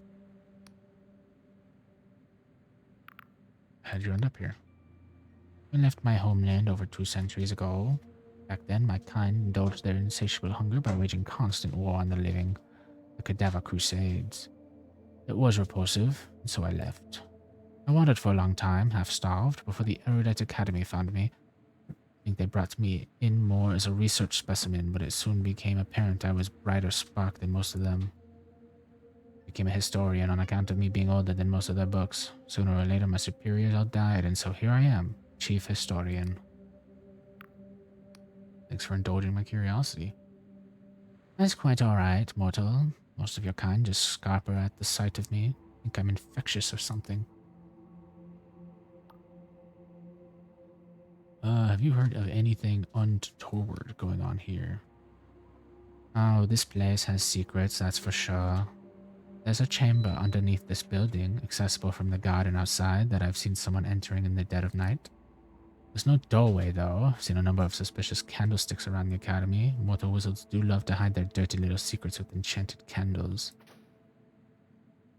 how'd you end up here? I left my homeland over 2 centuries ago. Back then, my kind indulged their insatiable hunger by waging constant war on the living, the Cadaver Crusades. It was repulsive, and so I left. I wandered for a long time, half-starved, before the Erudite Academy found me. I think they brought me in more as a research specimen, but it soon became apparent I was brighter spark than most of them. I became a historian on account of me being older than most of their books. Sooner or later, my superiors all died, and so here I am, chief historian. Thanks for indulging my curiosity. That's quite all right, mortal. Most of your kind just scarper at the sight of me. Think I'm infectious or something. Have you heard of anything untoward going on here? Oh, this place has secrets, that's for sure. There's a chamber underneath this building, accessible from the garden outside, that I've seen someone entering in the dead of night. There's no doorway, though. I've seen a number of suspicious candlesticks around the academy. Mortal wizards do love to hide their dirty little secrets with enchanted candles.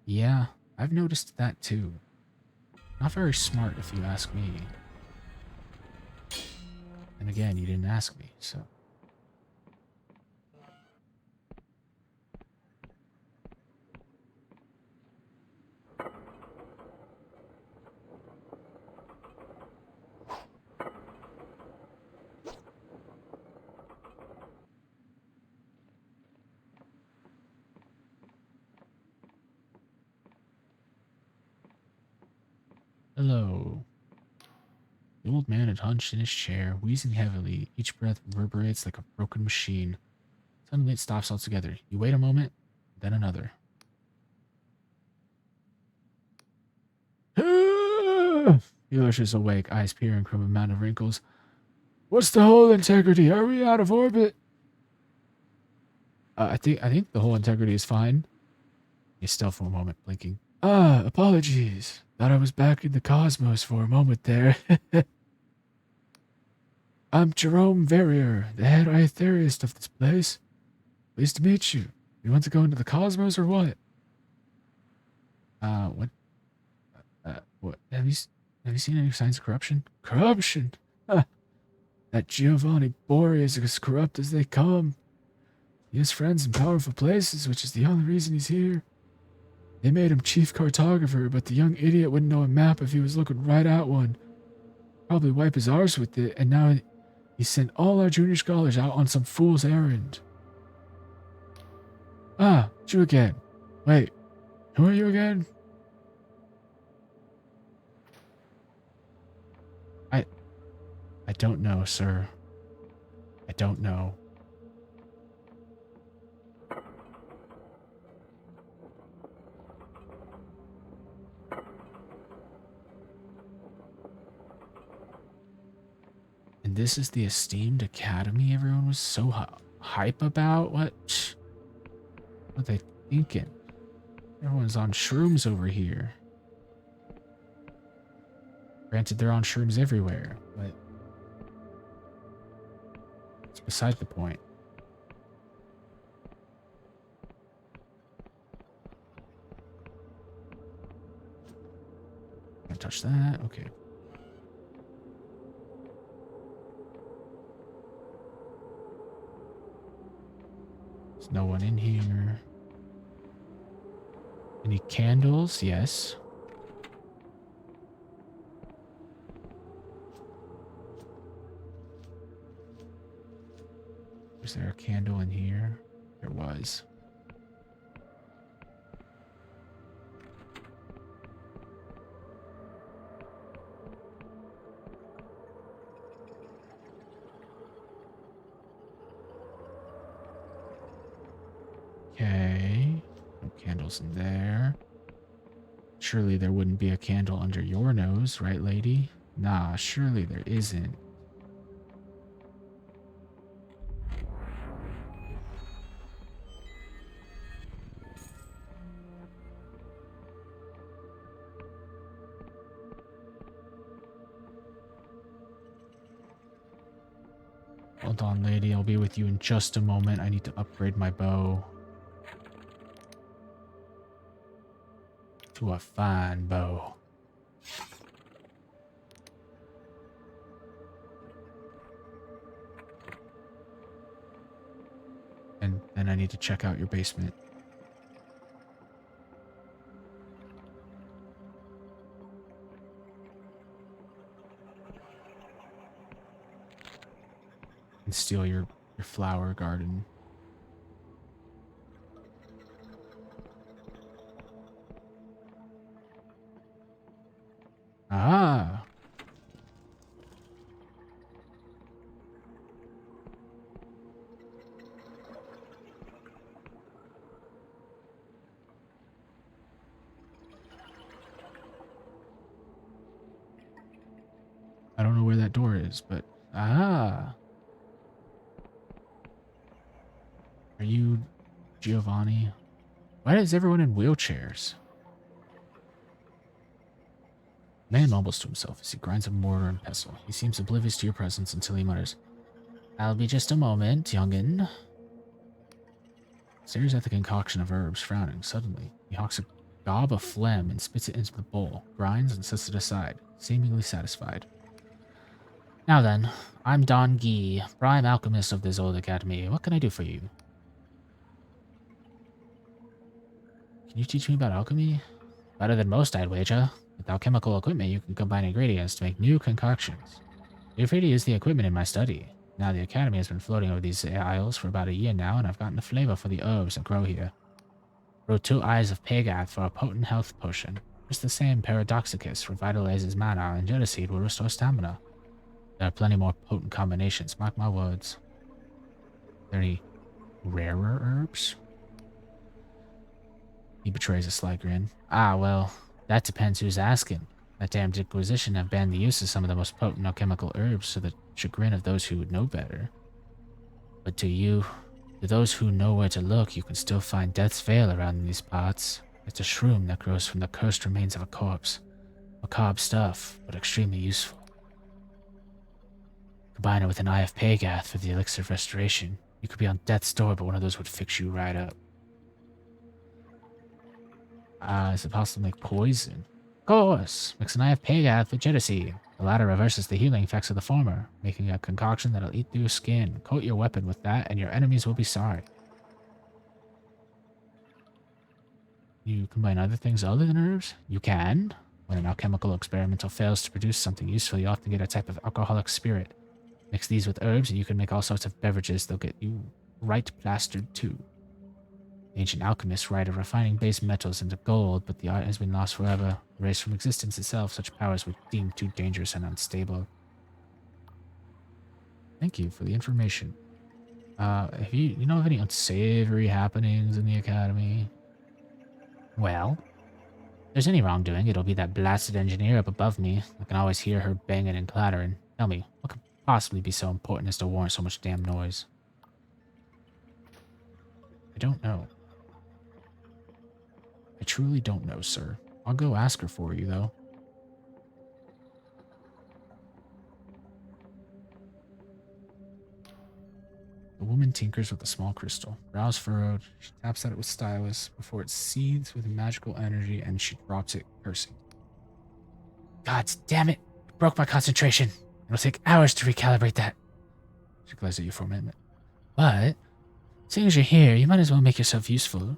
Yeah, I've noticed that too. Not very smart, if you ask me. And again, you didn't ask me, so... Hello. The old man had hunched in his chair, wheezing heavily. Each breath reverberates like a broken machine. Suddenly it stops altogether. You wait a moment, then another. He lurches awake, eyes peering from a mound of wrinkles. What's the whole integrity? Are we out of orbit? I think the whole integrity is fine. He's still for a moment, blinking. Apologies. Thought I was back in the cosmos for a moment there. I'm Jerome Verrier, the head aetherist of this place. Pleased to meet you. You want to go into the cosmos or what? What? What? Have you seen any signs of corruption? Corruption? Huh. That Giovanni Borri is as corrupt as they come. He has friends in powerful places, which is the only reason he's here. They made him chief cartographer, but the young idiot wouldn't know a map if he was looking right at one. Probably wipe his arse with it, and now he sent all our junior scholars out on some fool's errand. Ah, it's you again. Wait, who are you again? I don't know, sir. I don't know. And this is the esteemed academy everyone was so hype about? What are they thinking? Everyone's on shrooms over here. Granted, they're on shrooms everywhere, but it's beside the point. Can't touch that. Okay. There's no one in here. Any candles? Yes. Was there a candle in here? There was. Okay. No candles in there. Surely there wouldn't be a candle under your nose, right, lady? Nah, surely there isn't. Hold on, lady. I'll be with you in just a moment. I need to upgrade my bow to a fine bow. and I need to check out your basement. And steal your flower garden. Ah. I don't know where that door is, but ah. Are you Giovanni? Why is everyone in wheelchairs? Man mumbles to himself as he grinds a mortar and pestle. He seems oblivious to your presence until he mutters, "I'll be just a moment, youngin." Stares at the concoction of herbs, frowning. Suddenly, he hawks a gob of phlegm and spits it into the bowl, grinds and sets it aside, seemingly satisfied. Now then, I'm Don Gee, prime alchemist of this old academy. What can I do for you? Can you teach me about alchemy? Better than most, I'd wager. With alchemical equipment, you can combine ingredients to make new concoctions. Feel free to use the equipment in my study. Now, the academy has been floating over these isles for about a year now, and I've gotten a flavor for the herbs that grow here. Grow 2 eyes of Pagath for a potent health potion. Just the same Paradoxicus revitalizes mana, and Jettaseed will restore stamina. There are plenty more potent combinations, mark my words. Are there any rarer herbs? He betrays a sly grin. Ah, well, that depends who's asking. That damned Inquisition have banned the use of some of the most potent alchemical herbs to the chagrin of those who would know better. But to those who know where to look, you can still find Death's Veil around in these parts. It's a shroom that grows from the cursed remains of a corpse. Macabre stuff, but extremely useful. Combine it with an Eye of Pagath for the elixir of restoration. You could be on death's door, but one of those would fix you right up. Is it possible to make poison? Of course! Mix an Eye of Pagath with Jettaseed. The latter reverses the healing effects of the former, making a concoction that'll eat through your skin. Coat your weapon with that, and your enemies will be sorry. You combine other things other than herbs? You can. When an alchemical experimental fails to produce something useful, you often get a type of alcoholic spirit. Mix these with herbs, and you can make all sorts of beverages. They'll get you right plastered, too. Ancient alchemists write of refining base metals into gold, but the art has been lost forever. Erased from existence itself, such powers were deemed too dangerous and unstable. Thank you for the information. Have you know of any unsavory happenings in the academy? Well, if there's any wrongdoing, it'll be that blasted engineer up above me. I can always hear her banging and clattering. Tell me, what could possibly be so important as to warrant so much damn noise? I don't know. I truly don't know, sir. I'll go ask her for you, though. The woman tinkers with a small crystal. Brows furrowed, she taps at it with stylus before it seethes with magical energy and she drops it, cursing. God damn it! It broke my concentration. It'll take hours to recalibrate that. She glares at you for a minute. But, seeing as you're here, you might as well make yourself useful.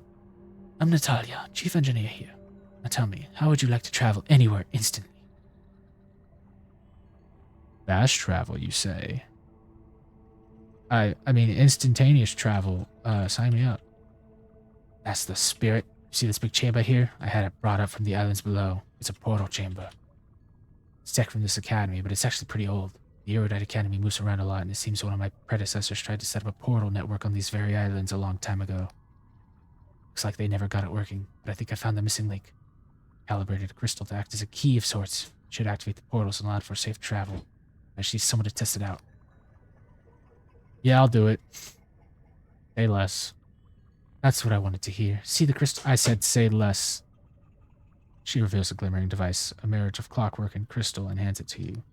I'm Natalia, chief engineer here. Now tell me, how would you like to travel anywhere instantly? Fast travel, you say? I mean, instantaneous travel. Sign me up. That's the spirit. See this big chamber here? I had it brought up from the islands below. It's a portal chamber. It's tech from this academy, but it's actually pretty old. The Erudite Academy moves around a lot, and it seems one of my predecessors tried to set up a portal network on these very islands a long time ago. Looks like they never got it working, but I think I found the missing link. Calibrated a crystal to act as a key of sorts. It should activate the portals and allow for safe travel. I just need someone to test it out. Yeah, I'll do it. Say less. That's what I wanted to hear. See the crystal? I said say less. She reveals a glimmering device, a marriage of clockwork and crystal, and hands it to you.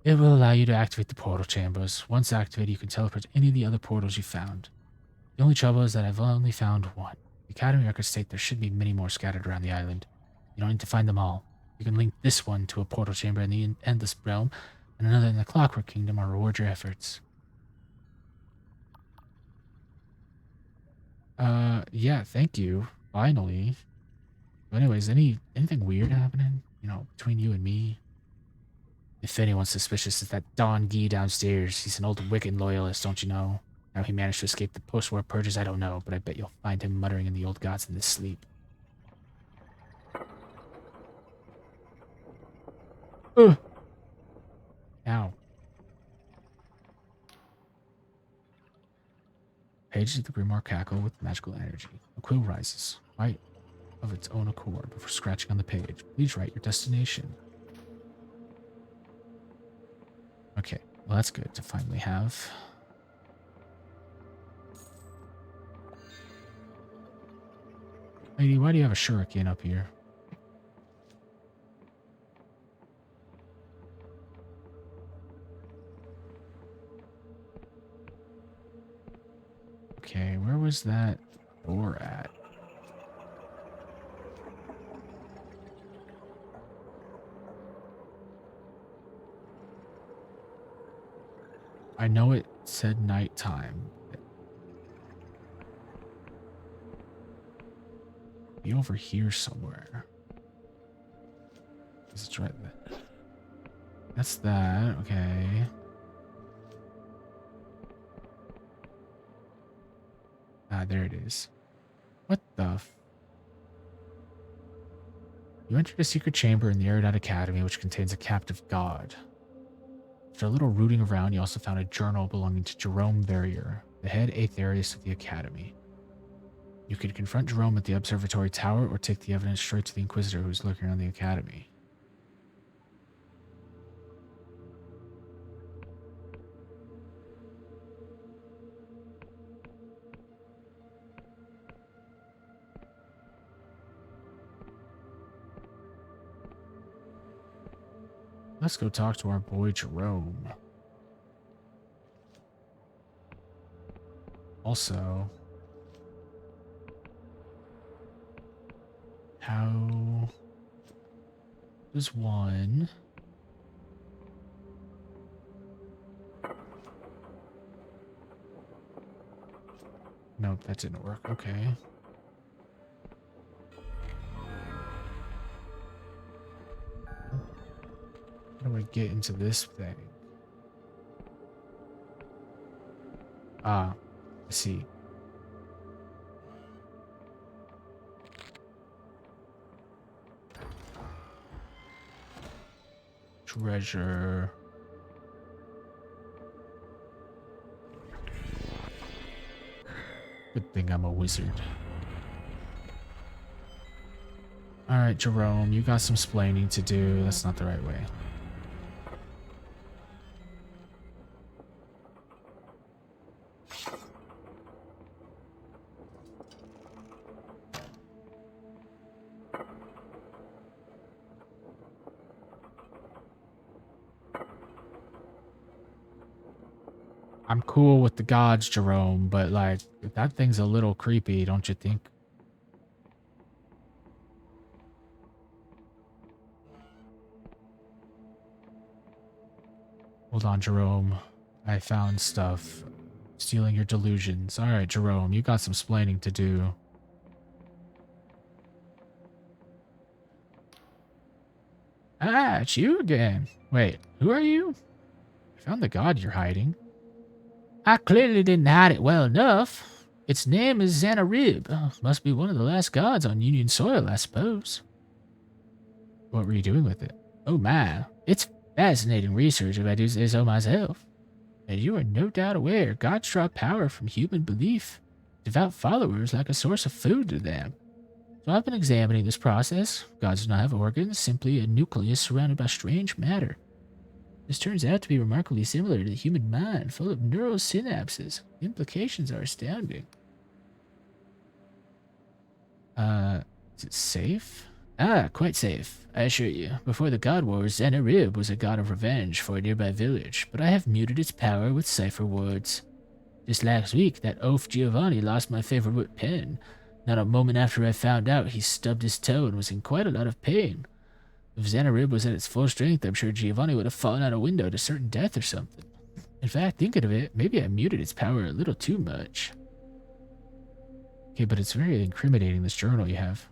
It will allow you to activate the portal chambers. Once activated, you can teleport to any of the other portals you found. The only trouble is that I've only found one. The Academy records state there should be many more scattered around the island. You don't need to find them all. You can link this one to a portal chamber in the Endless Realm, and another in the Clockwork Kingdom, or reward your efforts. Yeah, thank you. Finally. But anyways, anything weird happening? You know, between you and me? If anyone's suspicious, it's that Don Gee downstairs. He's an old Wiccan loyalist, don't you know? How he managed to escape the post-war purges, I don't know, but I bet you'll find him muttering in the old gods in his sleep. Ugh! Ow. Pages of the grimoire cackle with magical energy. A quill rises, right of its own accord, before scratching on the page. Please write your destination. Okay, well that's good to finally have. Lady, why do you have a shuriken up here? Okay, where was that door at? I know it said nighttime. Be over here somewhere. It's right there. That's that. Okay. Ah, there it is. What the You entered a secret chamber in the Erudite Academy, which contains a captive god. After a little rooting around, you also found a journal belonging to Jerome Verrier, the head aetherius of the Academy. You could confront Jerome at the observatory tower or take the evidence straight to the Inquisitor who's lurking around the Academy. Let's go talk to our boy Jerome. Also, how does one... Nope, that didn't work. Okay. How do I get into this thing? Ah, I see. Treasure. Good thing I'm a wizard. Alright, Jerome, you got some splaining to do. That's not the right way. I'm cool with the gods, Jerome, but like, that thing's a little creepy, don't you think? Hold on, Jerome. I found stuff. Stealing your delusions. Alright, Jerome, you got some splaining to do. Ah, it's you again. Wait, who are you? I found the god you're hiding. I clearly didn't hide it well enough. Its name is Xanarib. Must be one of the last gods on Union soil, I suppose. What were you doing with it? Oh my, it's fascinating research if I do say so myself. As you are no doubt aware, gods draw power from human belief. Devout followers like a source of food to them. So I've been examining this process. Gods do not have organs, simply a nucleus surrounded by strange matter. This turns out to be remarkably similar to the human mind, full of neural synapses. The implications are astounding. Is it safe? Ah, quite safe, I assure you. Before the God Wars, Xanarib was a god of revenge for a nearby village, but I have muted its power with cipher words. Just last week, that oaf Giovanni lost my favorite pen. Not a moment after I found out, he stubbed his toe and was in quite a lot of pain. If Xanarib was at its full strength, I'm sure Giovanni would have fallen out a window to certain death or something. In fact, thinking of it, maybe I muted its power a little too much. Okay, but it's very incriminating, this journal you have.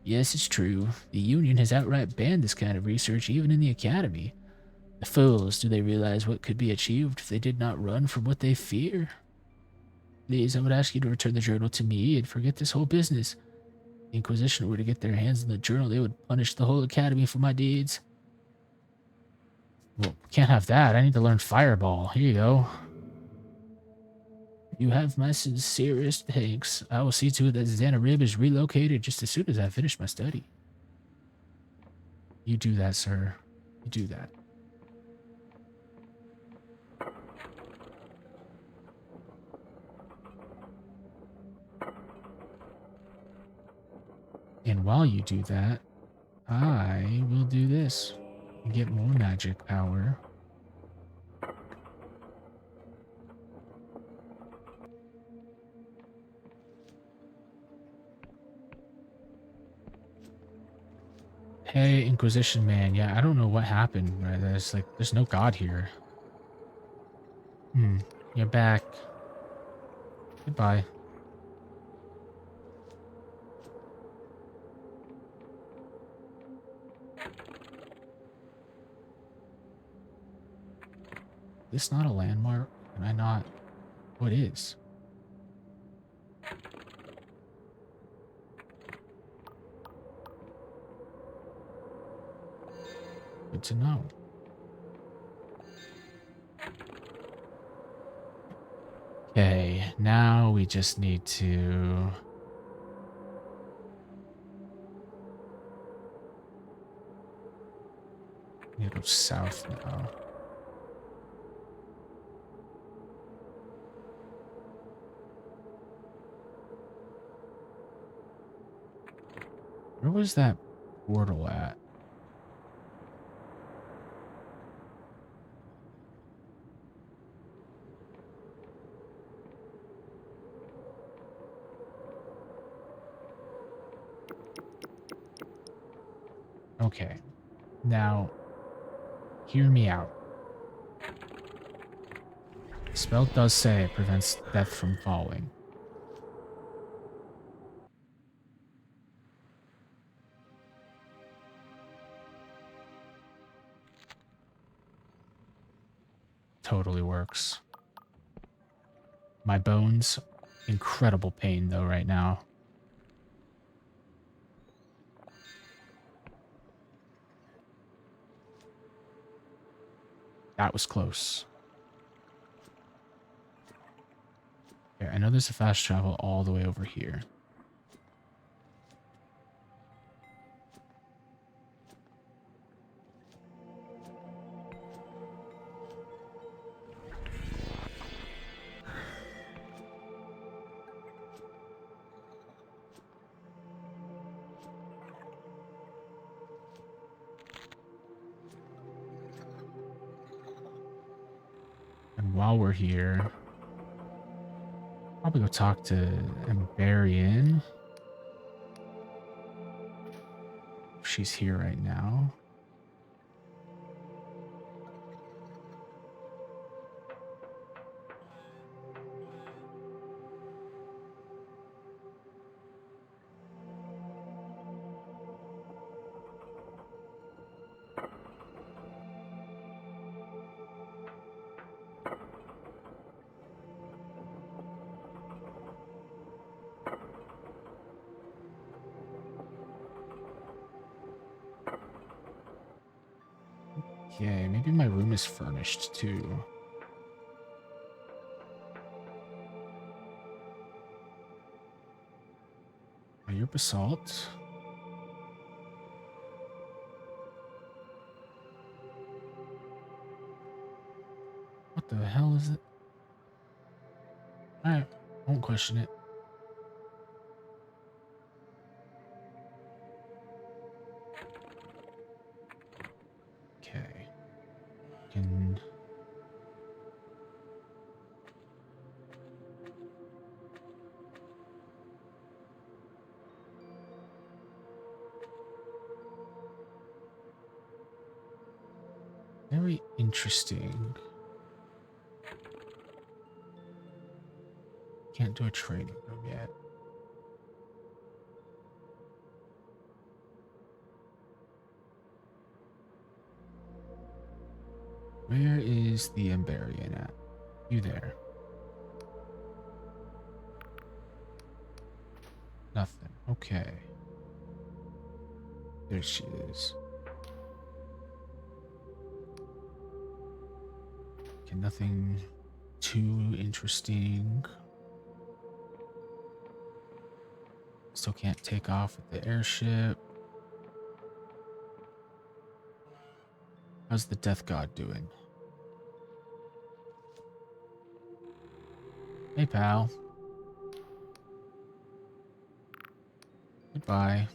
Yes, it's true. The Union has outright banned this kind of research, even in the Academy. The fools, do they realize what could be achieved if they did not run from what they fear? Please, I would ask you to return the journal to me and forget this whole business. If the Inquisition were to get their hands on the journal, they would punish the whole Academy for my deeds. Well, can't have that. I need to learn Fireball. Here you go. You have my sincerest thanks. I will see to it that Xanarib is relocated just as soon as I finish my study. You do that, sir. You do that. And while you do that, I will do this and get more magic power. Hey, Inquisition man. Yeah, I don't know what happened. Right? There's no god here. You're back. Goodbye. This not a landmark? Can I not? What is? Good to know. Okay, now we just need to... go south now. Where was that portal at? Okay. Now, hear me out. The spell does say it prevents death from falling. Totally works. My bones, incredible pain though right now. That was close. Okay, I know there's a fast travel all the way over here. And while we're here, probably go talk to Ambarian. She's here right now. Okay, maybe my room is furnished too. Oh, you're basalt. What the hell is it? Alright, won't question it. Okay. Can... Very interesting. Can't do a training room yet. Where is the Emberian at? You there? Nothing. Okay. There she is. Okay, nothing too interesting. Still can't take off with the airship. How's the Death God doing? Hey, pal. Goodbye.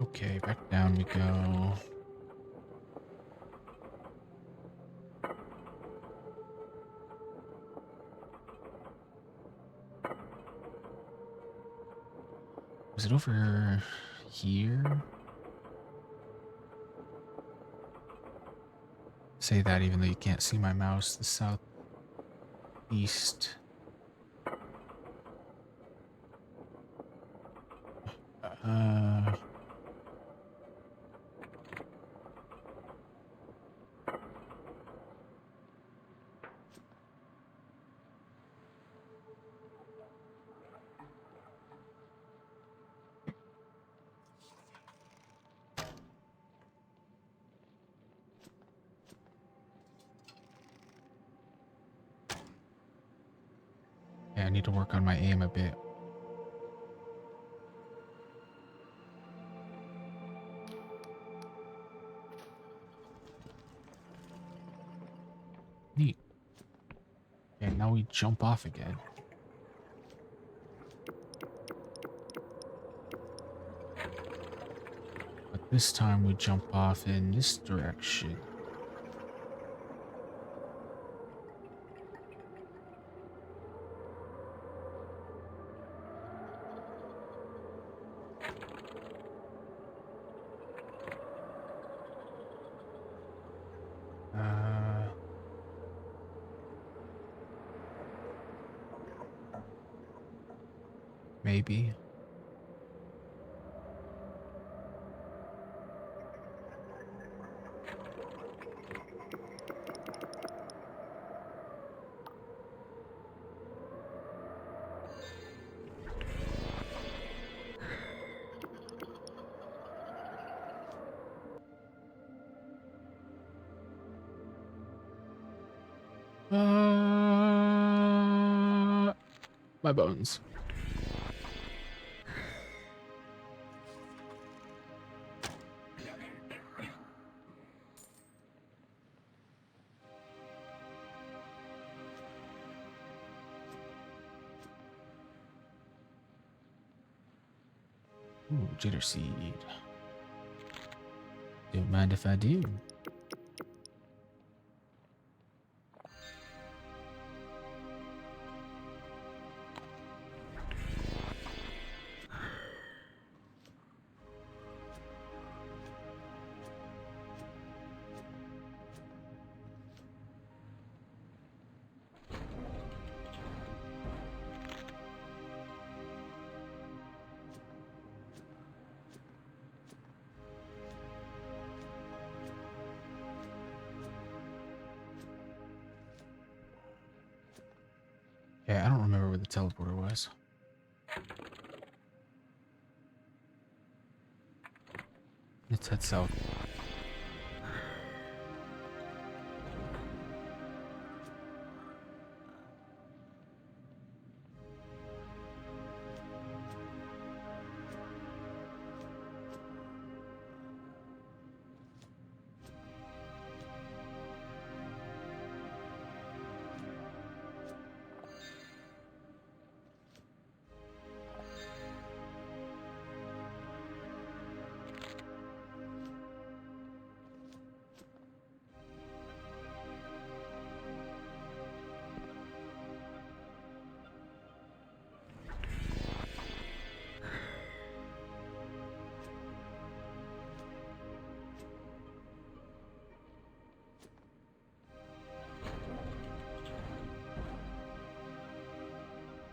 Okay, back down we go. Was it over here? Say that even though you can't see my mouse. The southeast. Uh, yeah, I need to work on my aim a bit. Neat. Okay, now we jump off again. But this time we jump off in this direction. Uh, maybe. My bones. Ooh, jitter seed. Don't mind if I do. Yeah, I don't remember where the teleporter was. Let's head south.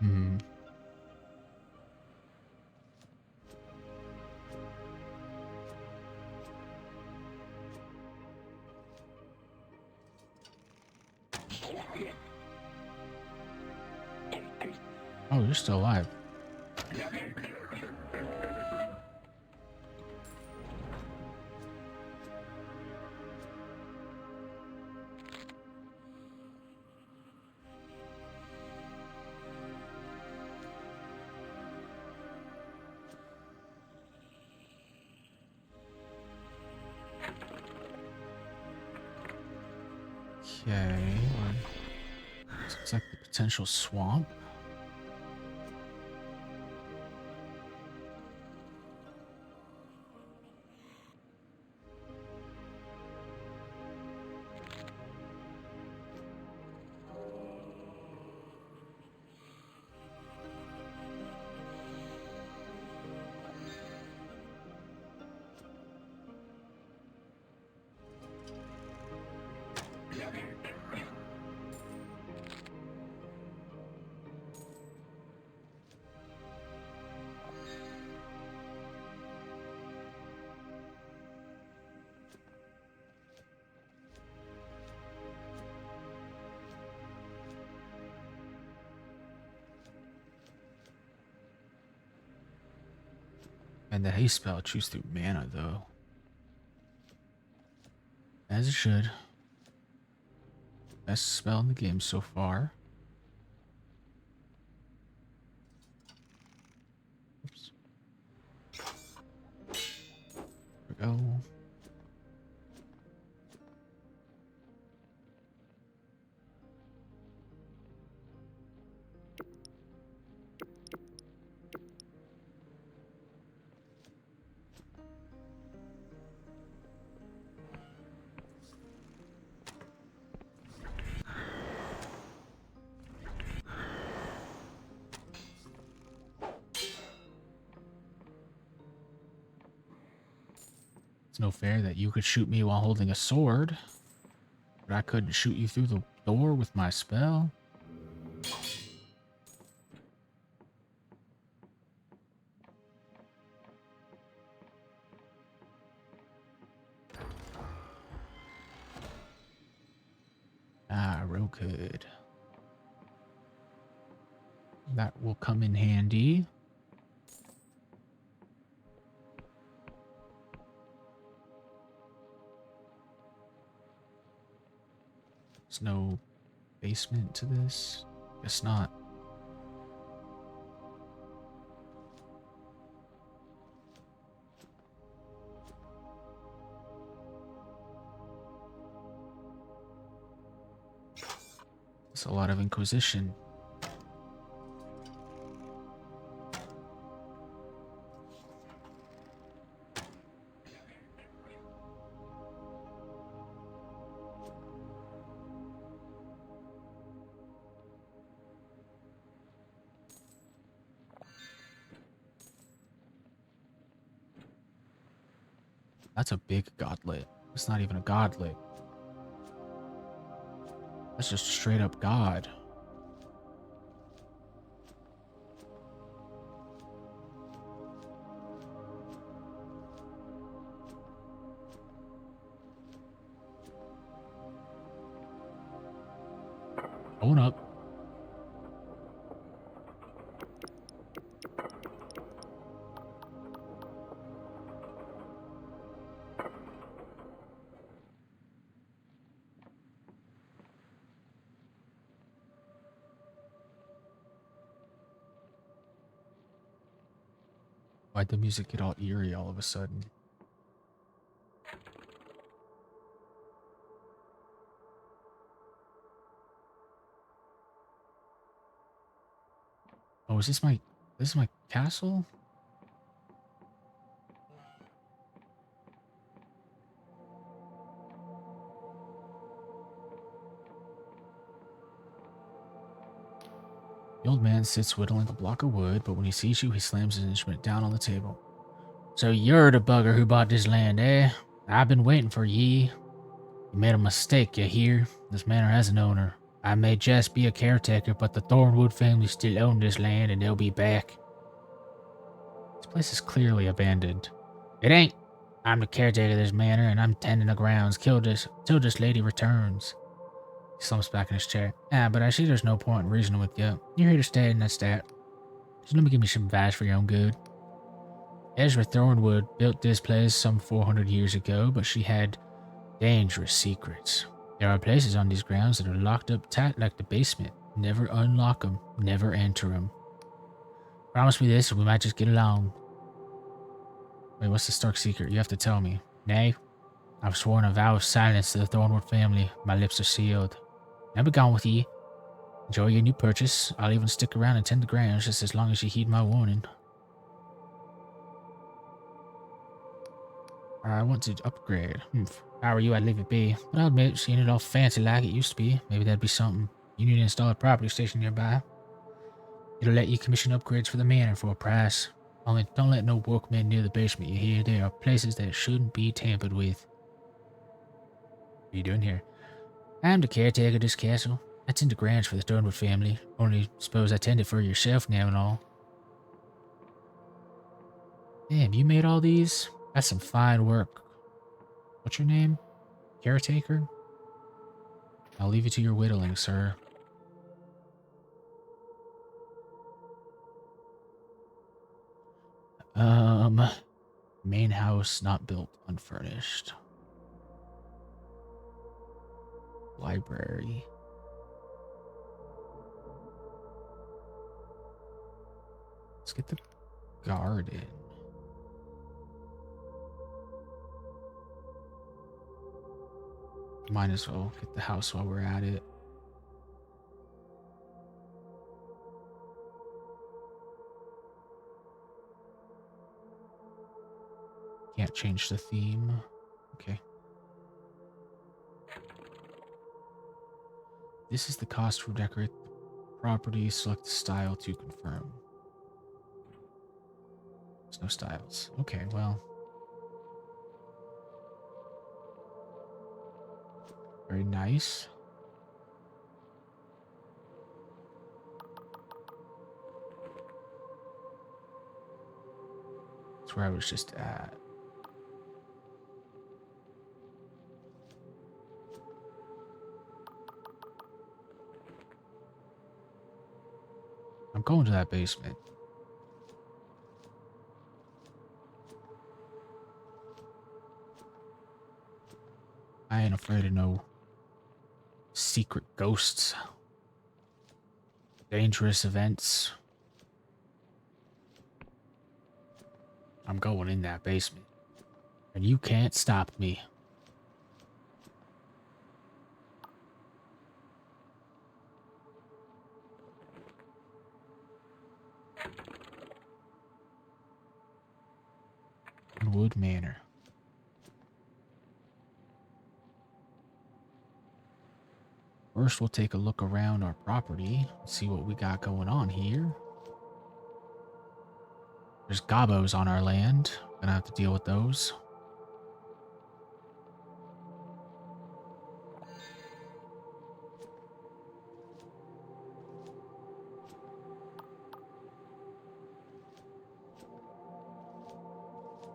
Hmm. Oh, you're still alive. Okay. Looks like the potential swamp. And the haste spell chews through mana, though. As it should. Best spell in the game so far. Oops. There we go. It's no fair that you could shoot me while holding a sword, but I couldn't shoot you through the door with my spell. Ah, real good. That will come in handy. There's no basement to this? Guess not. It's a lot of Inquisition. That's a big godlet. It's not even a godlet. That's just straight up God. Own up. Why'd the music get all eerie all of a sudden? Oh, is this my castle? The old man sits whittling a block of wood, but when he sees you, he slams his instrument down on the table. So you're the bugger who bought this land, eh? I've been waiting for ye. You made a mistake, you hear? This manor has an owner. I may just be a caretaker, but the Thornwood family still own this land and they'll be back. This place is clearly abandoned. It ain't. I'm the caretaker of this manor and I'm tending the grounds till this lady returns. He slumps back in his chair. Ah, but I see there's no point in reasoning with you. You're here to stay and that's that. Just let me give me some advice for your own good. Ezra Thornwood built this place some 400 years ago, but she had dangerous secrets. There are places on these grounds that are locked up tight like the basement. Never unlock them, never enter them. Promise me this and we might just get along. Wait, what's the stark secret? You have to tell me. Nay, I've sworn a vow of silence to the Thornwood family. My lips are sealed. Now be gone with ye. Enjoy your new purchase. I'll even stick around and tend the grounds just as long as you heed my warning. I want to upgrade. If I were you, I'd leave it be. But I'll admit, seeing it all fancy like it used to be, maybe that'd be something. You need to install a property station nearby. It'll let you commission upgrades for the manor for a price. Only don't let no workmen near the basement, you hear? There are places that shouldn't be tampered with. What are you doing here? I'm the caretaker of this castle. I tend the grounds for the Thornwood family. Only suppose I tend it for yourself now and all. Damn, you made all these? That's some fine work. What's your name? Caretaker? I'll leave it to your whittling, sir. Main house not built, unfurnished. Library. Let's get the garden. Might as well get the house while we're at it. Can't change the theme. Okay. This is the cost for decorate the property. Select the style to confirm. There's no styles. Okay, well. Very nice. That's where I was just at. I'm going to that basement. I ain't afraid of no secret ghosts. Dangerous events. I'm going in that basement. And you can't stop me. Wood Manor. First, we'll take a look around our property, see what we got going on here. There's gobos on our land. Gonna have to deal with those.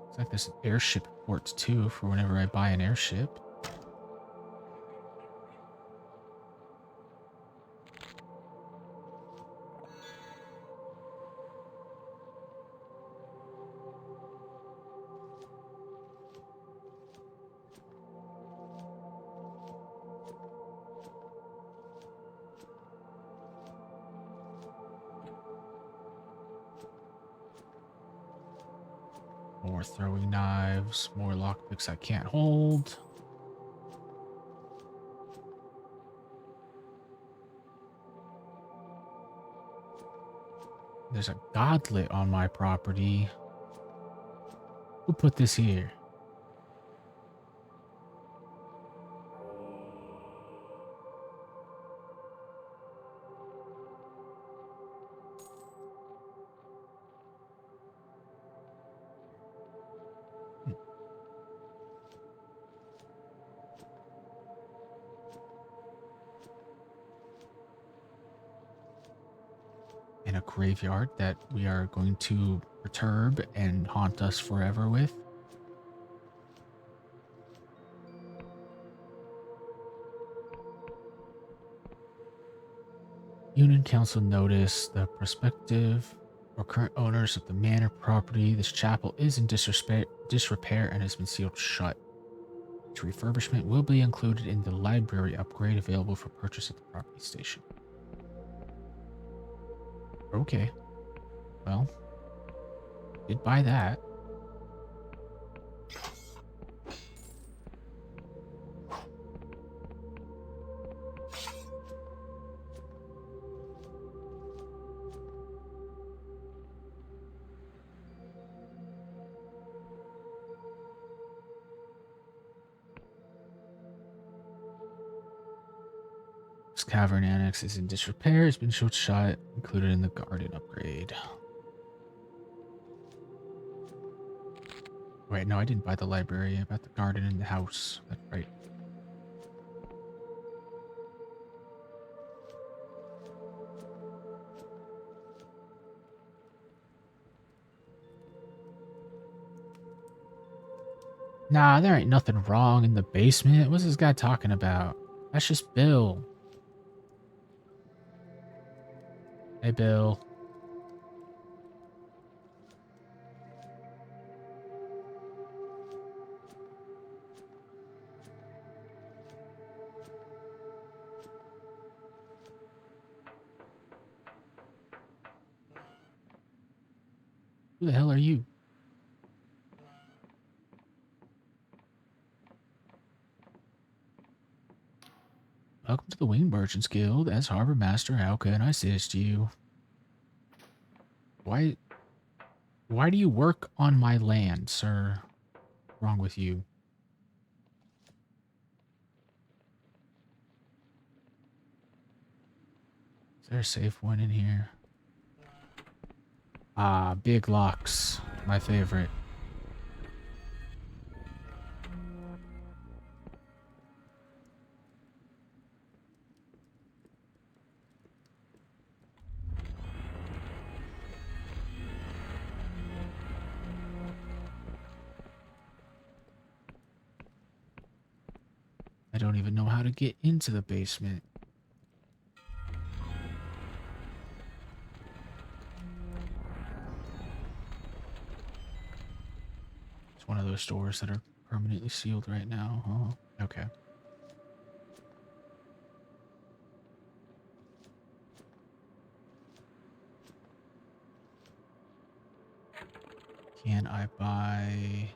Looks like there's an airship port too for whenever I buy an airship. More throwing knives, more lockpicks I can't hold. There's a godlet on my property. Who put this here? in a graveyard that we are going to perturb and haunt us forever with. Union Council notice the prospective or current owners of the manor property. This chapel is in disrepair and has been sealed shut. Its refurbishment will be included in the library upgrade available for purchase at the property station. Okay. Well, did buy that. This cavern annex is in disrepair. It's been shut, included in the garden upgrade. Wait, no, I didn't buy the library. I bought the garden and the house. That's right. Nah, there ain't nothing wrong in the basement. What's this guy talking about? That's just Bill. Hey, Bill. Who the hell are you? Welcome to the Wing Merchants Guild. As Harbor Master, how can I assist you? Why do you work on my land, sir? What's wrong with you? Is there a safe one in here? Ah, big locks. My favorite. I don't even know how to get into the basement. It's one of those doors that are permanently sealed right now. Oh, okay. Can I buy...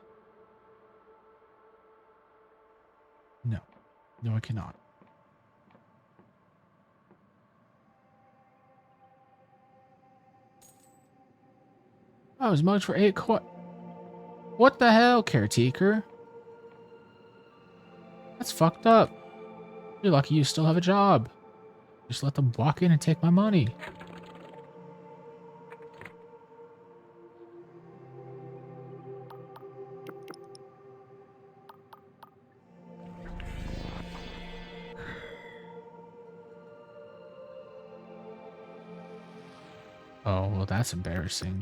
No. No, I cannot. Oh, it's mugged for 8 coin. What the hell, caretaker? That's fucked up. You're lucky you still have a job. Just let them walk in and take my money. Oh, well, that's embarrassing.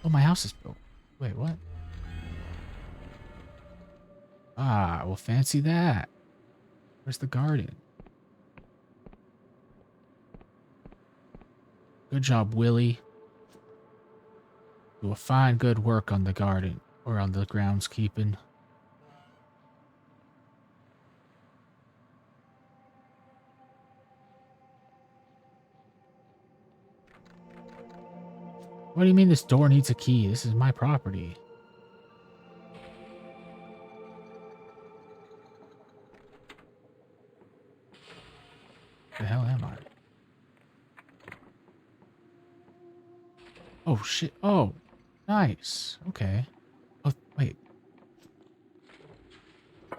Oh, my house is built. Wait, what? Ah, well, fancy that. Where's the garden? Good job, Willie. Do a fine good work on the garden, or on the groundskeeping. What do you mean this door needs a key? This is my property. The hell am I? Oh, shit. Oh, nice. Okay. Oh, wait. Of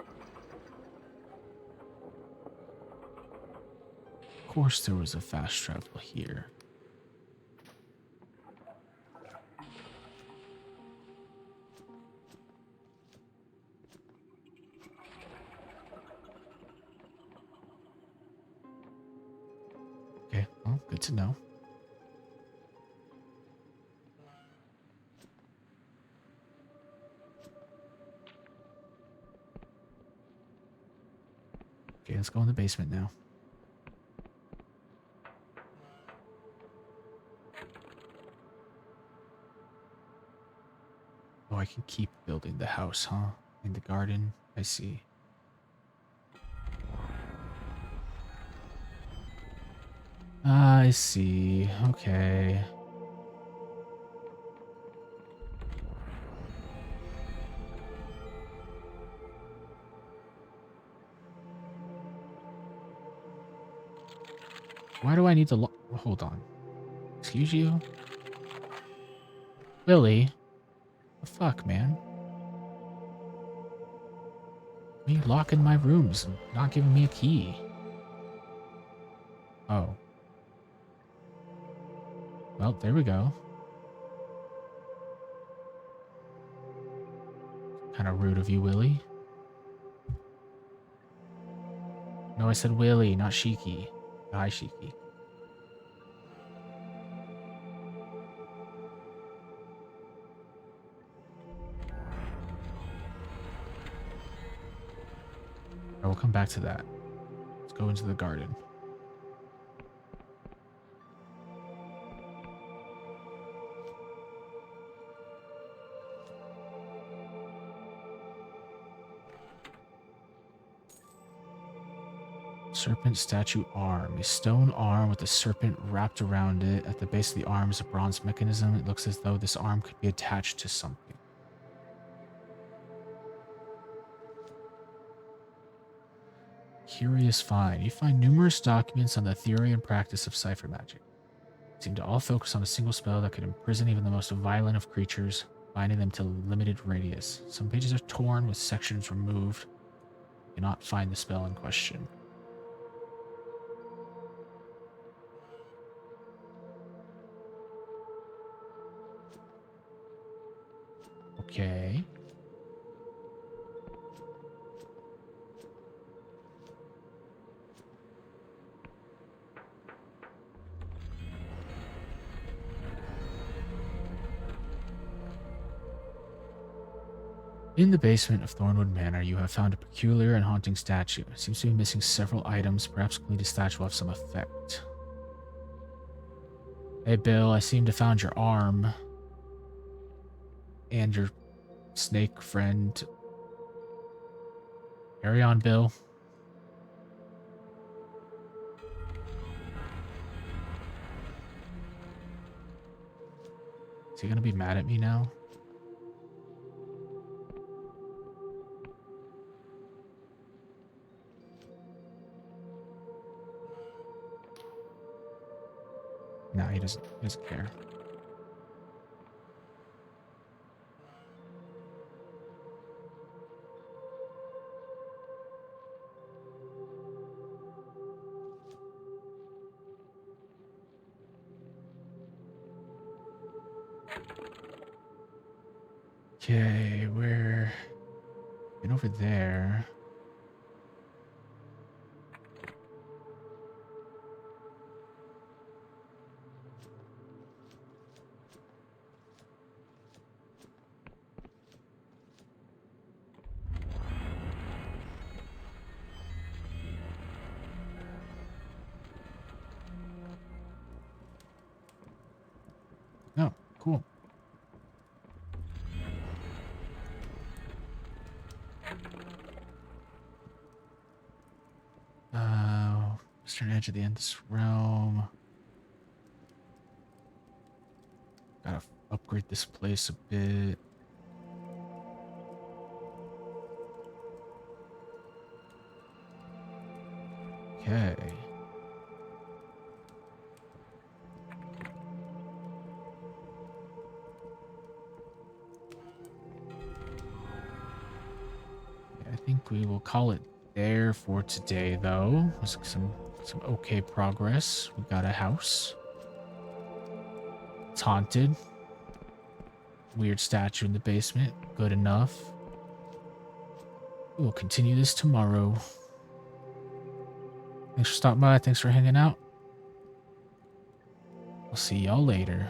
course there was a fast travel here. Good to know. Okay, let's go in the basement now. Oh, I can keep building the house, huh? In the garden. I see. I see. Okay. Why do I need to lock? Hold on. Excuse you? Willie? The fuck, man? Why are you locking my rooms and not giving me a key? Oh. Well, there we go. Kind of rude of you, Willie. No, I said Willie, not Shiki. Hi, Shiki. I will come back to that. Let's go into the garden. Serpent statue arm. A stone arm with a serpent wrapped around it. At the base of the arm is a bronze mechanism. It looks as though this arm could be attached to something. Curious find. You find numerous documents on the theory and practice of cipher magic. They seem to all focus on a single spell that could imprison even the most violent of creatures, binding them to limited radius. Some pages are torn with sections removed. You cannot find the spell in question. Okay. In the basement of Thornwood Manor, you have found a peculiar and haunting statue. It seems to be missing several items. Perhaps complete a statue will have some effect. Hey, Bill, I seem to found your arm. And your snake friend. Carry on, Bill. Is he gonna be mad at me now? No, he doesn't care. Okay, we're been over there. Oh, cool. Western edge of the Endless Realm. Gotta upgrade this place a bit. Okay. I think we will call it there for today, though. There's some okay progress. We got a house. It's haunted. Weird statue in the basement. Good enough. We'll continue this tomorrow. Thanks for stopping by. Thanks for hanging out. I'll see y'all later.